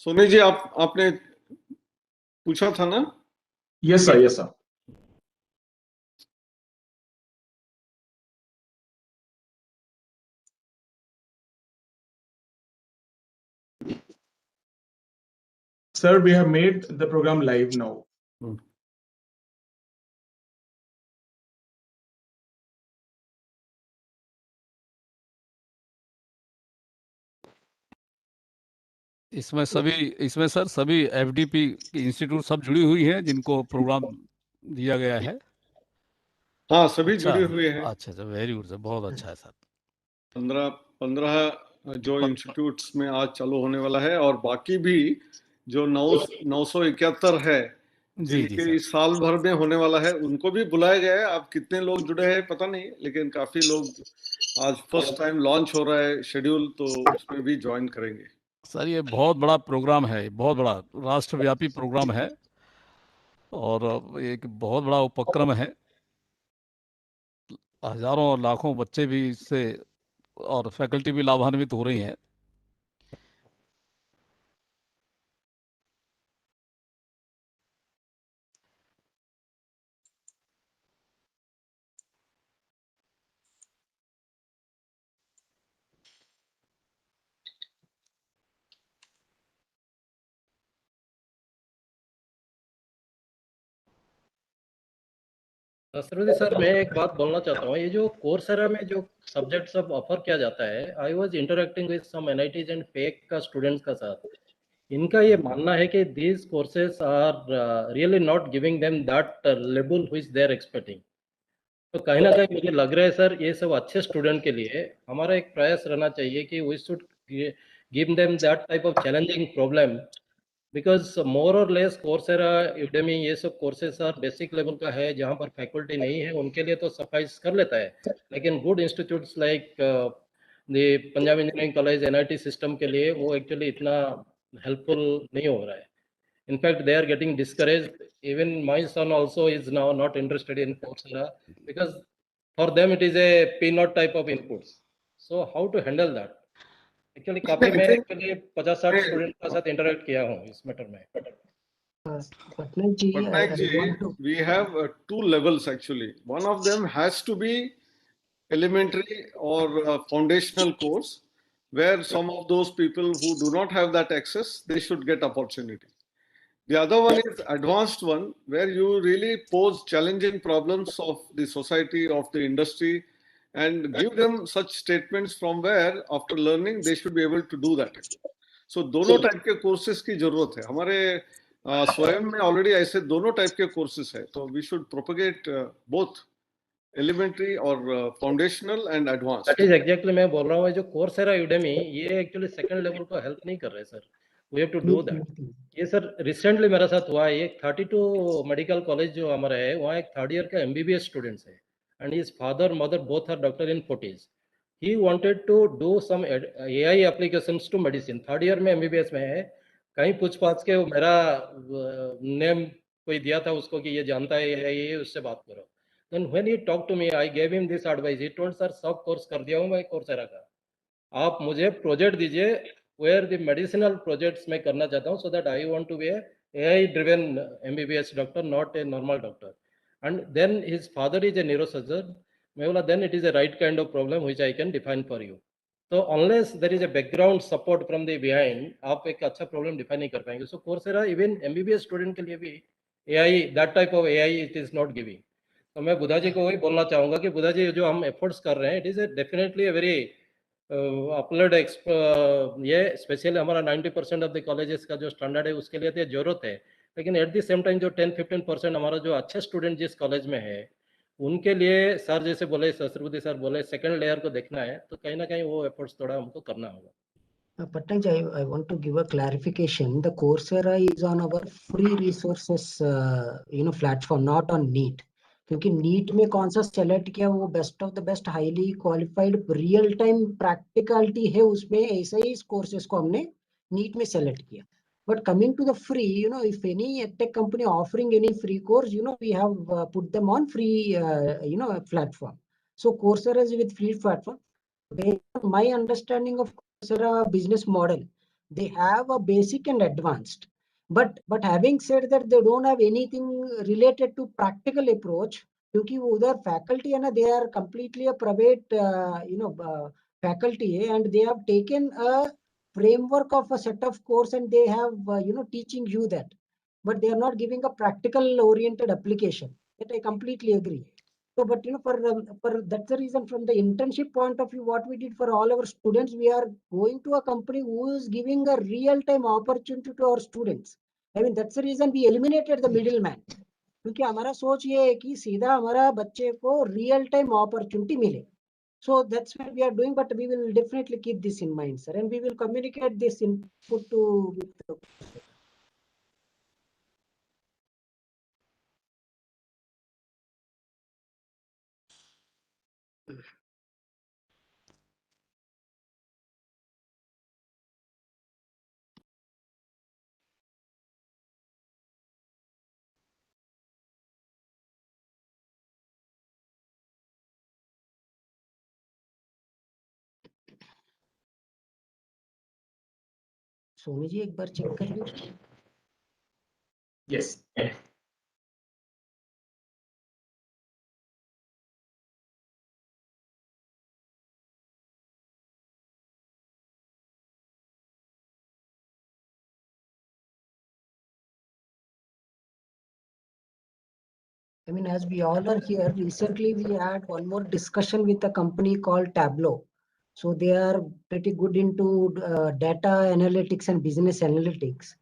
सोनी जी, आपने पूछा था ना? Yes sir, yes sir. Sir, we have made the program live now. इसमें सर सभी एफडीपी इंस्टीट्यूट सब जुड़ी हुई हैं जिनको प्रोग्राम दिया गया है। हाँ, सभी अच्छा, जुड़े हुए हैं। अच्छा, वेरी गुड सर, बहुत अच्छा है सर। 15 जो इंस्टीट्यूट्स में आज चालू होने वाला है, और बाकी भी जो 971 है जी जिनके सर। इस साल भर में होने वाला है, उनको भी बुलाया गया है। अब कितने लोग जुड़े हैं पता नहीं, लेकिन काफी लोग आज फर्स्ट टाइम लॉन्च हो रहा है शेड्यूल, तो उसमें भी ज्वाइन करेंगे। सर ये बहुत बड़ा प्रोग्राम है, बहुत बड़ा राष्ट्रव्यापी प्रोग्राम है और एक बहुत बड़ा उपक्रम है। हजारों और लाखों बच्चे भी इससे और फैकल्टी भी लाभान्वित हो रही हैं। सरस्वती सर, मैं एक बात बोलना चाहता हूँ। ये जो कोर्सेरा में जो सब्जेक्ट सब ऑफर किया जाता है, I was interacting with some NITs and फेक का स्टूडेंट्स का साथ। इनका ये मानना है कि these courses are really not giving them that level which they are expecting. तो कहीं ना कहीं मुझे लग रहा है सर, ये सब अच्छे स्टूडेंट के लिए हमारा एक प्रयास रहना चाहिए कि we should give them that type of challenging problem, because more or less Coursera, Udemy, ये सब कोर्सेस आर बेसिक लेवल का है, जहाँ पर फैकल्टी नहीं है उनके लिए तो सफाइस कर लेता है। लेकिन good institutes like the Punjab engineering college, NIT system के लिए वो एक्चुअली इतना हेल्पफुल नहीं हो रहा है। In fact, they are getting discouraged. Even my son also is now not interested in Coursera because for them it is a peanut type of inputs. So how to handle that? Actually, काफी मैं actually 50-60 student के साथ interact किया हूँ इस matter में। Patnaik ji, we have two levels actually. One of them has to be elementary or foundational course, where some of those people who do not have that access, they should get opportunity. The other one is advanced one, where you really pose challenging problems of the society, of the industry, and give them such statements from where after learning they should be able to do that. So दोनों type के courses की जरूरत है। हमारे स्वयं में already ऐसे दोनों टाइप के कोर्सेज है, तो we should propagate both elementary और foundational and advance. That is exactly मैं बोल रहा हूँ, जो कोर्सेरा, यूडेमी, ये एक्चुअली सेकंड लेवल को हेल्प नहीं कर रहे sir. We have to do that. ये सर रिसेंटली मेरे साथ हुआ है। एक 32 मेडिकल कॉलेज जो हमारा है, वहाँ एक थर्ड ईयर का एमबीबीएस स्टूडेंट्स है, and his father mother both are doctor in 40s। He wanted to do some AI applications to medicine. Third year में एमबीबीएस में है। कहीं पूछ पाछ के मेरा नेम कोई दिया था उसको कि ये जानता है ये, उससे बात करो। Then when he talked to me, I gave him this advice. He told, sir, सब कोर्स कर दिया हूँ मैं कोर्सेरा का, आप मुझे प्रोजेक्ट दीजिए वेयर द मेडिसिनल प्रोजेक्ट्स मैं करना चाहता हूँ, so that I want to be AI driven MBBS doctor, not a normal doctor. And then his father is a neurosurgeon. मैं बोला then it is a right kind of problem which I can define for you. तो unless there is a background support from the behind, आप एक अच्छा problem define नहीं कर पाएंगे। So Coursera even MBBS student के लिए भी AI, that type of AI it is not giving. तो मैं बुधा जी को वही बोलना चाहूँगा कि बुधा जी, जो हम एफर्ट्स कर रहे हैं, it is a definitely a very upload ये स्पेशली हमारा 90% ऑफ द कॉलेजेस का जो स्टैंडर्ड है उसके लिए तो जरूरत है। लेकिन एट द सेम टाइम जो 10-15% हमारा जो अच्छे स्टूडेंट जिस कॉलेज में है, उनके लिए सर जैसे बोले, सरस्वती सर बोले, सेकंड लेयर को देखना है, तो कहीं ना कहीं वो एफर्ट्स थोड़ा हमको करना होगा। Patnaik, I want to give a clarification. The Coursera is on our free resources, platform, not on NEET. क्योंकि नीट में कौन सा सेलेक्ट किया, वो best of the best highly qualified real time practicality है उसमें, ऐसे ही इस कोर्सेज को हमने नीट में सेलेक्ट किया. But coming to the free, if any tech company offering any free course, we have put them on free, platform. So Coursera is with free platform. Based on my understanding of Coursera business model, They have a basic and advanced. But having said that, they don't have anything related to practical approach. क्योंकि वो उधर faculty है ना, they are completely a private faculty, and they have taken a framework of a set of course, and they have teaching you that, but they are not giving a practical oriented application. That I completely agree. So, but for that's the reason, from the internship point of view, what we did for all our students, we are going to a company who is giving a real time opportunity to our students. I mean, that's the reason we eliminated the middleman. क्योंकि हमारा सोच ये है कि सीधा हमारा बच्चे को real time opportunity मिले. So that's what we are doing, but we will definitely keep this in mind, sir, and we will communicate this input to with the Soni ji एक बार चेक कर लीजिए. Yes. I mean, as we all are here, recently we had one more discussion with a company called Tableau. So they are pretty good into data analytics and business analytics.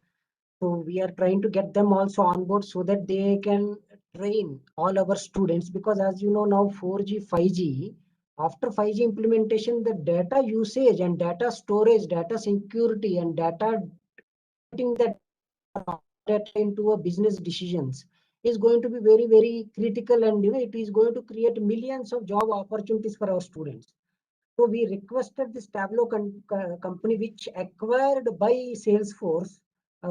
So we are trying to get them also on board so that they can train all our students, because as you know now 4G, 5G, after 5G implementation, the data usage and data storage, data security, and data putting that data into a business decisions is going to be very, very critical, and it is going to create millions of job opportunities for our students. So we requested this Tableau company, which acquired by Salesforce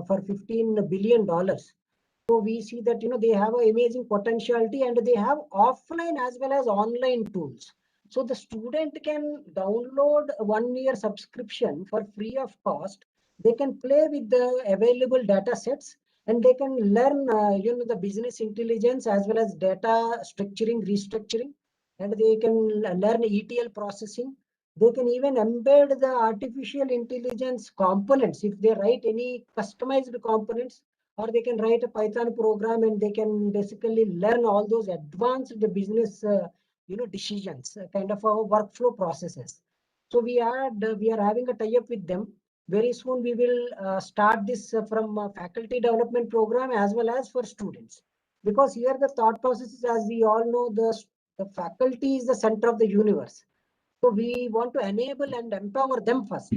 for $15 billion. So we see that they have an amazing potentiality, and they have offline as well as online tools. So the student can download a 1 year subscription for free of cost. They can play with the available data sets, and they can learn the business intelligence as well as data structuring, restructuring, and they can learn ETL processing. They can even embed the artificial intelligence components if they write any customized components, or they can write a Python program, and they can basically learn all those advanced business decisions, kind of our workflow processes. So we are having a tie-up with them. Very soon we will start this from faculty development program as well as for students, because here the thought process is, as we all know, the faculty is the center of the universe. So we want to enable and empower them first,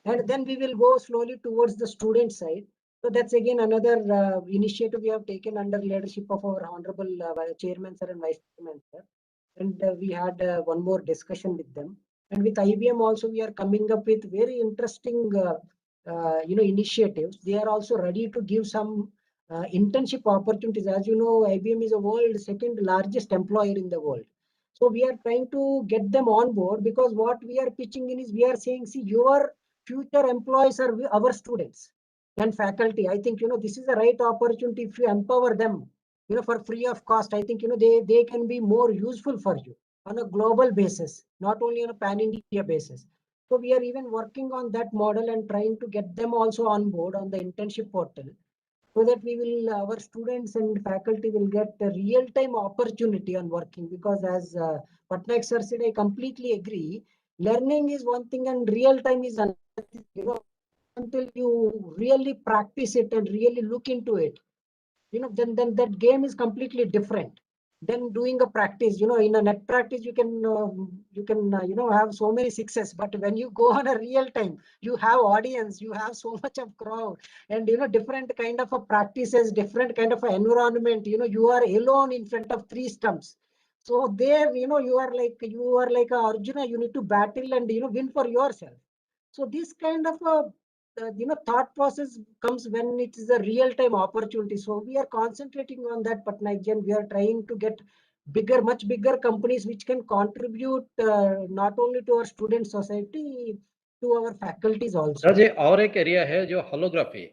and then we will go slowly towards the student side. So that's again another initiative we have taken under leadership of our honorable chairman sir and vice chairman sir. And we had one more discussion with them. And with IBM also, we are coming up with very interesting initiatives. They are also ready to give some internship opportunities. As you know, IBM is the world's second largest employer in the world. So we are trying to get them on board, because what we are pitching in is, we are saying, see, your future employees are our students and faculty. I think this is the right opportunity. If you empower them for free of cost, I think they can be more useful for you on a global basis, not only on a pan-India basis. So we are even working on that model and trying to get them also on board on the internship portal, so that our students and faculty will get a real-time opportunity on working. Because as Patnaik sir said, I completely agree. Learning is one thing and real-time is another. Until you really practice it and really look into it, then that game is completely different than doing a practice. In a net practice, you can have so many sixes, but when you go on a real time, you have audience, you have so much of crowd, and different kind of a practices, different kind of a environment. You are alone in front of three stumps. So there, you are like a Arjuna. You need to battle and win for yourself. So this kind of a thought process comes when it is a real time opportunity. So we are concentrating on that, Patnaik ji. We are trying to get much bigger companies which can contribute not only to our student society, to our faculties also. Sir ji और एक area है जो holography,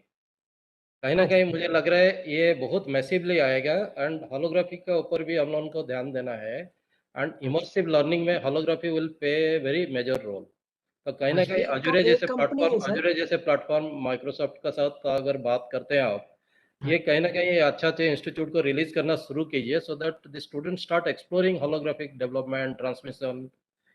कहीं ना हाँ जी। कहीं मुझे लग रहा है ये बहुत मैसिवली आएगा एंड होलोग्राफी के ऊपर भी हम लोगों को ध्यान देना है एंड इमर्सिव लर्निंग में holography will play very major role. तो कहीं ना हाँ, कहीं ये एक कंपनी है सर। अजूरे जैसे प्लेटफॉर्म माइक्रोसॉफ्ट का साथ अगर बात करते हैं आप, ये कहीं ना कहीं अच्छे इंस्टीट्यूट को रिलीज करना शुरू कीजिए so that the student start exploring holographic development transmission.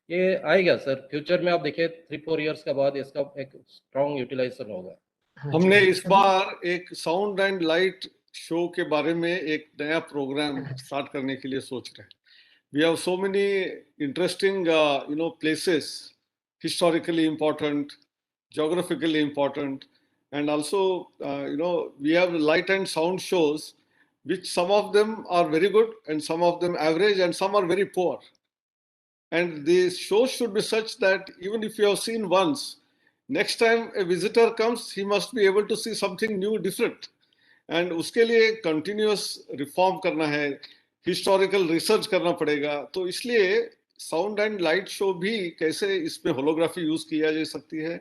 ये आएगा सर फ्यूचर में, आप देखिए 3-4 इयर्स के बाद इसका एक स्ट्रॉन्ग यूटिलाइजेशन होगा। हाँ जी, हमने इस सभी- बार एक साउंड एंड लाइट शो के बारे में एक नया प्रोग्राम स्टार्ट करने के लिए सोच रहे हैं. We have so many interesting, places, historically important, geographically important, and also, we have light and sound shows, which some of them are very good, and some of them average, and some are very poor. And the show should be such that even if you have seen once, next time a visitor comes, he must be able to see something new, different. And उसके लिए continuous reform करना है, historical research करना पड़ेगा. तो इसलिए sound and light show भी कैसे इसमें होलोग्राफी यूज किया जा सकती है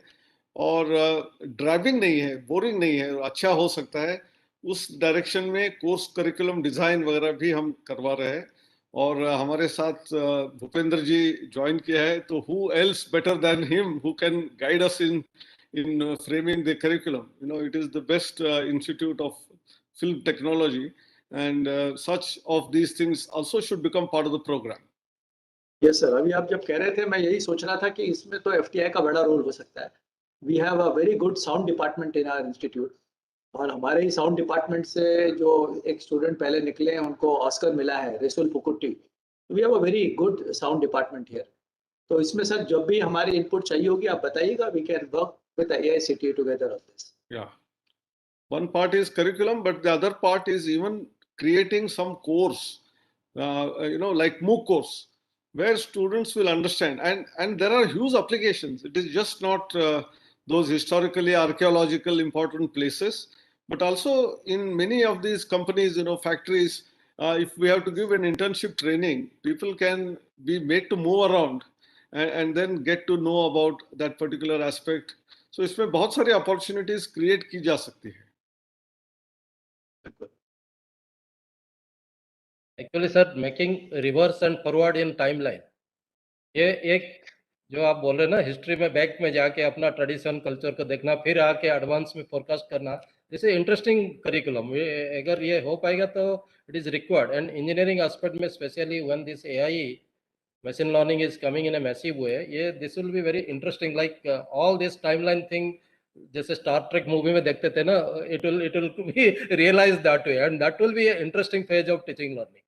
और ड्राइविंग नहीं है, बोरिंग नहीं है, अच्छा हो सकता है, उस डायरेक्शन में कोर्स करिकुलम डिजाइन वगैरह भी हम करवा रहे हैं. और हमारे साथ भूपेंद्र जी ज्वाइन किया है, तो who else better than him who can guide us in framing the curriculum. It is the best institute of film technology, and such of these things also should become part of the program. Yes sir, अभी आप जब कह रहे थे मैं यही सोच रहा था कि इसमें तो एफटीआई का बड़ा रोल हो सकता है. We have a very good sound department in our institute, और हमारे ही साउंड डिपार्टमेंट से जो एक स्टूडेंट पहले निकले हैं उनको ऑस्कर मिला है, Resul Pookutty. We have a very good sound department here. तो इसमें सर जब भी हमारी इनपुट चाहिए होगी आप बताइएगा. We can work with the AICTE together on this. Yeah. One part is curriculum, but the other part is even creating some course, like MOOC course, where students will understand. And there are huge applications. It is just not those historically archaeological important places, but also in many of these companies, factories, if we have to give an internship training, people can be made to move around and then get to know about that particular aspect. So इसमें बहुत सारी opportunities create की जा सकती है. Actually sir making reverse and forward in timeline, ये एक जो आप बोल रहे हैं ना, हिस्ट्री में बैक में जाके अपना ट्रेडिशन कल्चर को देखना, फिर आके एडवांस में फोरकास्ट करना, दिस इज इंटरेस्टिंग करिकुलम. अगर ये हो पाएगा तो it is required. And engineering aspect में specially when this AI machine learning is coming in a massive way, this will be very interesting. Like all this timeline thing, जैसे Star Trek movie में देखते थे ना, it will be realized that way, and that will be an interesting phase of teaching learning.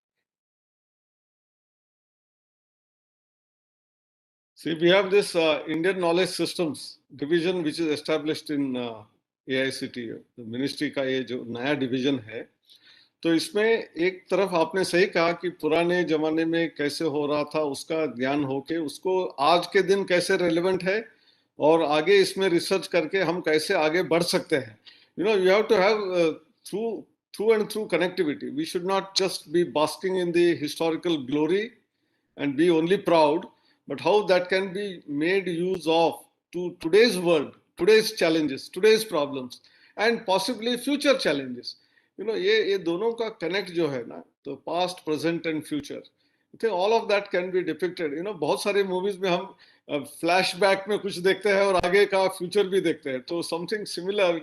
See, we have this Indian Knowledge Systems division which is established in AICTE, the ministry का ये जो नया division है. तो इसमें एक तरफ आपने सही कहा कि पुराने जमाने में कैसे हो रहा था उसका ज्ञान होके उसको आज के दिन कैसे रेलेवेंट है और आगे इसमें रिसर्च करके हम कैसे आगे बढ़ सकते हैं. You have to have through and through connectivity. We should not just be basking in the historical glory and be only proud, but how that can be made use of to today's world, today's challenges, today's problems and possibly future challenges. ये दोनों का connect जो है ना, तो past, present and future, I think all of that can be depicted. बहुत सारे movies में हम फ्लैशबैक में कुछ देखते हैं और आगे का फ्यूचर भी देखते हैं. तो something similar,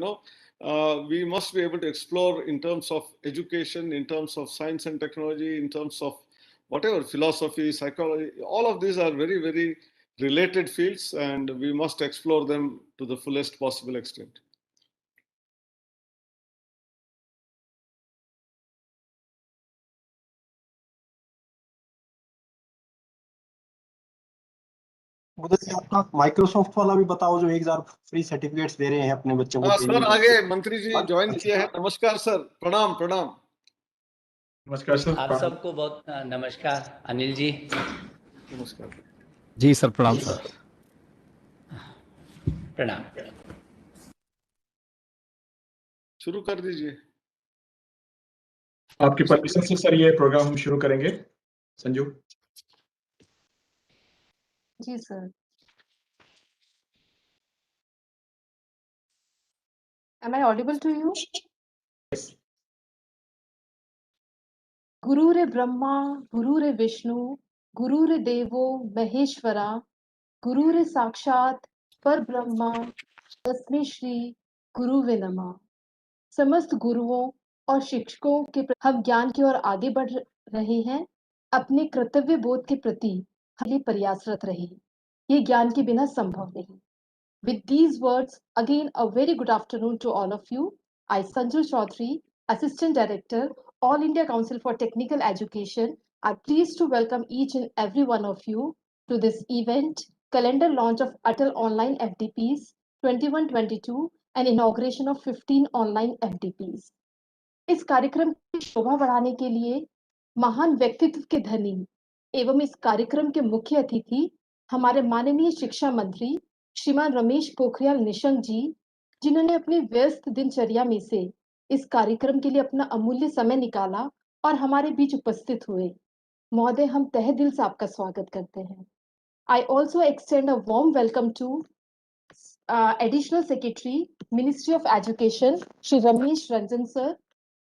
we must be able to explore in terms of education, in terms of science and technology, in terms of whatever, philosophy, psychology. All of these are very, very related fields, and we must explore them to the fullest possible extent. उधर से आपका Microsoft वाला भी बताओ जो 1000 free certificates दे रहे हैं अपने बच्चों को. सर आगे मंत्री जी ज्वाइन किए हैं. नमस्कार सर, प्रणाम प्रणाम. नमस्कार सर. आप सबको बहुत नमस्कार. अनिल जी नमस्कार जी सर, प्रणाम सर. प्रणाम. शुरू कर दीजिए. आपकी परमिशन से सर ये प्रोग्राम हम शुरू करेंगे. संजू जी sir. Am I audible to you? Yes. Gurure Brahma, Gurure Vishnu, Gurure Devo Maheshwara, Gurure Sakshat पर ब्रह्मा तस्मै श्री गुरुवे नमः। समस्त गुरुओं और शिक्षकों के हम ज्ञान की ओर आगे बढ़ रहे हैं। अपने कर्तव्य बोध के प्रति हम प्रयासरत रहे। ये ज्ञान के बिना संभव नहीं। With these words, again a very good afternoon to all of you. I, Sanju Chaudhary, Assistant Director, All India Council for Technical Education, are pleased to welcome each and every one of you to this event, calendar launch of Atal Online FDPs 21-22 and inauguration of 15 online FDPs. इस कार्यक्रम की शोभा बढ़ाने के लिए महान व्यक्तित्व के धनी एवं इस कार्यक्रम के मुख्य अतिथि हमारे माननीय शिक्षा मंत्री श्रीमान रमेश पोखरियाल निशंक जी, जिन्होंने अपनी व्यस्त दिनचर्या में से इस कार्यक्रम के लिए अपना अमूल्य समय निकाला और हमारे बीच उपस्थित हुए। महोदय, हम तहे दिल से आपका स्वागत करते हैं। I also extend a warm welcome to Additional Secretary, Ministry of Education, Shri Ramesh Ranjan sir,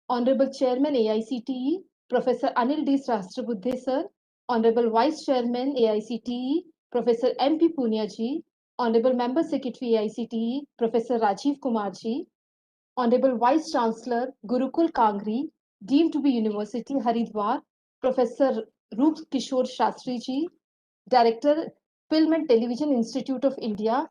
Honorable Chairman AICTE, Professor Anil D. Sahasrabudhe sir, Honorable Vice Chairman AICTE, Professor M.P. Punia ji, Honorable Member Secretary AICTE, Professor Rajiv Kumar ji, Honorable Vice Chancellor Gurukul Kangri, Deemed to be University Haridwar, Professor Roop Kishore Shastri ji, Director Film and Television Institute of India,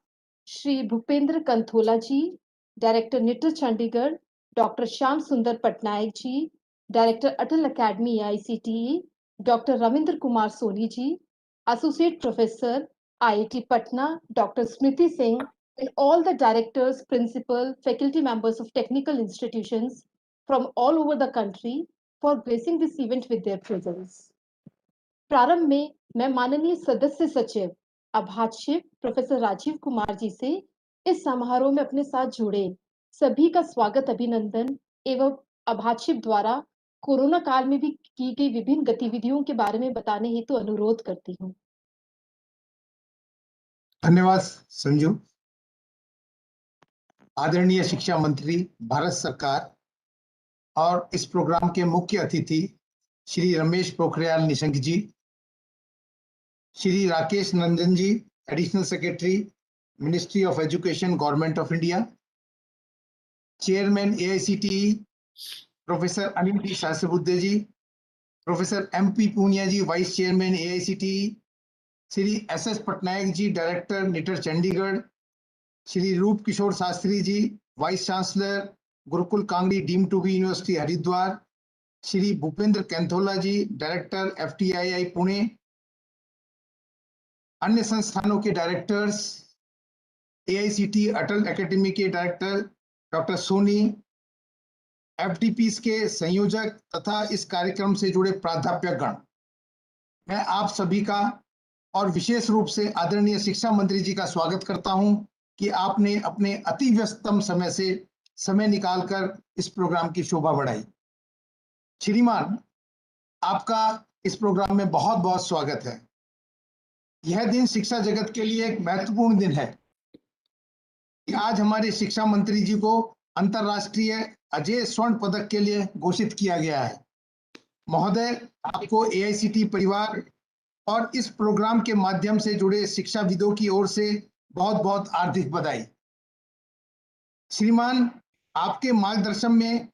Shri Bhupendra Kanthola ji, Director NITR Chandigarh, Dr. Shyam Sundar Patnaik ji, Director Atal Academy AICTE, Dr. Ravindra Kumar Soni ji, Associate Professor IIT Patna, Dr. Smriti Singh, and all the directors, principal, faculty members of technical institutions from all over the country for gracing this event with their presence. प्रारंभ में मैं माननीय सदस्य सचिव अभाषिप professor Rajeev Kumar जी से इस समारोह में अपने साथ जुड़े सभी का स्वागत अभिनंदन एवं अभाषिप द्वारा कोरोना काल में भी की गई विभिन्न गतिविधियों के बारे में बताने हेतु अनुरोध करती हूँ। धन्यवाद संजू। आदरणीय शिक्षा मंत्री भारत सरकार और इस प्रोग्राम के मुख्य अतिथि Shri Ramesh Pokhriyal Nishank ji, Shri Rakesh Nandan ji, additional secretary ministry of education government of India, chairman AICTE professor Anil D Sahasrabudhe ji, professor MP Punia ji, vice chairman AICTE, Shri SS Patnaik ji, director निटर Chandigarh, Shri Roop Kishore Shastri ji, vice chancellor Gurukul Kangri deemed to be university Haridwar, Shri Bhupendra Kainthola ji, director FTII Pune, अन्य संस्थानों के डायरेक्टर्स, AICTE अटल एकेडमी के director doctor Soni, FDPs के संयोजक तथा इस कार्यक्रम से जुड़े प्राध्यापकगण, मैं आप सभी का और विशेष रूप से आदरणीय शिक्षा मंत्री जी का स्वागत करता हूं कि आपने अपने अति व्यस्ततम समय से समय निकालकर इस प्रोग्राम की शोभा बढ़ाई। श्रीमान, आपका इस प्रोग्राम में बहुत बहुत स्वागत है। यह दिन शिक्षा जगत के लिए एक महत्वपूर्ण दिन है कि आज हमारे शिक्षा मंत्री जी को अंतर्राष्ट्रीय अजय स्वर्ण पदक के लिए घोषित किया गया है। महोदय, आपको AICTE परिवार और इस प्रोग्राम के माध्यम से जुड़े शिक्षाविदों की ओर से बहुत बहुत हार्दिक बधाई। श्रीमान, आपके मार्गदर्शन में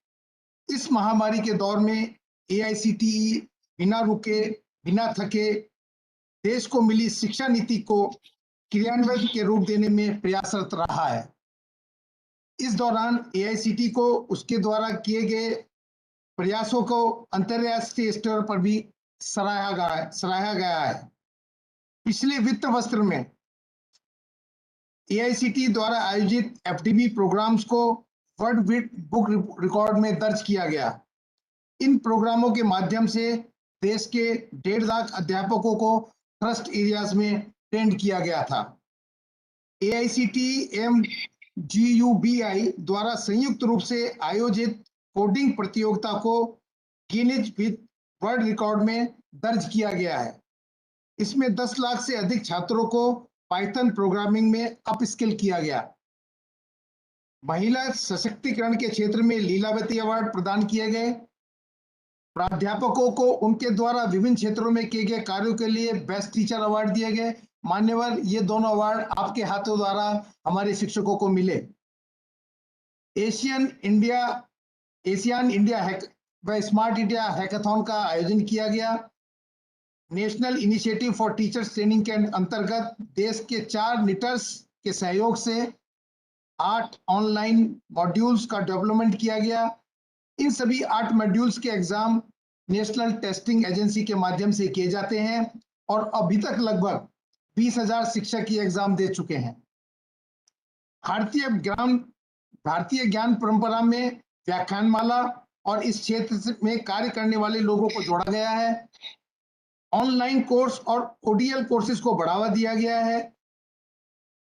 इस महामारी के दौर में AICTE बिना रुके बिना थके देश को मिली शिक्षा नीति को क्रियान्वयन के रूप देने में प्रयासरत रहा है। इस दौरान AICTE को उसके द्वारा किए गए प्रयासों को अंतर्राष्ट्रीय स्तर पर भी सराहा गया है। पिछले वित्त वर्ष में AICTE द्वारा आयोजित FDP प्रोग्राम्स को वर्ल्ड बुक रिकॉर्ड में दर्ज किया गया। इन प्रोग्रामों के माध्यम से देश के 1.5 लाख अध्यापकों को ट्रस्ट एरियाज में ट्रेंड किया गया था। AICTE एवं GUBI द्वारा संयुक्त रूप से आयोजित कोडिंग प्रतियोगिता को गिनीज वर्ल्ड रिकॉर्ड में दर्ज किया गया है। इसमें 10 लाख से अधिक छात्रों को पाइथन प्रोग्रामिंग में अपस्किल किया गया। महिला सशक्तिकरण के क्षेत्र में लीलावती अवार्ड प्रदान किए गए। प्राध्यापकों को उनके द्वारा विभिन्न क्षेत्रों में किए गए कार्यों के लिए बेस्ट टीचर अवार्ड दिए गए। मान्यवर, ये दोनों अवार्ड आपके हाथों द्वारा हमारे शिक्षकों को मिले। एशियन इंडिया व स्मार्ट इंडिया हैकाथॉन का आयोजन किया गया। National initiative for teachers training के अंतर्गत देश के 4 निटर्स के सहयोग से 8 ऑनलाइन मॉड्यूल्स का डेवलपमेंट किया गया। इन सभी 8 मॉड्यूल्स के एग्जाम नेशनल टेस्टिंग एजेंसी के माध्यम से किए जाते हैं और अभी तक लगभग 20,000 शिक्षक ये एग्जाम दे चुके हैं। भारतीय ज्ञान परंपरा में व्याख्यानमाला और इस क्षेत्र में कार्य करने वाले लोगों को जोड़ा गया है। ऑनलाइन कोर्स और ओडीएल कोर्सेज को बढ़ावा दिया गया है।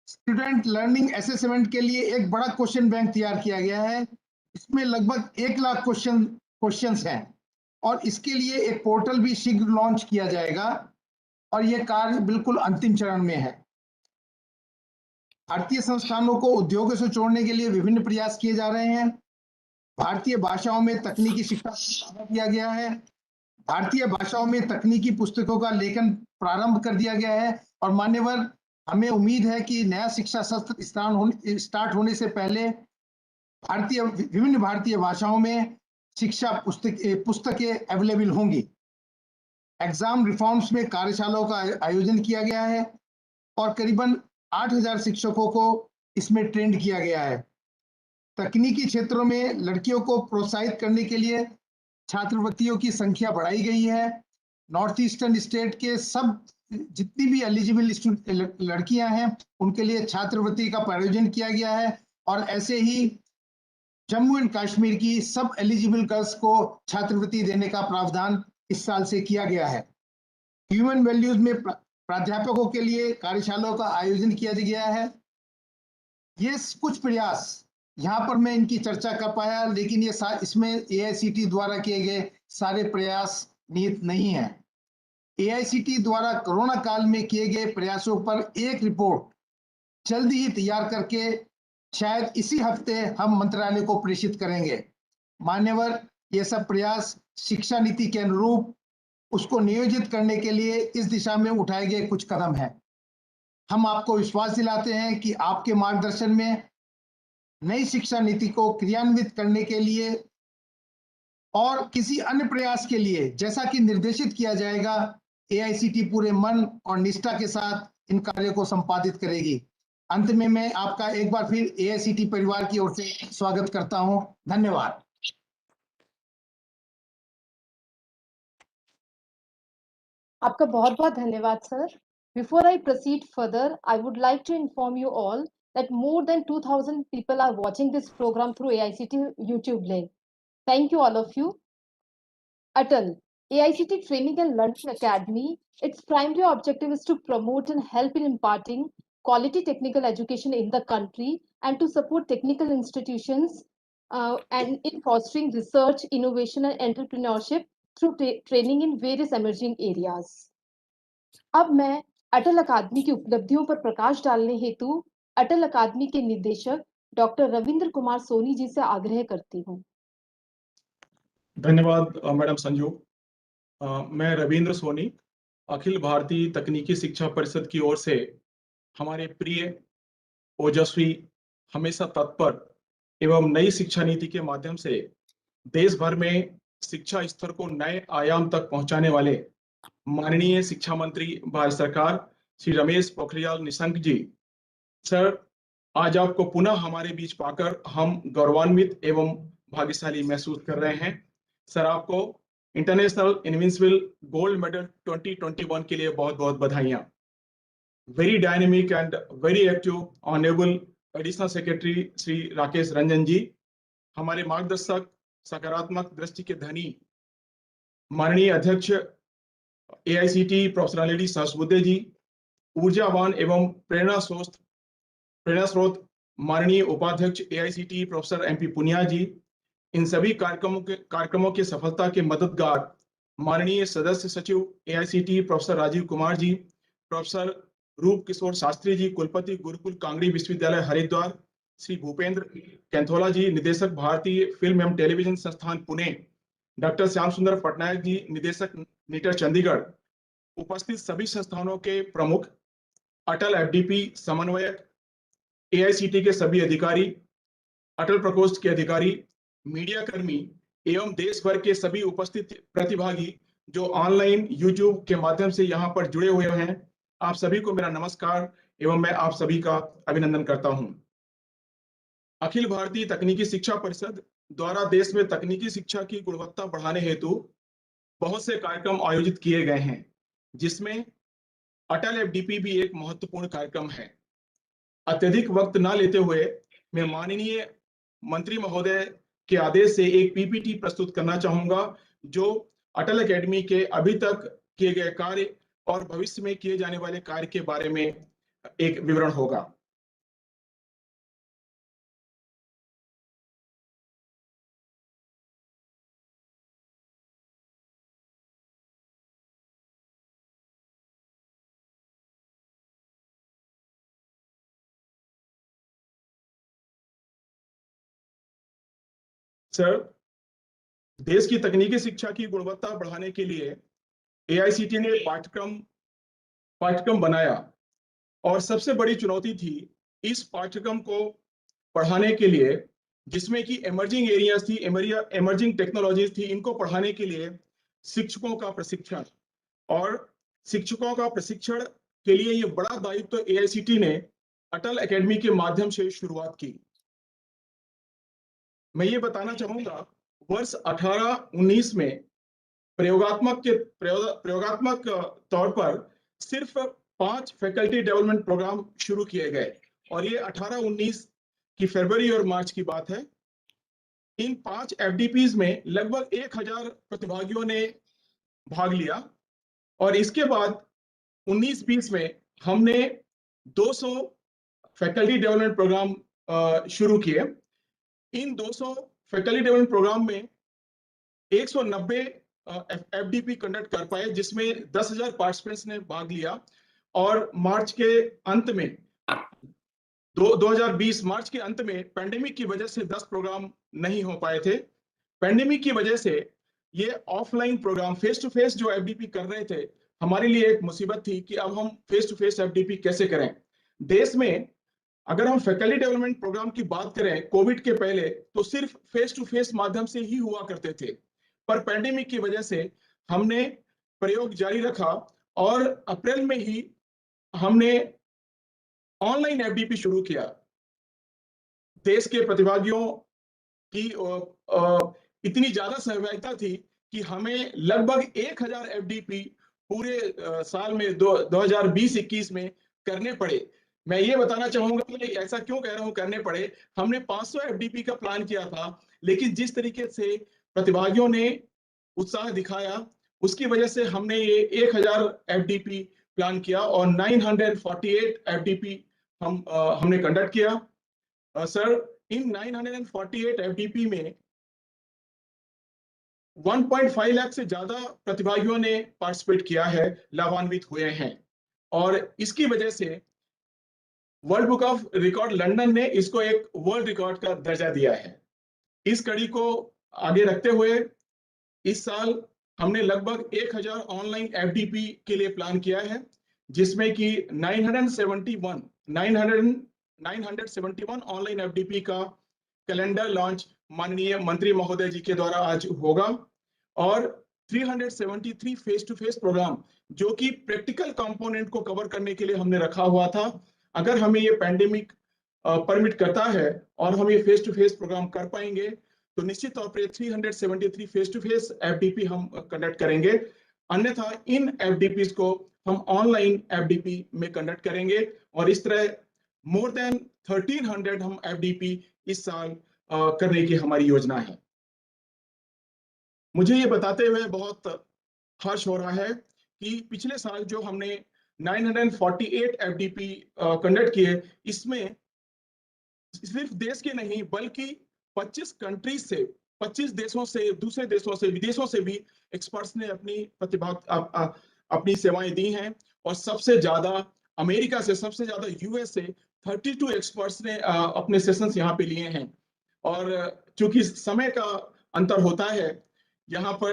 स्टूडेंट लर्निंग असेसमेंट के लिए एक बड़ा क्वेश्चन बैंक तैयार किया गया है। इसमें लगभग 1 लाख क्वेश्चंस हैं और इसके लिए एक पोर्टल भी शीघ्र लॉन्च किया जाएगा और यह कार्य बिल्कुल अंतिम चरण में है। भारतीय संस्थानों को उद्योगों से जोड़ने के लिए विभिन्न प्रयास किए जा रहे हैं। भारतीय भाषाओं में तकनीकी शिक्षा किया गया है। भारतीय भाषाओं में तकनीकी पुस्तकों का लेखन प्रारंभ कर दिया गया है और मान्यवर, हमें उम्मीद है कि नया शिक्षा सत्र स्टार्ट होने से पहले विभिन्न भारतीय भाषाओं में शिक्षा पुस्तकें अवेलेबल होंगी। एग्जाम रिफॉर्म्स में कार्यशालाओं का आयोजन किया गया है और करीबन 8,000 शिक्षकों को इसमें ट्रेंड किया गया है। तकनीकी क्षेत्रों में लड़कियों को प्रोत्साहित करने के लिए छात्रवृत्तियों की संख्या बढ़ाई गई है। नॉर्थ ईस्टर्न स्टेट के सब जितनी भी एलिजिबल लड़कियां हैं उनके लिए छात्रवृत्ति का प्रायोजन किया गया है और ऐसे ही जम्मू एंड कश्मीर की सब एलिजिबल गर्ल्स को छात्रवृत्ति देने का प्रावधान इस साल से किया गया है। ह्यूमन वैल्यूज में प्राध्यापकों के लिए कार्यशालाओं का आयोजन किया गया है। ये कुछ प्रयास यहाँ पर मैं इनकी चर्चा कर पाया, लेकिन ये इसमें एआईसीटी द्वारा किए गए सारे प्रयास निहित नहीं है। एआईसीटी द्वारा कोरोना काल में किए गए प्रयासों पर एक रिपोर्ट जल्दी ही तैयार करके शायद इसी हफ्ते हम मंत्रालय को प्रेषित करेंगे। मान्यवर, ये सब प्रयास शिक्षा नीति के अनुरूप उसको नियोजित करने के लिए इस दिशा में उठाए गए कुछ कदम हैं। हम आपको विश्वास दिलाते हैं कि आपके मार्गदर्शन में नई शिक्षा नीति को क्रियान्वित करने के लिए और किसी अन्य प्रयास के लिए जैसा कि निर्देशित किया जाएगा, एआईसीटी पूरे मन और निष्ठा के साथ इन कार्यों को संपादित करेगी। अंत में मैं आपका एक बार फिर एआईसीटी परिवार की ओर से स्वागत करता हूं। धन्यवाद। आपका बहुत बहुत धन्यवाद sir. Before I proceed further, I would like to inform you all that more than 2,000 people are watching this program through AICT YouTube link. Thank you all of you. Atal, AICT Training and Learning Academy, its primary objective is to promote and help in imparting quality technical education in the country and to support technical institutions and in fostering research, innovation and entrepreneurship through training in various emerging areas. अब मैं अटल अकादमी की उपलब्धियों पर प्रकाश डालने हेतु अटल अकादमी के निदेशक डॉक्टर रविंद्र कुमार सोनी जी से आग्रह करती हूँ। धन्यवाद मैडम संजू। मैं रविंद्र सोनी अखिल भारतीय तकनीकी शिक्षा परिषद की ओर से हमारे प्रिय, ओजस्वी, हमेशा तत्पर एवं नई शिक्षा नीति के माध्यम से देश भर में शिक्षा स्तर को नए आयाम तक पहुंचाने वाले माननीय शिक्षा मंत्री भारत सरकार श्री रमेश पोखरियाल निशंक जी, सर, आज आपको पुनः हमारे बीच पाकर हम गौरवान्वित एवं भाग्यशाली महसूस कर रहे हैं। सर, आपको इंटरनेशनल इनविंसिबल गोल्ड मेडल 2021 के लिए बहुत बहुत बधाइयां। Very dynamic and very active honourable additional secretary Shri Rakesh Ranjan ji, हमारे मार्गदर्शक, सकारात्मक दृष्टि के धनी माननीय अध्यक्ष एआईसीटी प्रोफेसर अनिल सहस्रबुद्धे जी, ऊर्जावान एवं प्रेरणा स्रोत माननीय उपाध्यक्ष AICTE professor MP Punia ji, इन सभी कार्यक्रमों के सफलता के मददगार माननीय सदस्य सचिव AICTE professor Rajeev Kumar ji, professor Roop Kishore Shastri जी, कुलपति गुरुकुल कांगड़ी विश्वविद्यालय हरिद्वार, श्री भूपेंद्र कैंथोला जी, निदेशक भारतीय फिल्म एवं टेलीविजन संस्थान पुणे, डॉक्टर श्याम सुंदर पटनायक जी, निदेशक नीटर चंडीगढ़, उपस्थित सभी संस्थानों के प्रमुख, अटल एफडीपी समन्वयक, एआईसीटी के सभी अधिकारी, अटल प्रकोष्ठ के अधिकारी, मीडिया कर्मी एवं देश भर के सभी उपस्थित प्रतिभागी जो ऑनलाइन यूट्यूब के माध्यम से यहाँ पर जुड़े हुए हैं, आप सभी को मेरा नमस्कार एवं मैं आप सभी का अभिनंदन करता हूं। अखिल भारतीय तकनीकी शिक्षा परिषद द्वारा देश में तकनीकी शिक्षा की गुणवत्ता बढ़ाने हेतु बहुत से कार्यक्रम आयोजित किए गए हैं, जिसमें अटल एफडीपी भी एक महत्वपूर्ण कार्यक्रम है। अत्यधिक वक्त न लेते हुए मैं माननीय मंत्री महोदय के आदेश से एक पीपीटी प्रस्तुत करना चाहूंगा, जो अटल एकेडमी के अभी तक किए गए कार्य और भविष्य में किए जाने वाले कार्य के बारे में एक विवरण होगा। सर, देश की तकनीकी शिक्षा की गुणवत्ता बढ़ाने के लिए एआईसीटी ने पाठ्यक्रम बनाया और सबसे बड़ी चुनौती थी इस पाठ्यक्रम को पढ़ाने के लिए, जिसमें कि एमर्जिंग एरियाज थी, एमर्जिंग टेक्नोलॉजीज थी। इनको पढ़ाने के लिए शिक्षकों का प्रशिक्षण, और शिक्षकों का प्रशिक्षण के लिए ये बड़ा दायित्व एआईसीटी ने अटल एकेडमी के माध्यम से शुरुआत की। मैं ये बताना चाहूंगा, वर्ष 18-19 में प्रयोगात्मक तौर पर सिर्फ 5 फैकल्टी डेवलपमेंट प्रोग्राम शुरू किए गए, और ये 18-19 की फरवरी और मार्च की बात है। इन 5 एफडीपीज में लगभग 1000 प्रतिभागियों ने भाग लिया, और इसके बाद 19-20 में हमने 200 फैकल्टी डेवलपमेंट प्रोग्राम शुरू किए। इन 200 फैकल्टी डेवलपमेंट प्रोग्राम में 190 एफडीपी कंडक्ट कर पाए, जिसमें 10,000 पार्टिसिपेंट्स ने भाग लिया। और मार्च के अंत में 2020 मार्च के अंत में पैंडेमिक की वजह से 10 प्रोग्राम नहीं हो पाए थे। पैंडेमिक की वजह से ये offline programme, face to face जो एफडीपी कर रहे थे, हमारे लिए एक मुसीबत थी कि अब हम फेस टू फेस एफडीपी कैसे करें। देश में अगर हम फैकल्टी डेवलपमेंट प्रोग्राम की बात करें कोविड के पहले, तो सिर्फ फेस टू फेस माध्यम से ही हुआ करते थे, पर पैंडेमिक की वजह से हमने प्रयोग जारी रखा और अप्रैल में ही हमने ऑनलाइन एफडीपी शुरू किया। देश के प्रतिभागियों की इतनी ज्यादा सहभागिता थी कि हमें लगभग 1000 एफडीपी पूरे साल में 2020-21 में करने पड़े। मैं ये बताना चाहूंगा कि ऐसा क्यों कह रहा हूं करने पड़े। हमने 500 एफडीपी का प्लान किया था, लेकिन जिस तरीके से प्रतिभागियों ने उत्साह दिखाया, उसकी वजह से हमने ये 1000 एफडीपी प्लान किया और 948 एफडीपी हमने कंडक्ट किया। सर, इन 948 एफडीपी में 1.5 लाख से ज्यादा प्रतिभागियों ने पार्टिसिपेट किया है, लाभान्वित हुए हैं, और इसकी वजह से world book of record London ने इसको एक वर्ल्ड रिकॉर्ड का दर्जा दिया है। इस कड़ी को आगे रखते हुए इस साल हमने लगभग 1000 ऑनलाइन एफडीपी के लिए प्लान किया है, जिसमें कि 971 ऑनलाइन एफडीपी का कैलेंडर लॉन्च माननीय मंत्री महोदय जी के द्वारा आज होगा, और 373 फेस टू फेस प्रोग्राम जो कि प्रैक्टिकल कंपोनेंट को कवर करने के लिए हमने रखा हुआ था। अगर हमें ये पैंडेमिक परमिट करता है और हम ये फेस टू फेस प्रोग्राम कर पाएंगे, तो निश्चित तौर पर 373 फेस टू फेस एफडीपी हम कंडक्ट करेंगे। अन्यथा इन एफडीपीज को हम ऑनलाइन एफडीपी में कंडक्ट करेंगे, और इस तरह मोर देन 1300 हम एफडीपी इस साल करने की हमारी योजना है। मुझे ये बताते हुए बहुत हर्ष हो रहा है कि पिछले साल जो हमने 948 एफडीपी कंडक्ट किए, इसमें सिर्फ देश के नहीं बल्कि 25 कंट्रीज से, 25 देशों से, दूसरे देशों से, विदेशों से भी एक्सपर्ट्स ने अपनी सेवाएं दी हैं, और सबसे ज्यादा अमेरिका से, सबसे ज्यादा यूएस से 32 एक्सपर्ट्स ने अपने सेशंस यहाँ पे लिए हैं। और चूंकि समय का अंतर होता है, यहाँ पर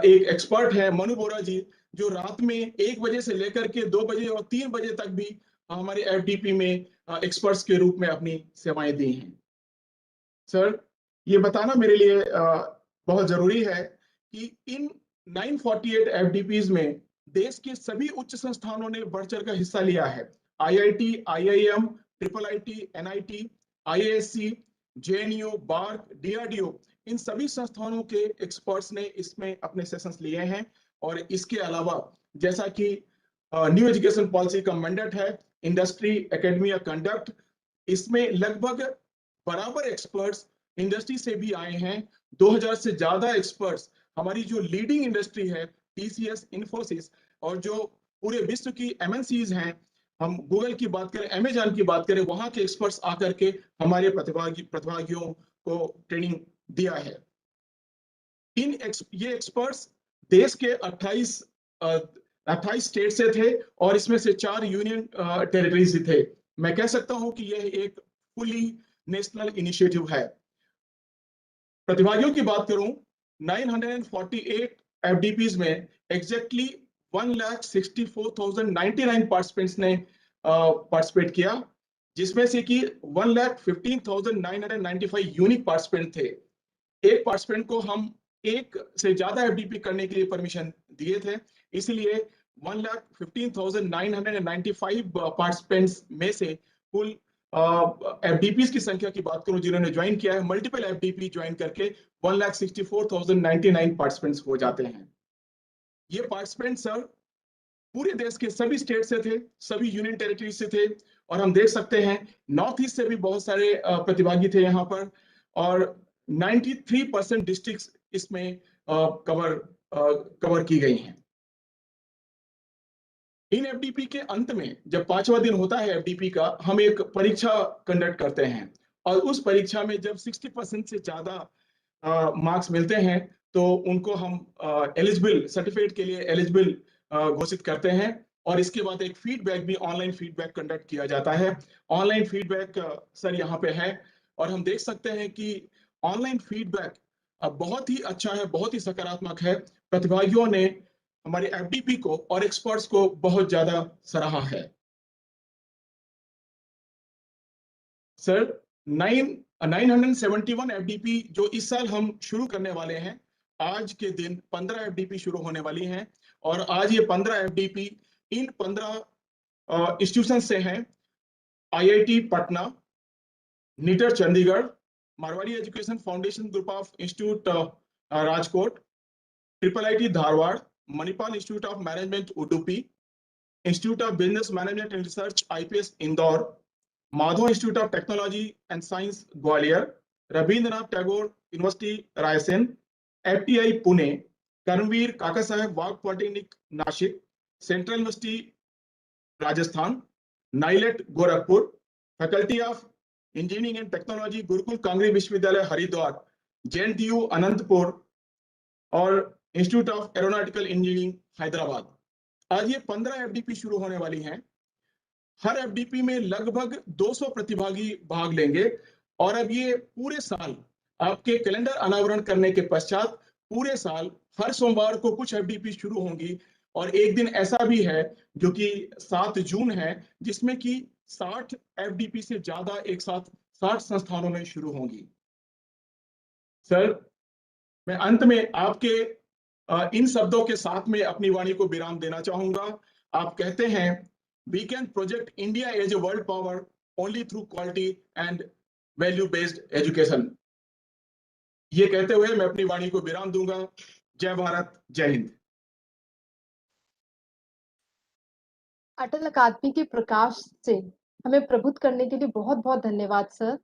एक एक्सपर्ट है मनु बोरा जी, जो रात में 1 बजे से लेकर के 2 बजे और 3 बजे तक भी हमारे एफडीपी में एक्सपर्ट्स के रूप में अपनी सेवाएं दी हैं। सर, ये बताना मेरे लिए बहुत जरूरी है कि इन 948 एफडीपीज में देश के सभी उच्च संस्थानों ने बढ़ चढ़ कर हिस्सा लिया है। IIT, IIM, triple IT, NIT, IASC, JNU, BARC, DRDO, इन सभी संस्थानों के एक्सपर्ट्स ने इसमें अपने सेशंस लिए हैं। और इसके अलावा जैसा कि न्यू एजुकेशन पॉलिसी का मैंडेट है, इंडस्ट्री एकेडमिया कंडक्ट, इसमें लगभग बराबर एक्सपर्ट्स इंडस्ट्री से भी आए हैं। 2000 से ज्यादा एक्सपर्ट्स हमारी जो लीडिंग इंडस्ट्री है, टीसीएस, इन्फोसिस, और जो पूरे विश्व की एमएनसीज हैं, हम गूगल की बात करें, अमेजॉन की बात करें, वहां के एक्सपर्ट्स आकर के हमारे प्रतिभागियों को ट्रेनिंग दिया है। ये एक्सपर्ट्स देश के 28 स्टेट से थे और इसमें से 4 यूनियन टेरिटरी से थे। मैं कह सकता हूं कि यह एक फुली नेशनल इनिशिएटिव है। प्रतिभागियों की बात करूं, 948 एफडीपीज में एग्जैक्टली 1,64,099 पार्टिसिपेंट्स ने पार्टिसिपेट किया, जिसमें से कि 1,15,995 यूनिक पार्टिसिपेंट थे। एक पार्टिसिपेंट को हम एक से ज्यादा एफडीपी करने के लिए परमिशन दिए थे, इसलिए 1,15,995 पार्टिसिपेंट्स में से कुल एफडीपीज की संख्या की बात करूं जिन्होंने ज्वाइन किया है, मल्टीपल एफडीपी ज्वाइन करके 1,64,099 पार्टिसिपेंट्स हो जाते हैं। ये पार्टिसिपेंट सर पूरे देश के सभी स्टेट से थे, सभी यूनियन टेरिटरी से थे, और हम देख सकते हैं नॉर्थ ईस्ट से भी बहुत सारे प्रतिभागी थे यहाँ पर, और 93% डिस्ट्रिक्ट्स इसमें कवर की गई हैं। इन एफडीपी के अंत में जब 5वां दिन होता है एफडीपी का, हम एक परीक्षा कंडक्ट करते हैं, और उस परीक्षा में जब 60% से ज्यादा मार्क्स मिलते हैं तो उनको हम एलिजिबल, सर्टिफिकेट के लिए एलिजिबल घोषित करते हैं। और इसके बाद एक फीडबैक भी, ऑनलाइन फीडबैक कंडक्ट किया जाता है। ऑनलाइन फीडबैक सर यहाँ पे है, और हम देख सकते हैं कि ऑनलाइन फीडबैक बहुत ही अच्छा है, बहुत ही सकारात्मक है। प्रतिभागियों ने हमारे एफडीपी को और एक्सपर्ट्स को बहुत ज्यादा सराहा है। सर, 971 एफडीपी जो इस साल हम शुरू करने वाले हैं, आज के दिन 15 एफडीपी शुरू होने वाली हैं, और आज ये 15 एफडीपी इन 15 इंस्टीट्यूशन से हैं। आईआईटी पटना, नीटर Chandigarh, Marwari education foundation group of institute Rajkot, triple IT Dharwad, Manipal institute of management Udupi, institute of business management and research IPS Indore, Madhav institute of technology and science Gwalior, Rabindranath Tagore university Raisen, FTI Pune, Karmaveer Kaka Saheb Wagh polytechnic Nashik, central university Rajasthan, NIELIT Gorakhpur, faculty of engineering and technology Gurukul Kangri विश्वविद्यालय Haridwar, JNTU Anantapur, और institute of aeronautical engineering Hyderabad. आज ये 15 FDP शुरू होने वाली हैं। हर FDP में लगभग 200 प्रतिभागी भाग लेंगे, और अब ये पूरे साल आपके कैलेंडर अनावरण करने के पश्चात पूरे साल हर सोमवार को कुछ एफडीपी शुरू होंगी, और एक दिन ऐसा भी है जो कि 7 जून है, जिसमें कि 60 एफडीपी से ज्यादा एक साथ 60 संस्थानों में शुरू होंगी। सर, मैं अंत में आपके इन शब्दों के साथ में अपनी वाणी को विराम देना चाहूंगा। आप कहते हैं, we can project India as a world power only through quality and value based education. ये कहते हुए मैं अपनी वाणी को विराम दूंगा। जय भारत, जय हिंद। अटल अकादमी के प्रकाश से हमें प्रबुद्ध करने के लिए बहुत बहुत धन्यवाद सर।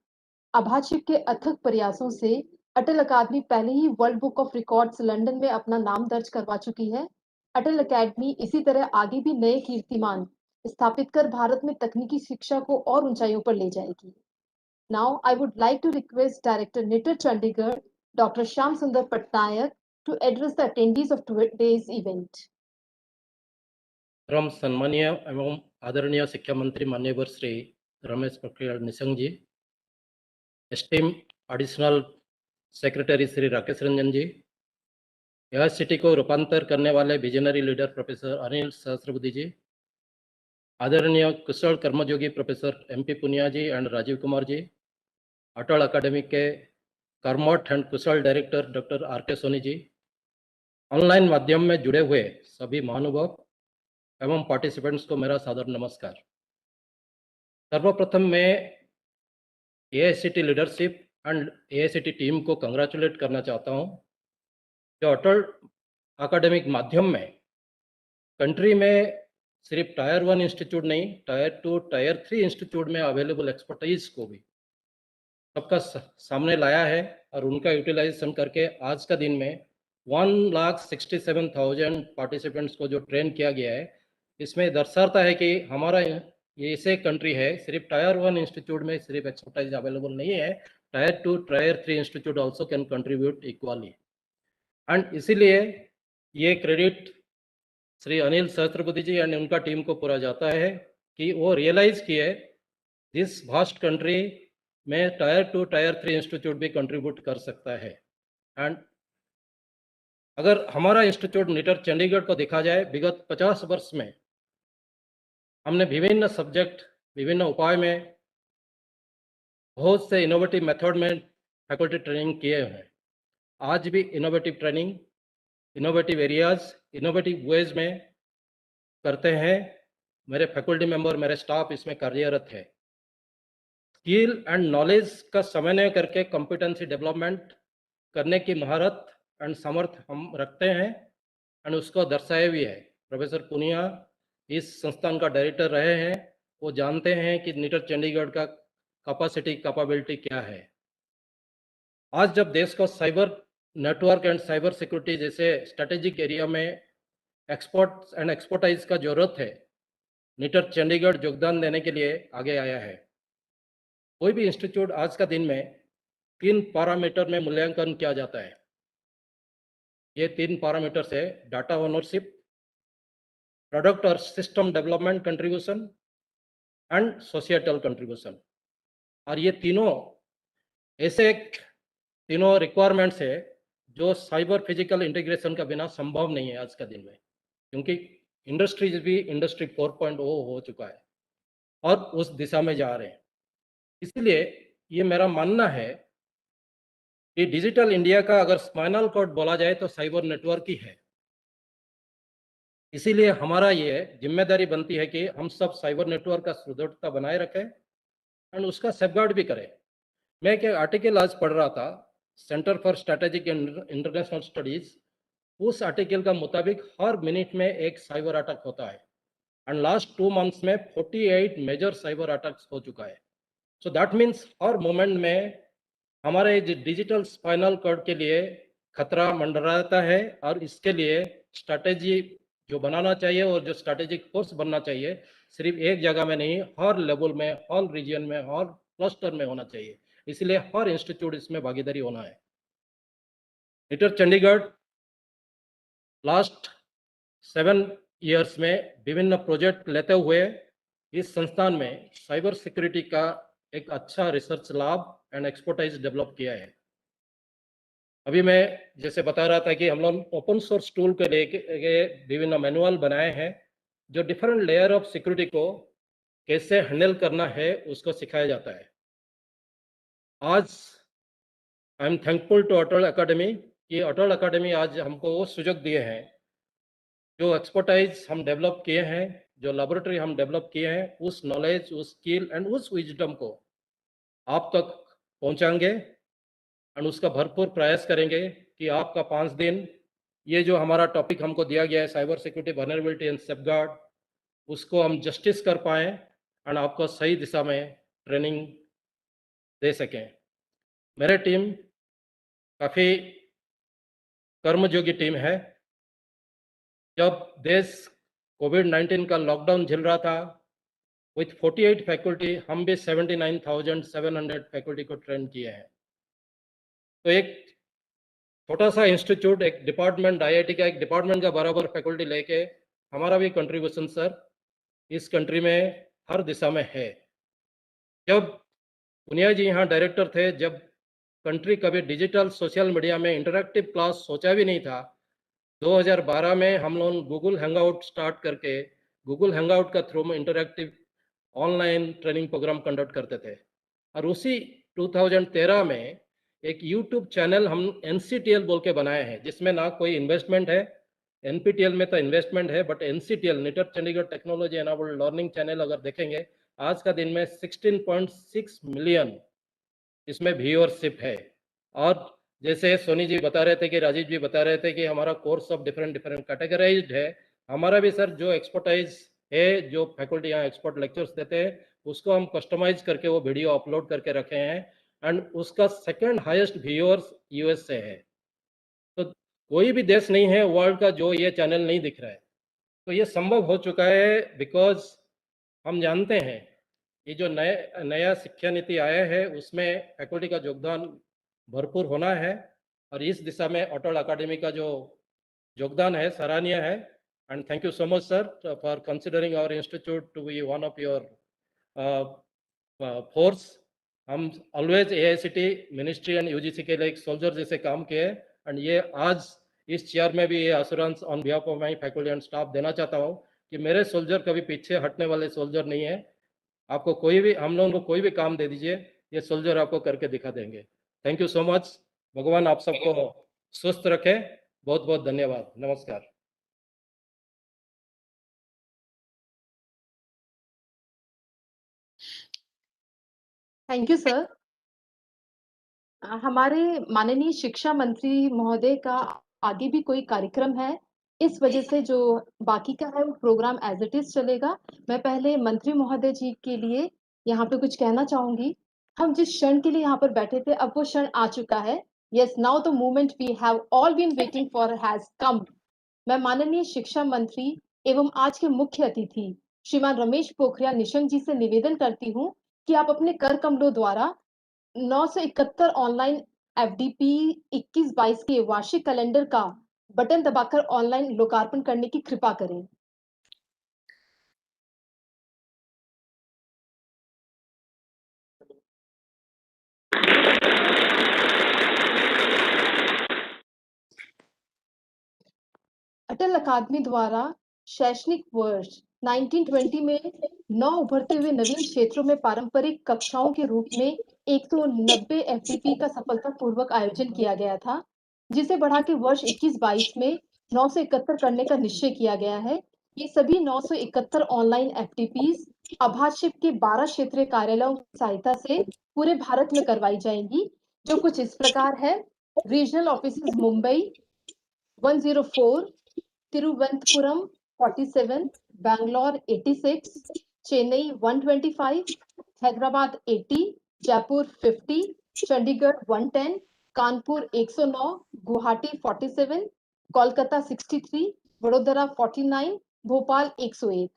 अभाषिक के अथक प्रयासों से अटल अकादमी पहले ही world book of records London में अपना नाम दर्ज करवा चुकी है। अटल अकादमी इसी तरह आगे भी नए कीर्तिमान स्थापित कर भारत में तकनीकी शिक्षा को और ऊंचाइयों पर ले जाएगी। Now I would like to request Director NITR Chandigarh, Dr. Shyam Sundar Patnaik, to address the attendees of today's event. परम सम्मानीय एवं आदरणीय शिक्षा मंत्री माननीय Shri Ramesh Pokhriyal Nishank ji, esteem additional secretary Shri Rakesh Ranjan ji, AICTE को रूपांतर करने वाले visionary leader professor Anil Sahasrabudhe ji, आदरणीय कुशल कर्मयोगी professor MP Punia ji and Rajeev Kumar ji, Atal अकादमी के कर्मठ एंड कुशल director doctor RK Soni ji, online माध्यम में जुड़े हुए सभी महानुभाव एवं पार्टिसिपेंट्स को मेरा सादर नमस्कार। सर्वप्रथम मैं AICT leadership and AICT team को कंग्रेचुलेट करना चाहता हूं, जो अटल अकादमिक माध्यम में कंट्री में सिर्फ टायर 1 इंस्टीट्यूट नहीं, टायर 2, टायर 3 इंस्टीट्यूट में अवेलेबल एक्सपर्टाइज को भी सबका सामने लाया है और उनका यूटिलाइजेशन करके आज का दिन में 1,67,000 पार्टिसिपेंट्स को जो ट्रेन किया गया है, इसमें दर्शाता है कि हमारा ये ऐसे कंट्री है, सिर्फ टायर 1 इंस्टीट्यूट में सिर्फ एक्सपर्टाइज अवेलेबल नहीं है, tier 2, tier 3 institute also can contribute equally. And इसीलिए ये क्रेडिट श्री अनिल सहस्रबुद्धि जी एंड उनका टीम को पूरा जाता है कि वो रियलाइज किए दिस वास्ट कंट्री में टायर 2, टायर 3 इंस्टीट्यूट भी कंट्रीब्यूट कर सकता है। एंड अगर हमारा इंस्टीट्यूट निटर चंडीगढ़ को देखा जाए, विगत 50 वर्ष में हमने विभिन्न सब्जेक्ट, विभिन्न उपाय में बहुत से इनोवेटिव मेथड में फैकल्टी ट्रेनिंग किए हैं। आज भी innovative training, innovative areas, innovative veg में करते हैं। मेरे फैकल्टी मेंबर, मेरे स्टाफ इसमें कार्यरत है। स्किल एंड नॉलेज का समन्वय करके कॉम्पिटेंसी डेवलपमेंट करने की महारत एंड सामर्थ्य हम रखते हैं एंड उसको दर्शाए भी है। प्रोफेसर पुनिया इस संस्थान का डायरेक्टर रहे हैं, वो जानते हैं कि निटर चंडीगढ़ का कैपेबिलिटी क्या है। आज जब देश को cyber network and cyber security जैसे स्ट्रेटेजिक एरिया में एक्सपर्ट्स एंड एक्सपर्टाइज का जरूरत है, निटर चंडीगढ़ योगदान देने के लिए आगे आया है। कोई भी इंस्टीट्यूट आज का दिन में 3 पैरामीटर में मूल्यांकन किया जाता है। ये 3 पैरामीटर्स है: डाटा ओनरशिप, प्रोडक्ट और system development contribution and societal contribution. और ये तीनों ऐसे तीनों रिक्वायरमेंट्स है जो साइबर फिजिकल इंटीग्रेशन का बिना संभव नहीं है आज का दिन में, क्योंकि इंडस्ट्रीज भी इंडस्ट्री 4.0 हो चुका है और उस दिशा में जा रहे हैं। इसलिए ये मेरा मानना है कि डिजिटल इंडिया का अगर स्पाइनल कॉर्ड बोला जाए तो साइबर नेटवर्क ही है। इसीलिए हमारा ये जिम्मेदारी बनती है कि हम सब साइबर नेटवर्क का सुदृढ़ता बनाए रखें एंड उसका सेफगार्ड भी करें। मैं एक आर्टिकल आज पढ़ रहा था, centre for strategic and international studies, उस आर्टिकल का मुताबिक हर मिनट में एक साइबर अटैक होता है एंड लास्ट 2 मंथ्स में 48 मेजर साइबर अटैक्स हो चुका है। So that means her moment में हमारे डिजिटल स्पाइनल कॉर्ड के लिए खतरा मंडराता है और इसके लिए स्ट्रैटेजी जो बनाना चाहिए और जो स्ट्रैटेजिक फोर्स बनना चाहिए, सिर्फ एक जगह में नहीं, हर लेवल में, हर रीजन में, हर क्लस्टर में होना चाहिए। इसलिए हर इंस्टीट्यूट इसमें भागीदारी होना है। निटर चंडीगढ़ लास्ट 7 इयर्स में विभिन्न प्रोजेक्ट लेते हुए इस संस्थान में साइबर सिक्योरिटी का एक अच्छा research lab and expertise develop किया है। अभी मैं जैसे बता रहा था कि हम लोग ओपन सोर्स टूल को लेके विभिन्न मैनुअल बनाए हैं जो डिफरेंट लेयर ऑफ सिक्योरिटी को कैसे हैंडल करना है उसको सिखाया जाता है। आज आई एम थैंकफुल टू अटल अकादमी कि अटल अकादमी आज हमको वो सुযোগ दिए हैं, जो एक्सपर्टाइज हम डेवलप किए हैं, जो लेबोरेटरी हम डेवलप किए हैं, उस नॉलेज, उस स्किल एंड उस विजडम को आप तक पहुंचाएंगे एंड उसका भरपूर प्रयास करेंगे कि आपका 5 दिन ये जो हमारा टॉपिक हमको दिया गया है, cyber security, vulnerability and safeguard, उसको हम जस्टिस कर पाएँ एंड आपको सही दिशा में ट्रेनिंग दे सकें। मेरे टीम काफ़ी कर्मयोगी टीम है। जब देश कोविड-19 का लॉकडाउन झेल रहा था, विथ 48 फैकल्टी हम भी 79,700 फैकल्टी को ट्रेन किए हैं। तो एक छोटा सा इंस्टीट्यूट, एक डिपार्टमेंट, IIT का एक डिपार्टमेंट का बराबर फैकल्टी लेके हमारा भी कंट्रीब्यूशन सर इस कंट्री में हर दिशा में है। जब पुनिया जी यहाँ डायरेक्टर थे, जब कंट्री कभी डिजिटल सोशल मीडिया में इंटरैक्टिव क्लास सोचा भी नहीं था, 2012 में हम लोग गूगल हैंगआउट स्टार्ट करके गूगल हैंगआउट का थ्रू में interactive online training programme conduct करते थे। और उसी 2013 में एक यूट्यूब चैनल हम NCTL बोल के बनाए हैं, जिसमें ना कोई इन्वेस्टमेंट है, NPTL में तो इन्वेस्टमेंट है, but NCTL knitter Chandigarh technology enabled learning channel अगर देखेंगे आज का दिन में 16.6 मिलियन इसमें व्यूअरशिप है। और जैसे सोनी जी बता रहे थे कि राजीव जी बता रहे थे कि हमारा course of different different categorised है, हमारा भी सर जो एक्सपर्टाइज है, जो फैकल्टी यहाँ एक्सपर्ट लेक्चर्स देते हैं, उसको हम कस्टमाइज करके वो वीडियो अपलोड करके रखे हैं, एंड उसका सेकंड हाईएस्ट व्यूअर्स यूएस से है। तो कोई भी देश नहीं है वर्ल्ड का जो ये चैनल नहीं दिख रहा है। तो ये संभव हो चुका है बिकॉज हम जानते हैं ये जो नया शिक्षा नीति आया है उसमें फैकल्टी का योगदान भरपूर होना है, और इस दिशा में अटल अकादमी का जो योगदान है सराहनीय है। And thank you so much sir for considering our institute to be one of your force. हम always AICT ministry and UGC के लिए एक सोल्जर जैसे काम किए, एंड ये आज इस चेयर में भी ये assurance on behalf of my faculty and staff देना चाहता हूँ कि मेरे सोल्जर कभी पीछे हटने वाले सोल्जर नहीं है। आपको कोई भी, हम लोगों को कोई भी काम दे दीजिए, ये सोल्जर आपको करके दिखा देंगे। Thank you so much. भगवान आप सबको स्वस्थ रखे। बहुत बहुत धन्यवाद। नमस्कार। Thank you sir. हमारे माननीय शिक्षा मंत्री महोदय का आगे भी कोई कार्यक्रम है, इस वजह से जो बाकी का है वो प्रोग्राम एज इट इज चलेगा। मैं पहले मंत्री महोदय जी के लिए यहाँ पे कुछ कहना चाहूंगी। हम जिस क्षण के लिए यहाँ पर बैठे थे अब वो क्षण आ चुका है। Yes, now the moment we have all been waiting for has come. मैं माननीय शिक्षा मंत्री एवं आज के मुख्य अतिथि श्रीमान रमेश पोखरियाल निशंक जी से निवेदन करती हूँ कि आप अपने कर कमलों द्वारा 971 ऑनलाइन FDP 21-22 के वार्षिक कैलेंडर का बटन दबाकर ऑनलाइन लोकार्पण करने की कृपा करें। अटल अकादमी द्वारा शैक्षणिक वर्ष 1920 में 9 उभरते हुए नवीन क्षेत्रों में पारंपरिक कक्षाओं के रूप में 190 FDP का सफलतापूर्वक आयोजन किया गया था, जिसे बढ़ा के वर्ष 21-22 में 971 करने का निश्चय किया गया है। ये सभी 971 ऑनलाइन FDPs अभाषिप के 12 क्षेत्रीय कार्यालयों की सहायता से पूरे भारत में करवाई जाएंगी, जो कुछ इस प्रकार है। Regional offices Mumbai 104, Thiruvananthapuram 47, Bangalore 86, Chennai 125, Hyderabad 80, Jaipur 50, Chandigarh 110, Kanpur 109, Guwahati 47, Kolkata 63, Vadodara 49, Bhopal 101।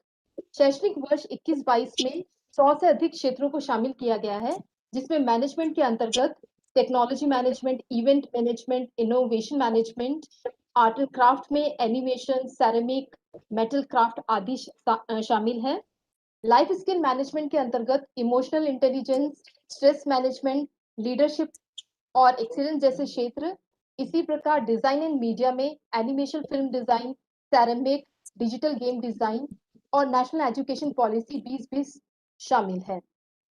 शैक्षणिक वर्ष 21-22 में 100 से अधिक क्षेत्रों को शामिल किया गया है, जिसमें मैनेजमेंट के अंतर्गत technology management, event management, innovation management, art and craft में एनिमेशन, सेरेमिक, मेटल क्राफ्ट आदि शामिल है। लाइफ स्किल मैनेजमेंट के अंतर्गत emotional intelligence, stress management, leadership और एक्सीलेंस जैसे क्षेत्र। इसी प्रकार डिजाइन एंड मीडिया में animation, film design, ceramic, digital game design और नेशनल एजुकेशन पॉलिसी 2020 शामिल है।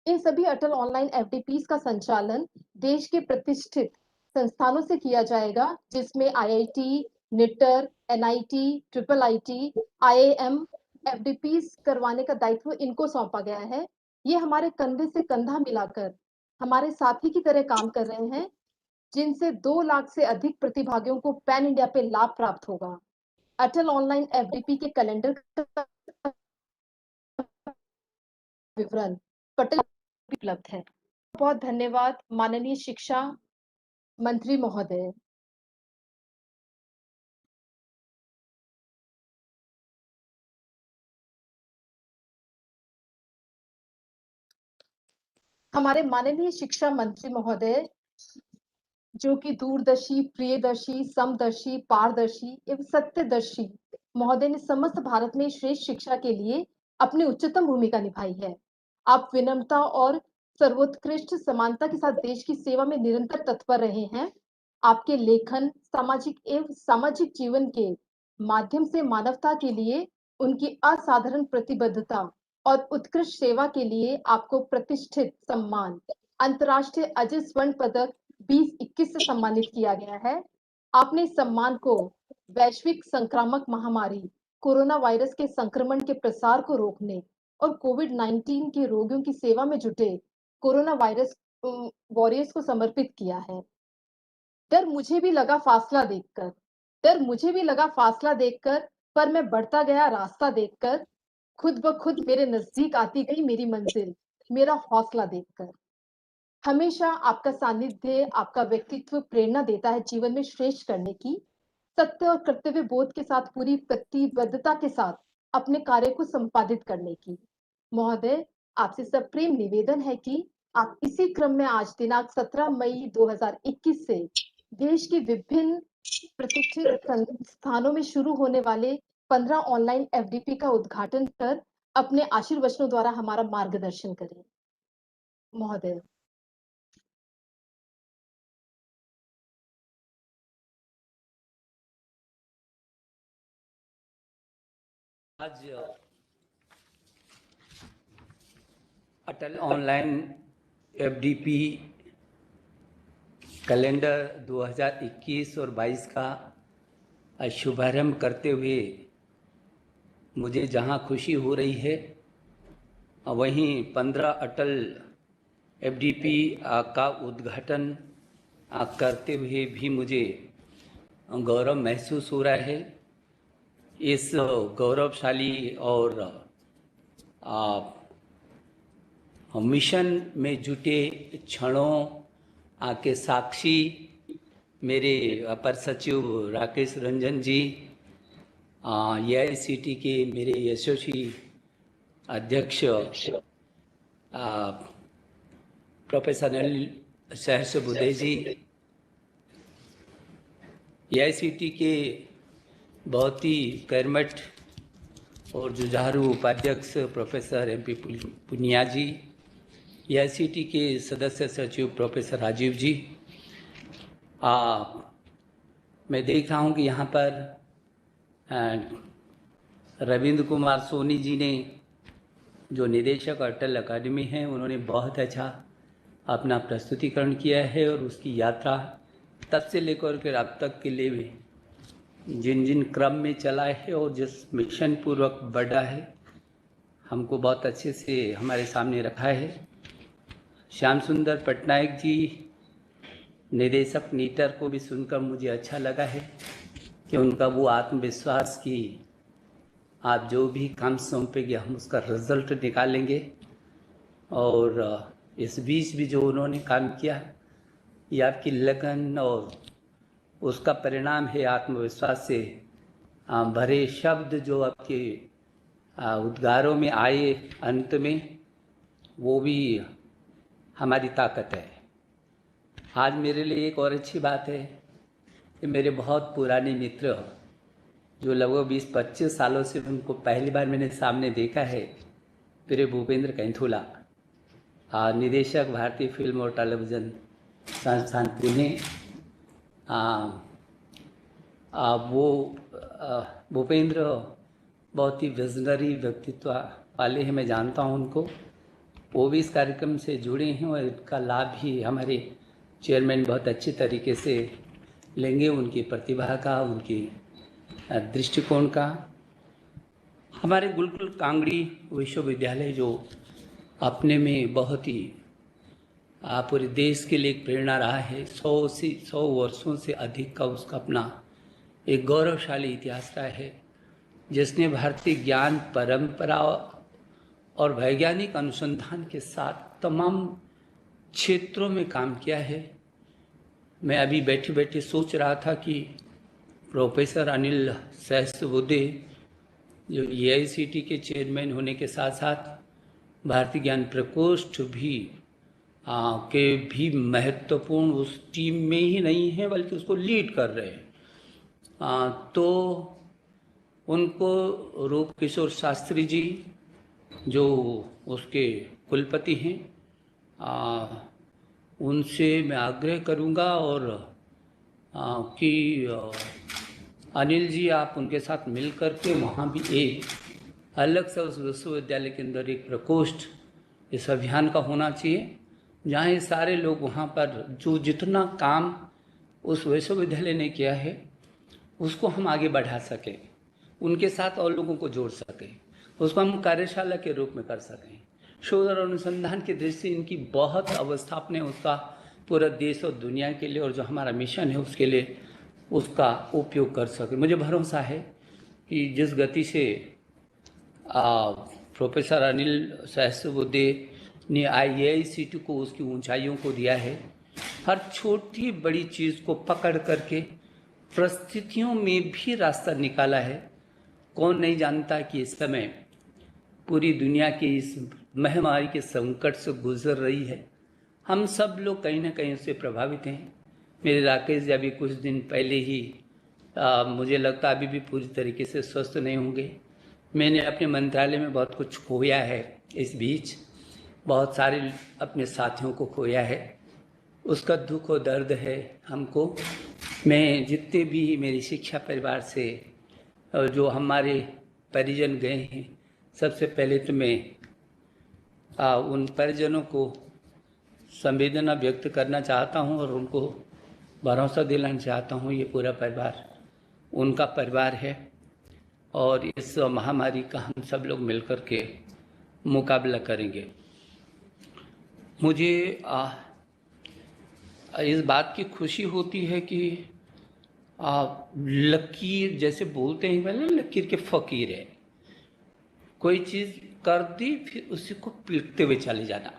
इन सभी अटल ऑनलाइन FDPs का संचालन देश के प्रतिष्ठित संस्थानों से किया जाएगा, जिसमें IIT, knitter, NIT, IIIT, IIM FDPs करवाने का दायित्व इनको सौंपा गया है। ये हमारे कंधे से कंधा मिलाकर हमारे साथी की तरह काम कर रहे हैं, जिनसे 2 लाख से अधिक प्रतिभागियों को पैन इंडिया पे लाभ प्राप्त होगा। अटल ऑनलाइन FDP के कैलेंडर का विवरण पटल उपलब्ध है। बहुत धन्यवाद माननीय शिक्षा मंत्री महोदय। हमारे माननीय शिक्षा मंत्री महोदय जो कि दूरदर्शी, प्रियदर्शी, समदर्शी, पारदर्शी एवं सत्यदर्शी महोदय ने समस्त भारत में श्रेष्ठ शिक्षा के लिए अपनी उच्चतम भूमिका निभाई है। आप विनम्रता और सर्वोत्कृष्ट समानता के साथ देश की सेवा में निरंतर तत्पर रहे हैं। आपके लेखन सामाजिक जीवन के माध्यम से मानवता के लिए उनकी असाधारण प्रतिबद्धता और उत्कृष्ट सेवा के लिए आपको प्रतिष्ठित सम्मान अंतर्राष्ट्रीय अजय स्वर्ण पदक 2021 से सम्मानित किया गया है। आपने इस सम्मान को वैश्विक संक्रामक महामारी कोरोना वायरस के संक्रमण के प्रसार को रोकने और कोविड-19 के रोगियों की सेवा में जुटे कोरोना वायरस वॉरियर्स को समर्पित किया है। डर मुझे भी लगा फासला देखकर, पर मैं बढ़ता गया रास्ता देखकर, खुद ब खुद मेरे नजदीक आती गई मेरी मंजिल, मेरा हौसला देखकर। हमेशा आपका सानिध्य, आपका व्यक्तित्व प्रेरणा देता है जीवन में श्रेष्ठ करने की, सत्य और कर्तव्य बोध के साथ पूरी प्रतिबद्धता के साथ अपने कार्य को संपादित करने की। महोदय, आपसे सप्रेम निवेदन है कि आप इसी क्रम में आज दिनांक 17 मई 2021 से देश के विभिन्न प्रतिष्ठित संस्थानों में शुरू होने वाले 15 ऑनलाइन एफडीपी का उद्घाटन कर अपने आशीर्वचनों द्वारा हमारा मार्गदर्शन करें। महोदय। आज अटल ऑनलाइन एफडीपी कैलेंडर 2021 और 22 का शुभारंभ करते हुए मुझे जहां खुशी हो रही है वहीं 15 अटल एफडीपी का उद्घाटन करते हुए भी मुझे गौरव महसूस हो रहा है। इस गौरवशाली और मिशन में जुटे क्षणों के साक्षी मेरे अपर सचिव राकेश रंजन जी, एआईसीटी के मेरे यशस्वी अध्यक्ष प्रोफेसर अनिल सहस्रबुद्धे जी, एआईसीटी के बहुत ही कर्मठ और जुझारू उपाध्यक्ष प्रोफेसर एमपी पुनिया जी, एआईसीटी के सदस्य सचिव प्रोफेसर राजीव जी। मैं देख रहा हूँ कि यहाँ पर रविंद्र कुमार सोनी जी ने, जो निदेशक अटल अकादमी हैं, उन्होंने बहुत अच्छा अपना प्रस्तुतिकरण किया है और उसकी यात्रा तब से लेकर के अब तक के लिए जिन जिन क्रम में चला है और जिस मिशन पूर्वक बढ़ा है, हमको बहुत अच्छे से हमारे सामने रखा है। श्याम सुंदर पटनायक जी, निदेशक नीटर को भी सुनकर मुझे अच्छा लगा है कि उनका वो आत्मविश्वास कि आप जो भी काम सौंपेंगे हम उसका रिजल्ट निकालेंगे, और इस बीच भी जो उन्होंने काम किया ये आपकी लगन और उसका परिणाम है आत्मविश्वास से भरे शब्द जो आपके उद्गारों में आए अंत में, वो भी हमारी ताकत है। आज मेरे लिए एक और अच्छी बात है कि मेरे बहुत पुराने मित्र जो लगभग 20-25 सालों से उनको पहली बार मैंने सामने देखा है, मेरे भूपेंद्र कैंथुला, निदेशक भारतीय फिल्म और टेलीविज़न संस्थान पुणे, वो भूपेंद्र बहुत ही विजनरी व्यक्तित्व वाले हैं, मैं जानता हूं उनको। वो भी इस कार्यक्रम से जुड़े हैं और इसका लाभ भी हमारे चेयरमैन बहुत अच्छे तरीके से लेंगे, उनकी प्रतिभा का, उनकी दृष्टिकोण का। हमारे गुरुकुल कांगड़ी विश्वविद्यालय जो अपने में बहुत ही पूरे देश के लिए एक प्रेरणा रहा है, 100 वर्षों से अधिक का उसका अपना एक गौरवशाली इतिहास रहा है, जिसने भारतीय ज्ञान परंपरा और वैज्ञानिक अनुसंधान के साथ तमाम क्षेत्रों में काम किया है। मैं अभी बैठे बैठे सोच रहा था कि प्रोफेसर अनिल सहस्रबुद्धे जो एआईसीटी के चेयरमैन होने के साथ साथ भारतीय ज्ञान प्रकोष्ठ भी के भी महत्वपूर्ण उस टीम में ही नहीं है बल्कि उसको लीड कर रहे हैं। तो उनको रूप किशोर शास्त्री जी जो उसके कुलपति हैं उनसे मैं आग्रह करूंगा और कि अनिल जी आप उनके साथ मिल कर के वहाँ भी एक अलग से उस विश्वविद्यालय के अंदर एक प्रकोष्ठ इस अभियान का होना चाहिए, जहाँ ये सारे लोग वहाँ पर जो जितना काम उस विश्वविद्यालय ने किया है उसको हम आगे बढ़ा सकें, उनके साथ और लोगों को जोड़ सकें, उसको हम कार्यशाला के रूप में कर सकें। शोध और अनुसंधान की दृष्टि इनकी बहुत अवस्था अपने उसका पूरा देश और दुनिया के लिए और जो हमारा मिशन है उसके लिए उसका उपयोग कर सके। मुझे भरोसा है कि जिस गति से प्रोफेसर अनिल सहस्त्रबुद्धे ने IAICT को उसकी ऊंचाइयों को दिया है, हर छोटी बड़ी चीज़ को पकड़ करके परिस्थितियों में भी रास्ता निकाला है। कौन नहीं जानता कि इस समय पूरी दुनिया की इस महामारी के संकट से गुजर रही है, हम सब लोग कहीं ना कहीं उससे प्रभावित हैं। मेरे राकेश जी अभी कुछ दिन पहले ही मुझे लगता अभी भी पूरी तरीके से स्वस्थ नहीं होंगे। मैंने अपने मंत्रालय में बहुत कुछ खोया है, इस बीच बहुत सारे अपने साथियों को खोया है, उसका दुख और दर्द है हमको। मैं जितने भी मेरी शिक्षा परिवार से जो हमारे परिजन गए हैं, सबसे पहले तो मैं उन परिजनों को संवेदना व्यक्त करना चाहता हूं और उनको भरोसा दिलाना चाहता हूं ये पूरा परिवार उनका परिवार है और इस महामारी का हम सब लोग मिलकर के मुकाबला करेंगे। मुझे इस बात की खुशी होती है कि लकीर जैसे बोलते हैं पहले, लकीर के फकीर है, कोई चीज़ कर दी फिर उसी को पीटते हुए चले जाना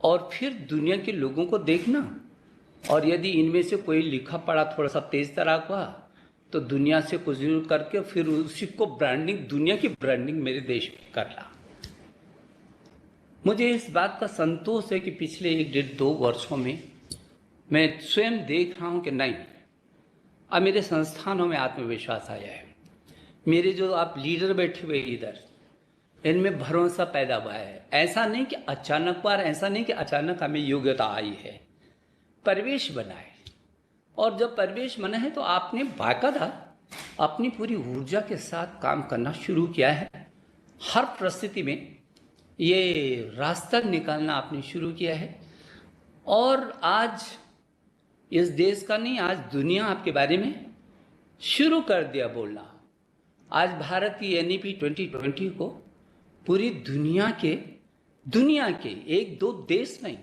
और फिर दुनिया के लोगों को देखना, और यदि इनमें से कोई लिखा पढ़ा थोड़ा सा तेज तराक हुआ तो दुनिया से कुछ जरूर करके फिर उसी को ब्रांडिंग, दुनिया की ब्रांडिंग मेरे देश में करना। मुझे इस बात का संतोष है कि पिछले 1-1.5-2 वर्षों में मैं स्वयं देख रहा हूं कि नहीं, अब मेरे संस्थानों में आत्मविश्वास आया है। मेरे जो आप लीडर बैठे हुए इधर, इनमें भरोसा पैदा हुआ है। ऐसा नहीं कि अचानक बार, ऐसा नहीं कि अचानक हमें योग्यता आई है, परिवेश बना है। और जब परिवेश बना है तो आपने बाकायदा अपनी पूरी ऊर्जा के साथ काम करना शुरू किया है। हर परिस्थिति में ये रास्ता निकालना आपने शुरू किया है और आज इस देश का नहीं, आज दुनिया आपके बारे में शुरू कर दिया बोलना। आज भारत की NEP 2020 को पूरी दुनिया के 1-2 देश नहीं,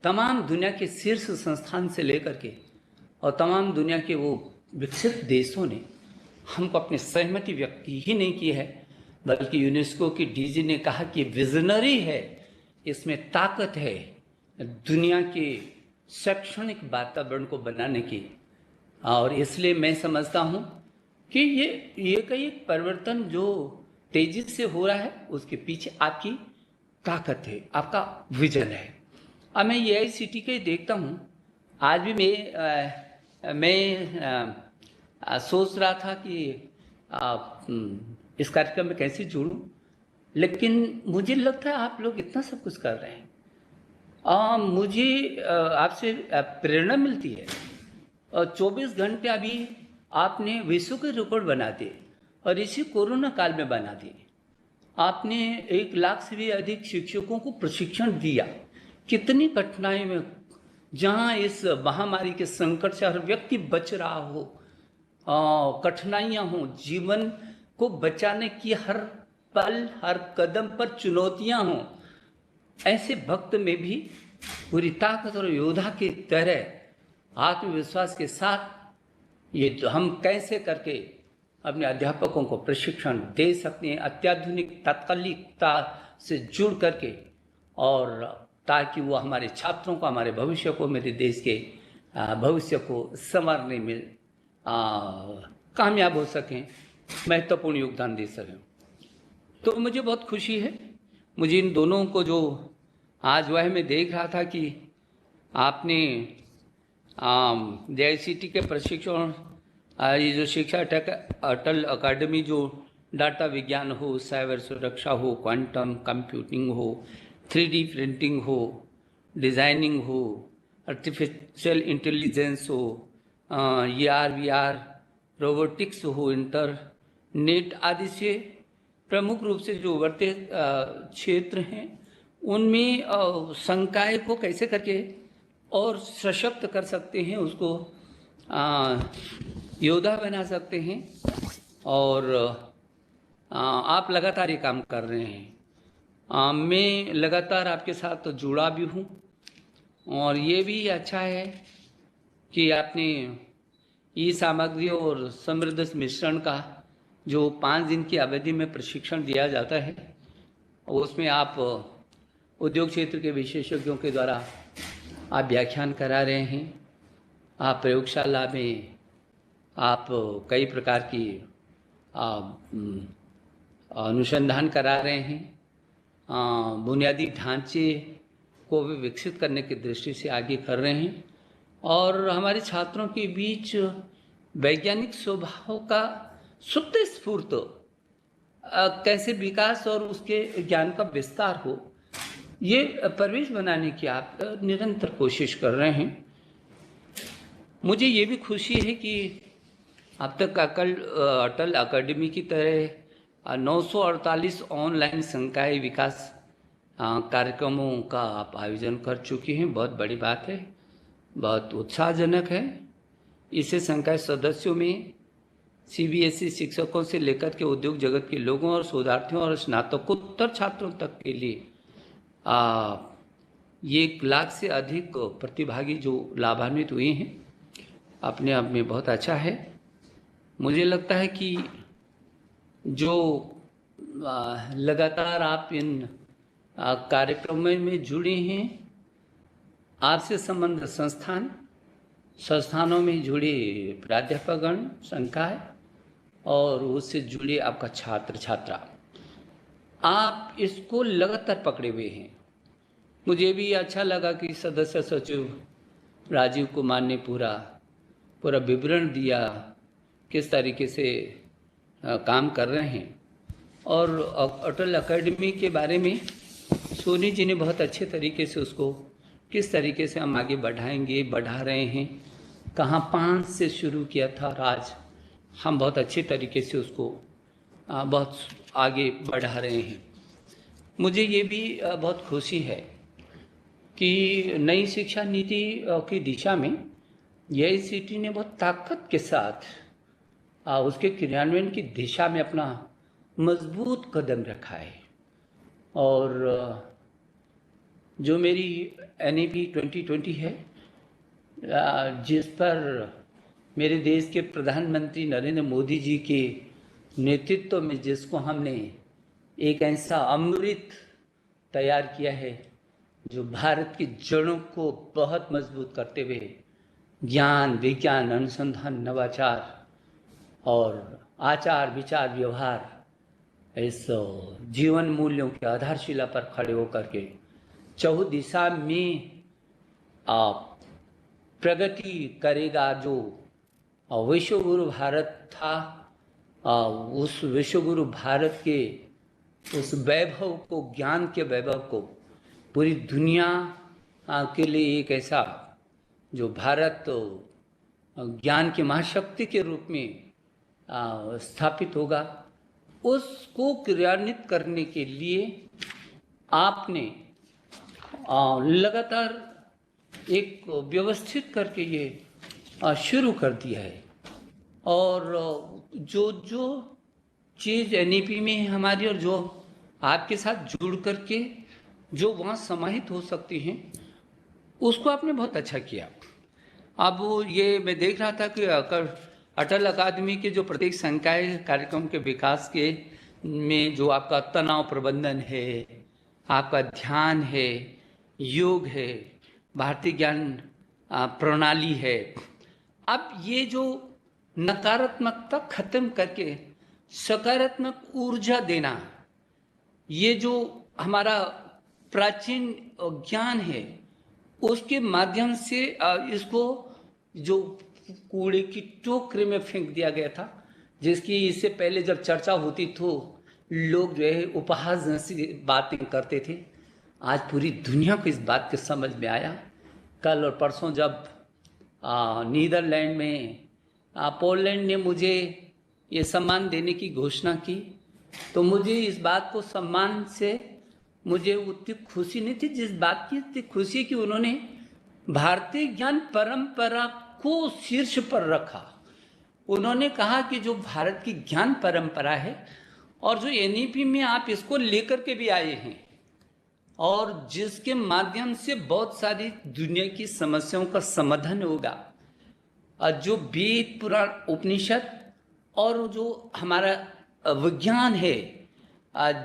तमाम दुनिया के शीर्ष संस्थान से लेकर के और तमाम दुनिया के वो विकसित देशों ने हमको अपनी सहमति व्यक्त ही नहीं की है, बल्कि यूनेस्को की DG ने कहा कि विजनरी है, इसमें ताकत है दुनिया के शैक्षणिक वातावरण को बनाने की। और इसलिए मैं समझता हूँ कि ये कई परिवर्तन जो तेजी से हो रहा है उसके पीछे आपकी ताकत है, आपका विजन है। अब मैं AICT के देखता हूँ, आज भी मैं सोच रहा था कि इस कार्यक्रम में कैसे जुड़ूं, लेकिन मुझे लगता है आप लोग इतना सब कुछ कर रहे हैं। मुझे आपसे प्रेरणा मिलती है। 24 घंटे अभी आपने विश्व के रिकॉर्ड बना दिए और इसी कोरोना काल में बना दिए। आपने 1 लाख से भी अधिक शिक्षकों को प्रशिक्षण दिया। कितनी कठिनाई में, जहाँ इस महामारी के संकट से हर व्यक्ति बच रहा हो, कठिनाइयाँ हों, जीवन को बचाने की हर पल हर कदम पर चुनौतियाँ हों, ऐसे वक्त में भी पूरी ताकत और योद्धा की तरह आत्मविश्वास के साथ ये हम कैसे करके अपने अध्यापकों को प्रशिक्षण दे सकते हैं, अत्याधुनिक तात्कालिकता से जुड़ करके, और ताकि वो हमारे छात्रों को, हमारे भविष्य को, मेरे देश के भविष्य को संवारने में कामयाब हो सकें, महत्वपूर्ण योगदान दे सकें। तो मुझे बहुत खुशी है। मुझे इन दोनों को जो आज वह मैं देख रहा था कि आपने JICT के प्रशिक्षण, ये जो शिक्षा अटल अकादमी जो डाटा विज्ञान हो, साइबर सुरक्षा हो, क्वांटम कंप्यूटिंग हो, 3D प्रिंटिंग हो, डिज़ाइनिंग हो, आर्टिफिशियल इंटेलिजेंस हो, AR VR, रोबोटिक्स हो, इंटरनेट आदि से प्रमुख रूप से जो उभरते क्षेत्र हैं उनमें संकाय को कैसे करके और सशक्त कर सकते हैं, उसको योद्धा बना सकते हैं। और आप लगातार ये काम कर रहे हैं। मैं लगातार आपके साथ जुड़ा भी हूँ और ये भी अच्छा है कि आपने ई सामग्री और समृद्ध मिश्रण का जो 5 दिन की अवधि में प्रशिक्षण दिया जाता है, उसमें आप उद्योग क्षेत्र के विशेषज्ञों के द्वारा आप व्याख्यान करा रहे हैं। आप प्रयोगशाला में आप कई प्रकार की अनुसंधान करा रहे हैं। बुनियादी ढांचे को भी विकसित करने की दृष्टि से आगे कर रहे हैं और हमारे छात्रों के बीच वैज्ञानिक स्वभाव का सुप्त स्फूर्त कैसे विकास और उसके ज्ञान का विस्तार हो, ये परिवेश बनाने की आप निरंतर कोशिश कर रहे हैं। मुझे ये भी खुशी है कि अब तक अटल अकादमी की तरह 948 ऑनलाइन संकाय विकास कार्यक्रमों का आप आयोजन कर चुके हैं। बहुत बड़ी बात है, बहुत उत्साहजनक है। इसे संकाय सदस्यों में CBSE शिक्षकों से लेकर के उद्योग जगत के लोगों और शोधार्थियों और स्नातकोत्तर छात्रों तक के लिए ये 1 लाख से अधिक प्रतिभागी जो लाभान्वित हुए हैं, अपने आप में बहुत अच्छा है। मुझे लगता है कि जो लगातार आप इन कार्यक्रमों में जुड़े हैं, आपसे संबंध संस्थानों में जुड़े प्राध्यापकगण, संकाय और उससे जुड़े आपका छात्र छात्रा, आप इसको लगातार पकड़े हुए हैं। मुझे भी अच्छा लगा कि सदस्य सचिव राजीव कुमार ने पूरा विवरण दिया किस तरीके से काम कर रहे हैं। और अटल अकादमी के बारे में सोनी जी ने बहुत अच्छे तरीके से उसको किस तरीके से हम आगे बढ़ाएंगे, बढ़ा रहे हैं, कहाँ 5 से शुरू किया था और आज हम बहुत अच्छे तरीके से उसको बहुत आगे बढ़ा रहे हैं। मुझे ये भी बहुत खुशी है कि नई शिक्षा नीति की दिशा में AICTE ने बहुत ताकत के साथ उसके क्रियान्वयन की दिशा में अपना मजबूत कदम रखा है। और जो मेरी NEP 2020 है, जिस पर मेरे देश के प्रधानमंत्री नरेंद्र मोदी जी के नेतृत्व में जिसको हमने एक ऐसा अमृत तैयार किया है जो भारत की जड़ों को बहुत मजबूत करते हुए ज्ञान, विज्ञान, अनुसंधान, नवाचार और आचार विचार व्यवहार इस जीवन मूल्यों के आधारशिला पर खड़े होकर के चौहु दिशा में प्रगति करेगा। जो विश्वगुरु भारत था, उस विश्वगुरु भारत के उस वैभव को, ज्ञान के वैभव को पूरी दुनिया के लिए एक ऐसा जो भारत ज्ञान की महाशक्ति के रूप में स्थापित होगा, उसको क्रियान्वित करने के लिए आपने लगातार एक व्यवस्थित करके ये शुरू कर दिया है। और जो जो चीज़ NEP में है हमारी और जो आपके साथ जुड़ करके जो वहाँ समाहित हो सकती हैं, उसको आपने बहुत अच्छा किया। अब ये मैं देख रहा था कि अटल अकादमी के जो प्रत्येक संकाय कार्यक्रम के विकास के में जो आपका तनाव प्रबंधन है, आपका ध्यान है, योग है, भारतीय ज्ञान प्रणाली है, अब ये जो नकारात्मकता खत्म करके सकारात्मक ऊर्जा देना, ये जो हमारा प्राचीन ज्ञान है उसके माध्यम से इसको जो कूड़े की टोकरी में फेंक दिया गया था, जिसकी इससे पहले जब चर्चा होती तो लोग जो है उपहास जैसी बातें करते थे। आज पूरी दुनिया को इस बात के समझ में आया। कल और परसों जब नीदरलैंड में पोलैंड ने मुझे ये सम्मान देने की घोषणा की, तो मुझे इस बात को सम्मान से मुझे उतनी खुशी नहीं थी जिस बात की इतनी खुशी कि उन्होंने भारतीय ज्ञान परंपरा को शीर्ष पर रखा। उन्होंने कहा कि जो भारत की ज्ञान परंपरा है और जो एनईपी में आप इसको लेकर के भी आए हैं और जिसके माध्यम से बहुत सारी दुनिया की समस्याओं का समाधान होगा, जो वेद पुराण उपनिषद और जो हमारा विज्ञान है,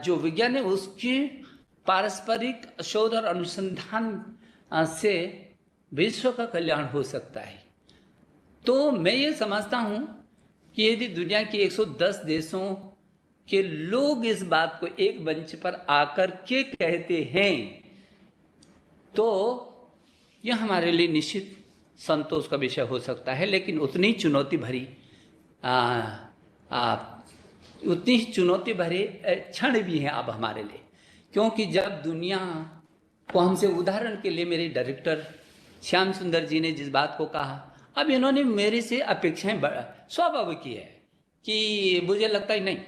जो विज्ञान है उसके पारस्परिक शोध और अनुसंधान से विश्व का कल्याण हो सकता है। तो मैं ये समझता हूँ कि यदि दुनिया के 110 देशों के लोग इस बात को एक मंच पर आकर के कहते हैं तो यह हमारे लिए निश्चित संतोष का विषय हो सकता है। लेकिन उतनी चुनौती भरे क्षण भी हैं अब हमारे लिए, क्योंकि जब दुनिया को हमसे, उदाहरण के लिए मेरे डायरेक्टर श्याम सुंदर जी ने जिस बात को कहा, अब इन्होंने मेरे से अपेक्षाएं स्वाभाविक की है कि मुझे लगता ही नहीं,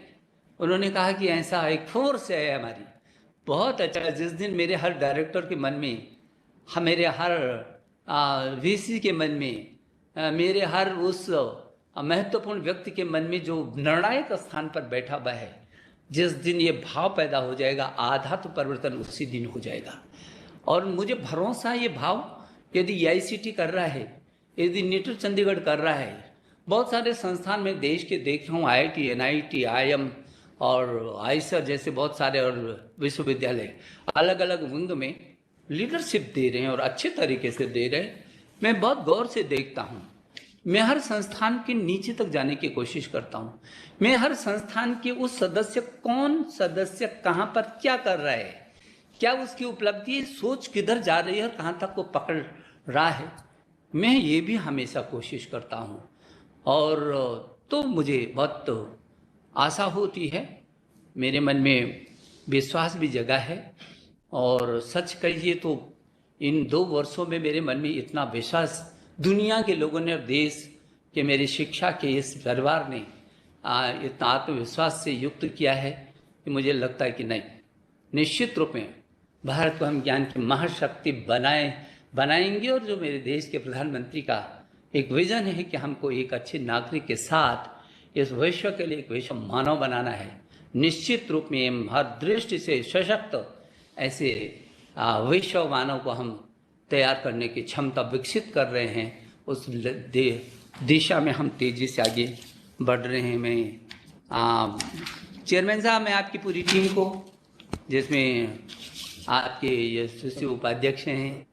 उन्होंने कहा कि ऐसा एक फोर्स है हमारी। बहुत अच्छा। जिस दिन मेरे हर डायरेक्टर के मन में, मेरे हर वीसी के मन में, मेरे हर उस महत्वपूर्ण व्यक्ति के मन में जो निर्णायक स्थान पर बैठा हुआ है, जिस दिन ये भाव पैदा हो जाएगा, आधा तो परिवर्तन उसी दिन हो जाएगा। और मुझे भरोसा, ये भाव यदि AICT कर रहा है, यदि नीटर चंडीगढ़ कर रहा है, बहुत सारे संस्थान में देश के देख रहा हूँ, IIT, NIT, IIM और आईसर जैसे बहुत सारे और विश्वविद्यालय अलग अलग विंग में लीडरशिप दे रहे हैं और अच्छे तरीके से दे रहे हैं। मैं बहुत गौर से देखता हूँ। मैं हर संस्थान के नीचे तक जाने की कोशिश करता हूँ। मैं हर संस्थान के उस सदस्य, कौन सदस्य कहाँ पर क्या कर रहा है, क्या उसकी उपलब्धि, सोच किधर जा रही है और कहाँ तक वो पकड़ रहा है, मैं ये भी हमेशा कोशिश करता हूँ। और तो मुझे बहुत आशा होती है, मेरे मन में विश्वास भी जगा है। और सच कहिए तो इन 2 वर्षों में मेरे मन में इतना विश्वास दुनिया के लोगों ने और देश के मेरी शिक्षा के इस परिवार ने इतना आत्मविश्वास से युक्त किया है कि मुझे लगता है कि नहीं, निश्चित रूप में भारत को हम ज्ञान की महाशक्ति बनाएंगे। और जो मेरे देश के प्रधानमंत्री का एक विजन है कि हमको एक अच्छे नागरिक के साथ इस विश्व के लिए एक विश्व मानव बनाना है, निश्चित रूप में हम हर दृष्टि से सशक्त ऐसे विश्व मानव को हम तैयार करने की क्षमता विकसित कर रहे हैं। उस दिशा में हम तेजी से आगे बढ़ रहे हैं। मैं चेयरमैन साहब, मैं आपकी पूरी टीम को, जिसमें आपके यशस्वी उपाध्यक्ष हैं,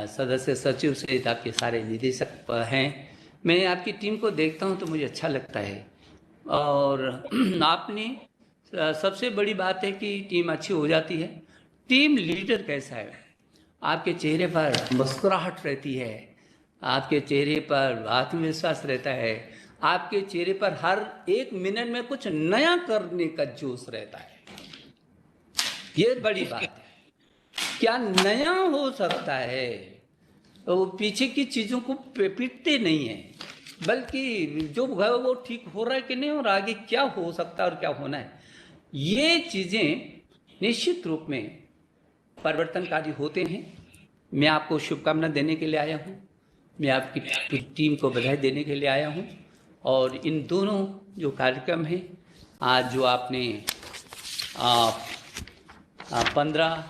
सदस्य सचिव सहित आपके सारे निदेशक हैं, मैं आपकी टीम को देखता हूं तो मुझे अच्छा लगता है। और आपने, सबसे बड़ी बात है कि टीम अच्छी हो जाती है। टीम लीडर कैसा है, आपके चेहरे पर मुस्कुराहट रहती है, आपके चेहरे पर आत्मविश्वास रहता है, आपके चेहरे पर हर एक मिनट में कुछ नया करने का जोश रहता है। ये बड़ी बात है। क्या नया हो सकता है, वो पीछे की चीज़ों को पीटते नहीं है, बल्कि जो है वो ठीक हो रहा है कि नहीं और आगे क्या हो सकता है और क्या होना है, ये चीज़ें निश्चित रूप में परिवर्तनकारी होते हैं। मैं आपको शुभकामना देने के लिए आया हूँ, मैं आपकी टीम को बधाई देने के लिए आया हूँ। और इन दोनों जो कार्यक्रम हैं, आज जो आपने 15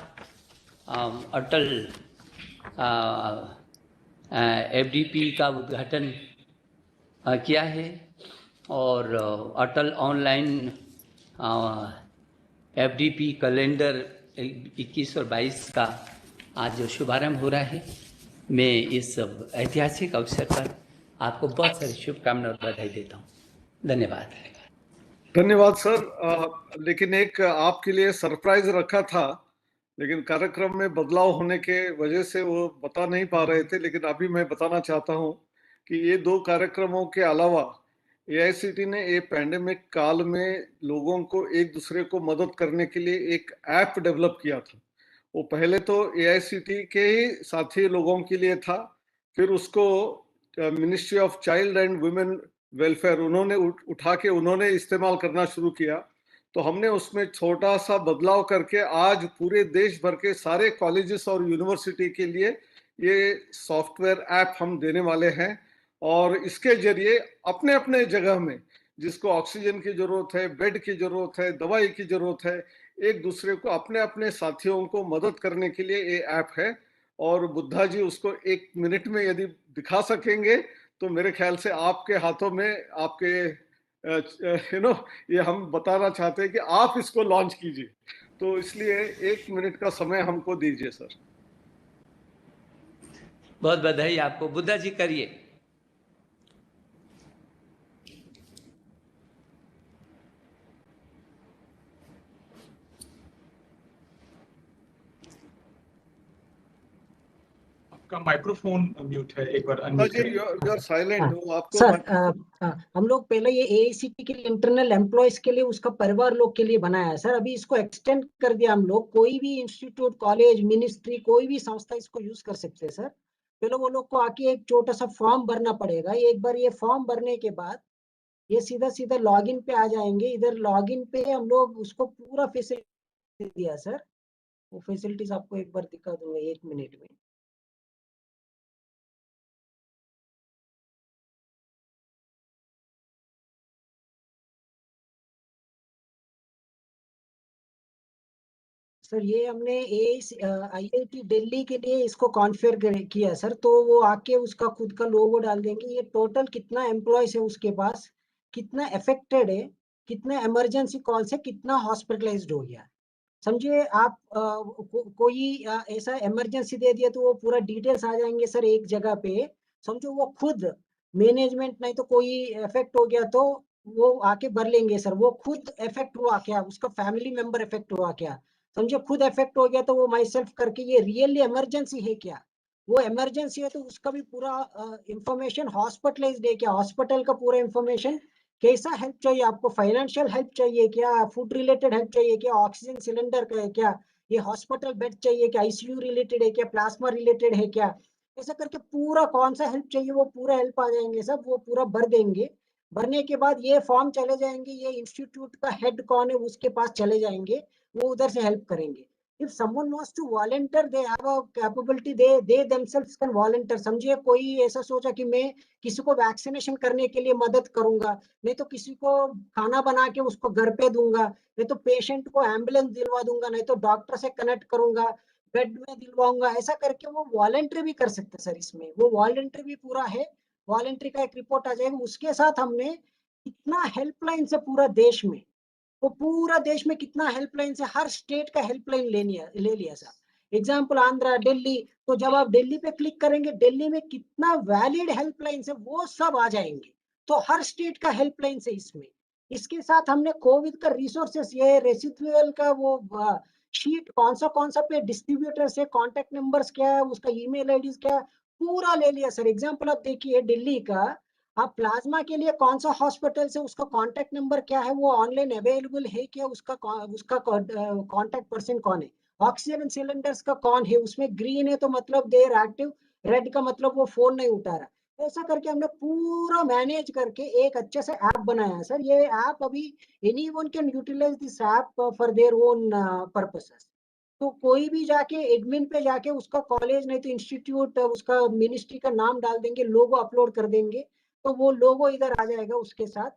अटल FDP का उद्घाटन किया है और अटल ऑनलाइन FDP कैलेंडर 21 और 22 का आज जो शुभारंभ हो रहा है, मैं इस ऐतिहासिक अवसर पर आपको बहुत सारी शुभकामनाएं और बधाई देता हूँ। धन्यवाद। धन्यवाद सर। लेकिन एक आपके लिए सरप्राइज रखा था, लेकिन कार्यक्रम में बदलाव होने के वजह से वो बता नहीं पा रहे थे, लेकिन अभी मैं बताना चाहता हूँ कि ये 2 कार्यक्रमों के अलावा एआईसीटी ने ये पैंडेमिक काल में लोगों को एक दूसरे को मदद करने के लिए एक ऐप डेवलप किया था। वो पहले तो एआईसीटी के ही साथी लोगों के लिए था, फिर उसको ministry of child and women welfare उन्होंने उठा के उन्होंने इस्तेमाल करना शुरू किया। तो हमने उसमें छोटा सा बदलाव करके आज पूरे देश भर के सारे कॉलेजेस और यूनिवर्सिटी के लिए ये सॉफ्टवेयर ऐप हम देने वाले हैं। और इसके जरिए अपने अपने जगह में जिसको ऑक्सीजन की जरूरत है, बेड की जरूरत है, दवाई की जरूरत है, एक दूसरे को अपने अपने साथियों को मदद करने के लिए ये ऐप है। और बुद्धा जी उसको 1 मिनट में यदि दिखा सकेंगे तो मेरे ख्याल से आपके हाथों में आपके ये हम बताना चाहते हैं कि आप इसको लॉन्च कीजिए, तो इसलिए 1 मिनट का समय हमको दीजिए सर। बहुत बधाई आपको। बुद्धा जी करिए। आपका माइक्रोफोन म्यूट है, एक बार अनम्यूट करिए। यू आर साइलेंट हो आपको। सर हम लोग पहले ये एआईसीटी के लिए इंटरनल एम्प्लॉयज के लिए उसका परिवार लोग के लिए बनाया है सर। अभी इसको एक्सटेंड कर दिया हम लोग, कोई भी इंस्टीट्यूट, कॉलेज, मिनिस्ट्री, कोई भी संस्था इसको यूज कर सकते हैं सर। पहले वो लोग को आके एक छोटा सा फॉर्म भरना पड़ेगा। एक बार ये फॉर्म भरने के बाद ये सीधा सीधा लॉगिन पे आ जाएंगे। इधर लॉगिन पे हम लोग उसको पूरा फैसिलिटी दिया सर। वो फैसिलिटीज आपको एक बार दिखा दूंगा 1 मिनट में। सर ये हमने आईआईटी दिल्ली के लिए इसको कॉन्फ़िगर किया सर। तो वो आके उसका खुद का लोगो डाल देंगे। ये टोटल कितना एम्प्लॉयज है उसके पास, कितना अफेक्टेड है, कितना इमरजेंसी कॉल से कितना हॉस्पिटलाइज्ड हो गया। समझिए आप कोई ऐसा इमरजेंसी दे दिया तो वो पूरा डिटेल्स आ जाएंगे सर एक जगह पे। समझो वो खुद मैनेजमेंट नहीं तो कोई इफेक्ट हो गया तो वो आके भर लेंगे सर। वो खुद इफेक्ट हुआ क्या, उसका फैमिली मेंबर इफेक्ट हुआ क्या, समझो खुद इफेक्ट हो गया तो वो माई सेल्फ करके ये रियली इमरजेंसी है क्या, वो इमरजेंसी है तो उसका भी पूरा इंफॉर्मेशन, हॉस्पिटलाइज्ड है क्या, हॉस्पिटल का पूरा इंफॉर्मेशन, कैसा हेल्प चाहिए आपको, फाइनेंशियल हेल्प चाहिए क्या, फूड रिलेटेड हेल्प चाहिए क्या, ऑक्सीजन सिलेंडर का है क्या, ये हॉस्पिटल बेड चाहिए क्या, आईसीयू रिलेटेड है क्या, प्लाज्मा रिलेटेड है क्या, ऐसा करके पूरा कौन सा हेल्प चाहिए वो पूरा हेल्प आ जाएंगे सब। वो पूरा भर देंगे। भरने के बाद ये फॉर्म चले जाएंगे, ये इंस्टीट्यूट का हेड कौन है उसके पास चले जाएंगे, वो उधर से हेल्प करेंगे। If someone wants to volunteer, they have a capability, they themselves can volunteer। समझिए कोई ऐसा सोचा कि मैं किसी को वैक्सीनेशन करने के लिए मदद करूंगा, नहीं तो किसी को खाना बना के उसको घर पे दूंगा, नहीं तो पेशेंट को एम्बुलेंस दिलवा दूंगा, नहीं तो डॉक्टर से कनेक्ट करूंगा, बेड में दिलवाऊंगा, ऐसा करके वो वॉलंटरी भी कर सकते सर। इसमें वो वॉलंटरी भी पूरा है। वॉलंटरी का एक रिपोर्ट आ जाएगा। उसके साथ हमने कितना हेल्पलाइन से पूरा देश में, वो पूरा देश में कितना हेल्पलाइन से हर स्टेट का हेल्पलाइन ले लिया सर। एग्जाम्पल आंध्रा, दिल्ली, तो जब आप दिल्ली पे क्लिक करेंगे दिल्ली में कितना वैलिड हेल्पलाइन है वो सब आ जाएंगे। तो हर स्टेट का हेल्पलाइन से इसमें, इसके साथ हमने कोविड का रिसोर्सेस, ये रेसिडुअल का वो शीट कौन सा पे डिस्ट्रीब्यूटर से कॉन्टेक्ट नंबर्स क्या है, उसका ईमेल आईडी क्या है, पूरा ले लिया सर। एग्जाम्पल आप देखिए दिल्ली का, आप प्लाज्मा के लिए कौन सा हॉस्पिटल से उसका कांटेक्ट नंबर क्या है, वो ऑनलाइन अवेलेबल है क्या, उसका कांटेक्ट पर्सन कौन है, ऑक्सीजन सिलेंडर्स का कौन है, उसमें ग्रीन है तो मतलब दे आर एक्टिव, रेड का मतलब वो फोन नहीं उठा रहा। ऐसा करके हमने पूरा मैनेज करके एक अच्छे से ऐप बनाया है सर। ये ऐप अभी anyone can utilise this app for their own purposes. तो कोई भी जाके एडमिन पे जाके उसका कॉलेज नहीं तो इंस्टीट्यूट, उसका मिनिस्ट्री का नाम डाल देंगे, लोगो अपलोड कर देंगे, तो वो लोगो इधर आ जाएगा उसके साथ।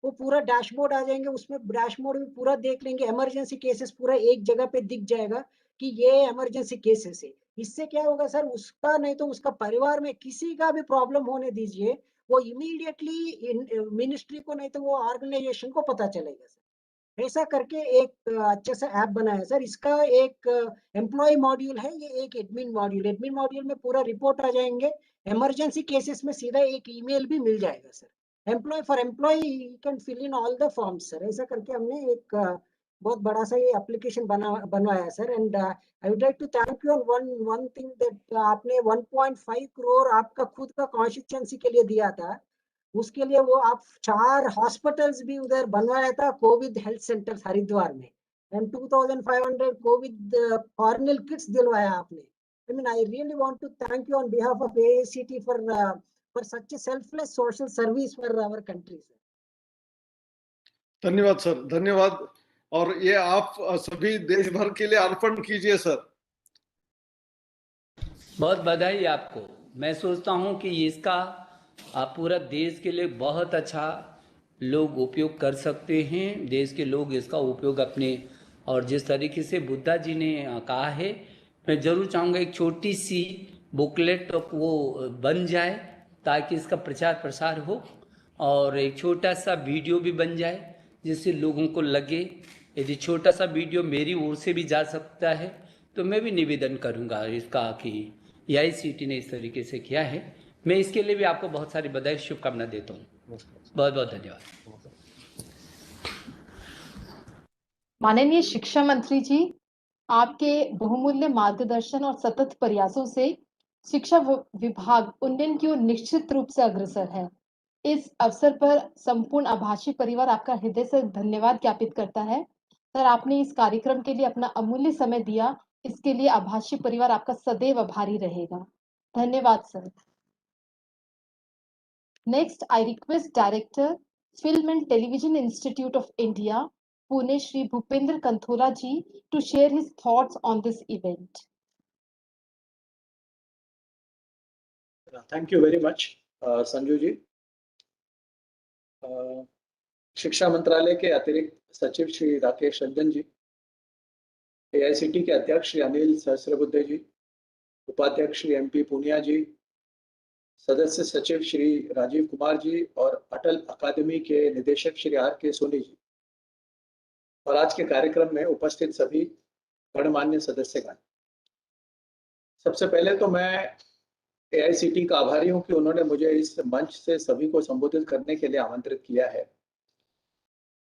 वो पूरा डैशबोर्ड आ जाएंगे, उसमें डैशबोर्ड में पूरा देख लेंगे, इमरजेंसी केसेस पूरा एक जगह पे दिख जाएगा कि ये इमरजेंसी केसेस है। इससे क्या होगा सर, उसका नहीं तो उसका परिवार में किसी का भी प्रॉब्लम होने दीजिए, वो इमीडिएटली मिनिस्ट्री को नहीं तो वो ऑर्गेनाइजेशन को पता चलेगा सर। ऐसा करके एक अच्छे से ऐप बनाया सर। इसका एक एम्प्लॉय मॉड्यूल है, ये एक एडमिन मॉड्यूल। एडमिन मॉड्यूल में पूरा रिपोर्ट आ जाएंगे, इमरजेंसी केसेस में सीधा एक ईमेल भी मिल जाएगा sir. Employ for employ can fill in all the forms sir. ऐसा करके हमने एक बहुत बड़ा सा ये एप्लीकेशन बनवाया sir. And I would like to thank you on one thing that आपने 1.5 करोड़ आपका खुद का कॉन्स्टिट्यूएंसी के लिए दिया था। उसके लिए वो आप 4 हॉस्पिटल्स भी उधर बनवाया था, कोविड हेल्थ सेंटर हरिद्वार में, एंड 2500 कोविड कॉर्नियल किट्स दिलवाया आपने. I mean, I really want to thank you on behalf of AICT for such a selfless social service for our country, sir. धन्यवाद सर, धन्यवाद. और ये आप सभी देश भर के लिए अर्पण कीजिए सर. बहुत बधाई आपको. मैं सोचता हूं कि इसका आप पूरा देश के लिए बहुत अच्छा लोग उपयोग कर सकते हैं. देश के लोग इसका उपयोग अपने, और जिस तरीके से बुद्धा जी ने कहा है, मैं ज़रूर चाहूँगा एक छोटी सी बुकलेट वो बन जाए ताकि इसका प्रचार प्रसार हो, और एक छोटा सा वीडियो भी बन जाए जिससे लोगों को लगे. यदि छोटा सा वीडियो मेरी ओर से भी जा सकता है तो मैं भी निवेदन करूंगा इसका कि AICT ने इस तरीके से किया है. मैं इसके लिए भी आपको बहुत सारी बधाई, शुभकामना देता हूँ. बहुत बहुत धन्यवाद. माननीय शिक्षा मंत्री जी, आपके बहुमूल्य मार्गदर्शन और सतत प्रयासों से शिक्षा विभाग उन्नयन की ओर निश्चित रूप से अग्रसर है. इस अवसर पर संपूर्ण आभासी परिवार आपका हृदय से धन्यवाद ज्ञापित करता है. सर, आपने इस कार्यक्रम के लिए अपना अमूल्य समय दिया, इसके लिए आभासी परिवार आपका सदैव आभारी रहेगा. धन्यवाद sir. Next I request director film and television institute of India Pune Shri Bhupendra Kainthola ji to share his thoughts on this event. Thank you very much Sanju ji. शिक्षा मंत्रालय के अतिरिक्त सचिव श्री राकेश रंजन जी, AICT के अध्यक्ष श्री अनिल सहस्रबुद्धे जी, उपाध्यक्ष श्री MP पूनिया जी, सदस्य सचिव श्री राजीव कुमार जी और अटल अकादमी के निदेशक श्री RK सोनी जी, और आज के कार्यक्रम में उपस्थित सभी गणमान्य सदस्यगण. सबसे पहले तो मैं AICT का आभारी हूं कि उन्होंने मुझे इस मंच से सभी को संबोधित करने के लिए आमंत्रित किया है.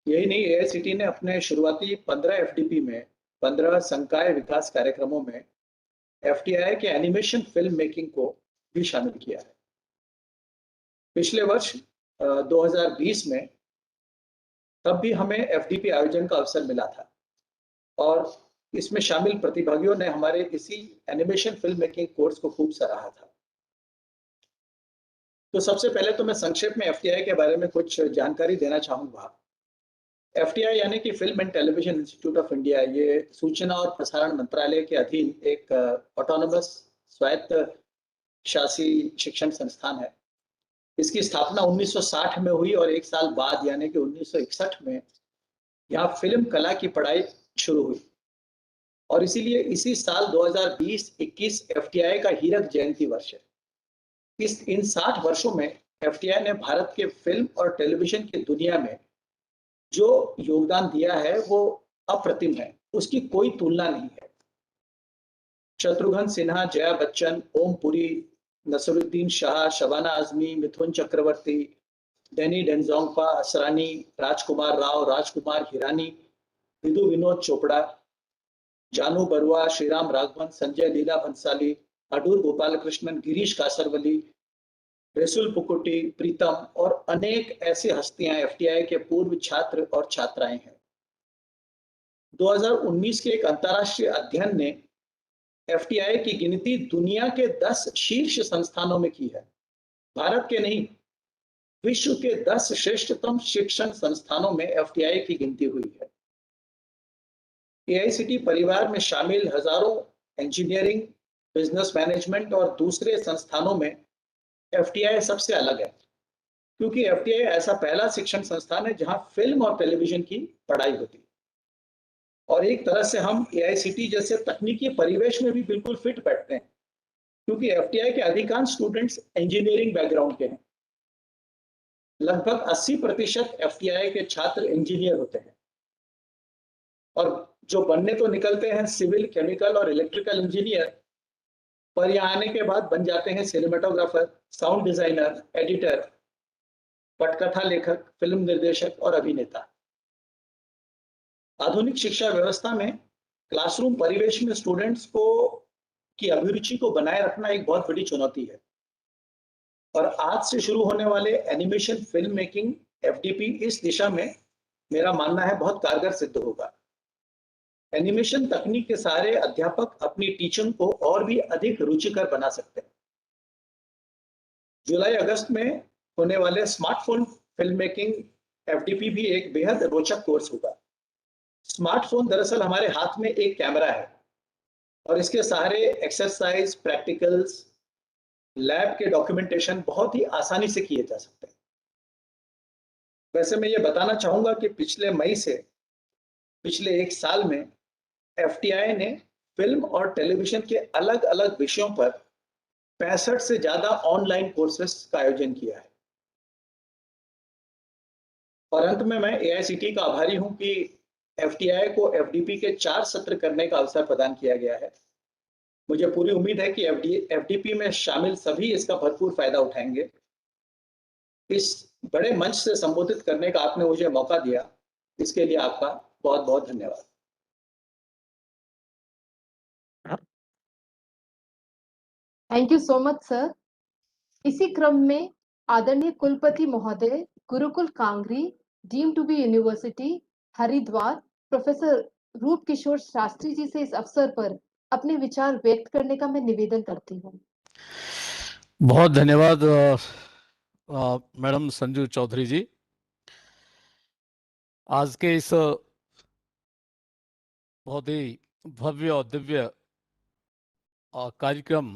यही नहीं, AICT ने अपने शुरुआती 15 FDP में 15 संकाय विकास कार्यक्रमों में FTI के एनिमेशन फिल्म मेकिंग को भी शामिल किया है. पिछले वर्ष 2020 में तब भी हमें FDP आयोजन का अवसर मिला था, और इसमें शामिल प्रतिभागियों ने हमारे इसी एनिमेशन फिल्म मेकिंग कोर्स को खूब सराहा था. तो सबसे पहले तो मैं संक्षेप में FTI के बारे में कुछ जानकारी देना चाहूँगा. FTI यानी कि film and television institute of India, ये सूचना और प्रसारण मंत्रालय के अधीन एक ऑटोनोमस स्वायत्त शासी शिक्षण संस्थान है. इसकी स्थापना 1960 में हुई और एक साल बाद यानी कि 1961 में यहाँ फिल्म कला की पढ़ाई शुरू हुई, और इसीलिए इसी साल 2020-21 FTI का हीरक जयंती वर्ष है. इन 60 वर्षों में FTI ने भारत के फिल्म और टेलीविजन की दुनिया में जो योगदान दिया है वो अप्रतिम है, उसकी कोई तुलना नहीं है. शत्रुघ्न सिन्हा, जया बच्चन, ओम पुरी, नसरुद्दीन शाह, शबाना आजमी, मिथुन चक्रवर्ती, डैनी डेंजोंगपा, असरानी, राजकुमार राव, राजकुमार हिरानी, विदु विनोद चोपड़ा, जानू बरुआ, श्रीराम राघवन, संजय लीला भंसाली, अडूर गोपालकृष्णन, गिरीश कासरवली, रेसुल पुकुटी, प्रीतम और अनेक ऐसी हस्तियां FTI के पूर्व छात्र और छात्राएं हैं. 2019 के एक अंतर्राष्ट्रीय अध्ययन ने FTI की गिनती दुनिया के 10 शीर्ष संस्थानों में की है. भारत के नहीं, विश्व के 10 श्रेष्ठतम शिक्षण संस्थानों में FTI की गिनती हुई है. AICT परिवार में शामिल हजारों इंजीनियरिंग, बिजनेस मैनेजमेंट और दूसरे संस्थानों में FTI सबसे अलग है, क्योंकि FTI ऐसा पहला शिक्षण संस्थान है जहां फिल्म और टेलीविजन की पढ़ाई होती है. और एक तरह से हम AICT जैसे तकनीकी परिवेश में भी बिल्कुल फिट बैठते हैं, क्योंकि FTI के अधिकांश स्टूडेंट्स इंजीनियरिंग बैकग्राउंड के हैं. लगभग 80% FTI के छात्र इंजीनियर होते हैं, और जो बनने तो निकलते हैं सिविल, केमिकल और इलेक्ट्रिकल इंजीनियर, पर यहाँ आने के बाद बन जाते हैं सिनेमेटोग्राफर, साउंड डिजाइनर, एडिटर, पटकथा लेखक, फिल्म निर्देशक और अभिनेता. आधुनिक शिक्षा व्यवस्था में क्लासरूम परिवेश में स्टूडेंट्स को की अभिरुचि को बनाए रखना एक बहुत बड़ी चुनौती है, और आज से शुरू होने वाले एनिमेशन फिल्म मेकिंग FDP इस दिशा में मेरा मानना है बहुत कारगर सिद्ध होगा। एनिमेशन तकनीक के सारे अध्यापक अपनी टीचिंग को और भी अधिक रुचिकर बना सकते हैं। जुलाई अगस्त में होने वाले स्मार्टफोन फिल्म मेकिंग FDP भी एक बेहद रोचक कोर्स होगा। स्मार्टफोन दरअसल हमारे हाथ में एक कैमरा है और इसके सहारे एक्सरसाइज, प्रैक्टिकल्स, लैब के डॉक्यूमेंटेशन बहुत ही आसानी से किए जा सकते हैं। वैसे मैं ये बताना चाहूंगा कि पिछले मई से पिछले 1 साल में FTI ने फिल्म और टेलीविजन के अलग अलग विषयों पर 65 से ज्यादा ऑनलाइन कोर्सेस का आयोजन किया है। और अंत में मैं AICTE का आभारी हूं कि FTI को FDP के 4 सत्र करने का अवसर प्रदान किया गया है। मुझे पूरी उम्मीद है कि FDP में शामिल सभी इसका भरपूर फायदा उठाएंगे। इस बड़े मंच से संबोधित करने का आपने मुझे मौका दिया, इसके लिए आपका बहुत बहुत धन्यवाद। Thank you so much sir. इसी क्रम में आदरणीय कुलपति महोदय Gurukul Kangri deemed to be university Haridwar professor Roop Kishore Shastri जी से इस अवसर पर अपने विचार व्यक्त करने का मैं निवेदन करती हूँ। बहुत धन्यवाद मैडम संजू चौधरी जी। आज के इस बहुत ही भव्य और दिव्य कार्यक्रम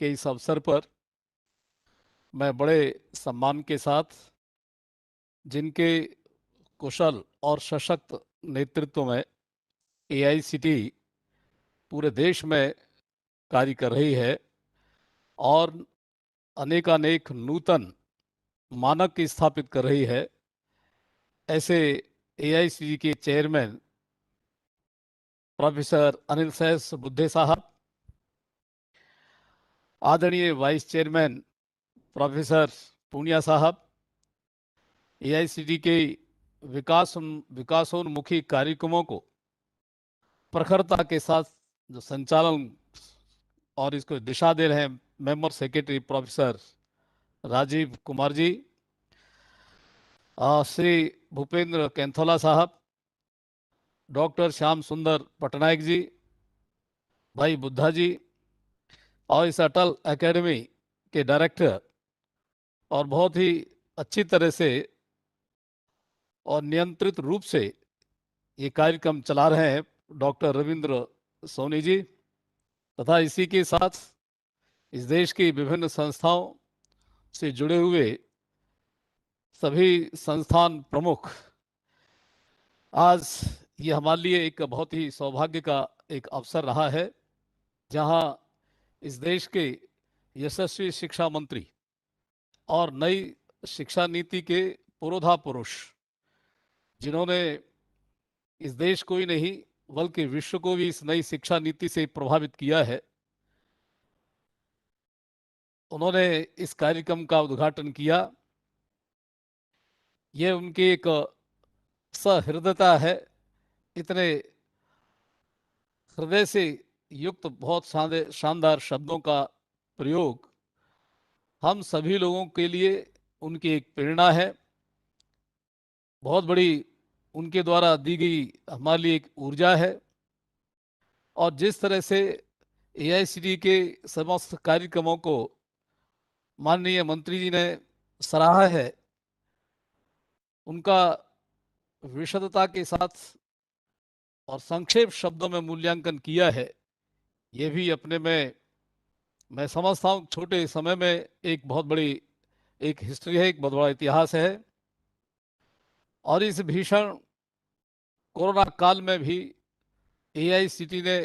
के इस अवसर पर मैं बड़े सम्मान के साथ जिनके कुशल और सशक्त नेतृत्व में AICTE पूरे देश में कार्य कर रही है और अनेकानेक नूतन मानक स्थापित कर रही है, ऐसे AICTE के चेयरमैन प्रोफेसर अनिल सैस बुद्धे साहब, आदरणीय वाइस चेयरमैन प्रोफेसर पूनिया साहब, AICTE के विकासोन्मुखी कार्यक्रमों को प्रखरता के साथ जो संचालन और इसको दिशा दे रहे हैं member secretary professor Rajeev Kumar ji, Shri Bhupendra Kainthola साहब, डॉक्टर श्याम सुंदर पटनायक जी, भाई बुद्धा जी और इस अटल एकेडमी के डायरेक्टर और बहुत ही अच्छी तरह से और नियंत्रित रूप से ये कार्यक्रम चला रहे हैं डॉक्टर रविंद्र सोनी जी, तथा इसी के साथ इस देश की विभिन्न संस्थाओं से जुड़े हुए सभी संस्थान प्रमुख। आज ये हमारे लिए एक बहुत ही सौभाग्य का एक अवसर रहा है जहां इस देश के यशस्वी शिक्षा मंत्री और नई शिक्षा नीति के पुरोधा पुरुष, जिन्होंने इस देश को ही नहीं बल्कि विश्व को भी इस नई शिक्षा नीति से प्रभावित किया है, उन्होंने इस कार्यक्रम का उद्घाटन किया। ये उनकी एक सहृदयता है, इतने हृदय से युक्त बहुत शानदार शब्दों का प्रयोग हम सभी लोगों के लिए उनकी एक प्रेरणा है, बहुत बड़ी उनके द्वारा दी गई हमारे लिए एक ऊर्जा है। और जिस तरह से AICTE के समस्त कार्यक्रमों को माननीय मंत्री जी ने सराहा है, उनका विशदता के साथ और संक्षेप शब्दों में मूल्यांकन किया है, ये भी अपने में मैं समझता हूँ छोटे समय में एक बहुत बड़ी एक हिस्ट्री है, एक बहुत बड़ा इतिहास है। और इस भीषण कोरोना काल में भी AICTE ने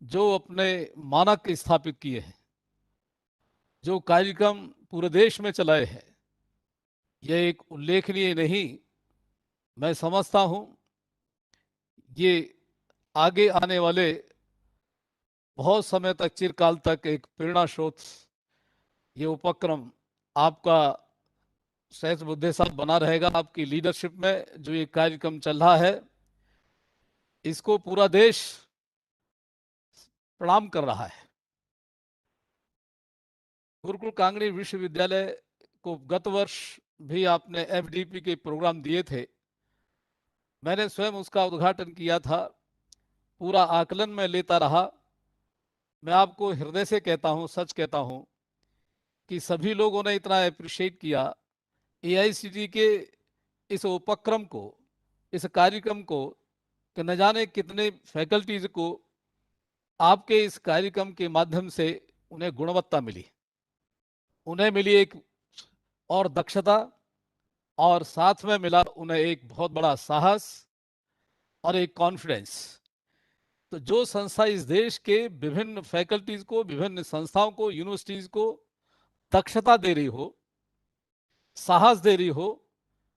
जो अपने मानक स्थापित किए हैं, जो कार्यक्रम पूरे देश में चलाए हैं, यह एक उल्लेखनीय नहीं, मैं समझता हूं ये आगे आने वाले बहुत समय तक, चिरकाल तक एक प्रेरणा स्रोत ये उपक्रम आपका सैस बुद्धे साहब बना रहेगा। आपकी लीडरशिप में जो ये कार्यक्रम चल रहा है, इसको पूरा देश प्रणाम कर रहा है। गुरुकुल कांगड़ी विश्वविद्यालय को गत वर्ष भी आपने एफडीपी के प्रोग्राम दिए थे। मैंने स्वयं उसका उद्घाटन किया था, पूरा आकलन में लेता रहा। मैं आपको हृदय से कहता हूं, सच कहता हूं कि सभी लोगों ने इतना अप्रिशिएट किया एआईसीटी के इस उपक्रम को, इस कार्यक्रम को, कि न जाने कितने फैकल्टीज को आपके इस कार्यक्रम के माध्यम से उन्हें गुणवत्ता मिली, उन्हें मिली एक और दक्षता, और साथ में मिला उन्हें एक बहुत बड़ा साहस और एक कॉन्फिडेंस। तो जो संस्था इस देश के विभिन्न फैकल्टीज को, विभिन्न संस्थाओं को, यूनिवर्सिटीज को दक्षता दे रही हो, साहस दे रही हो,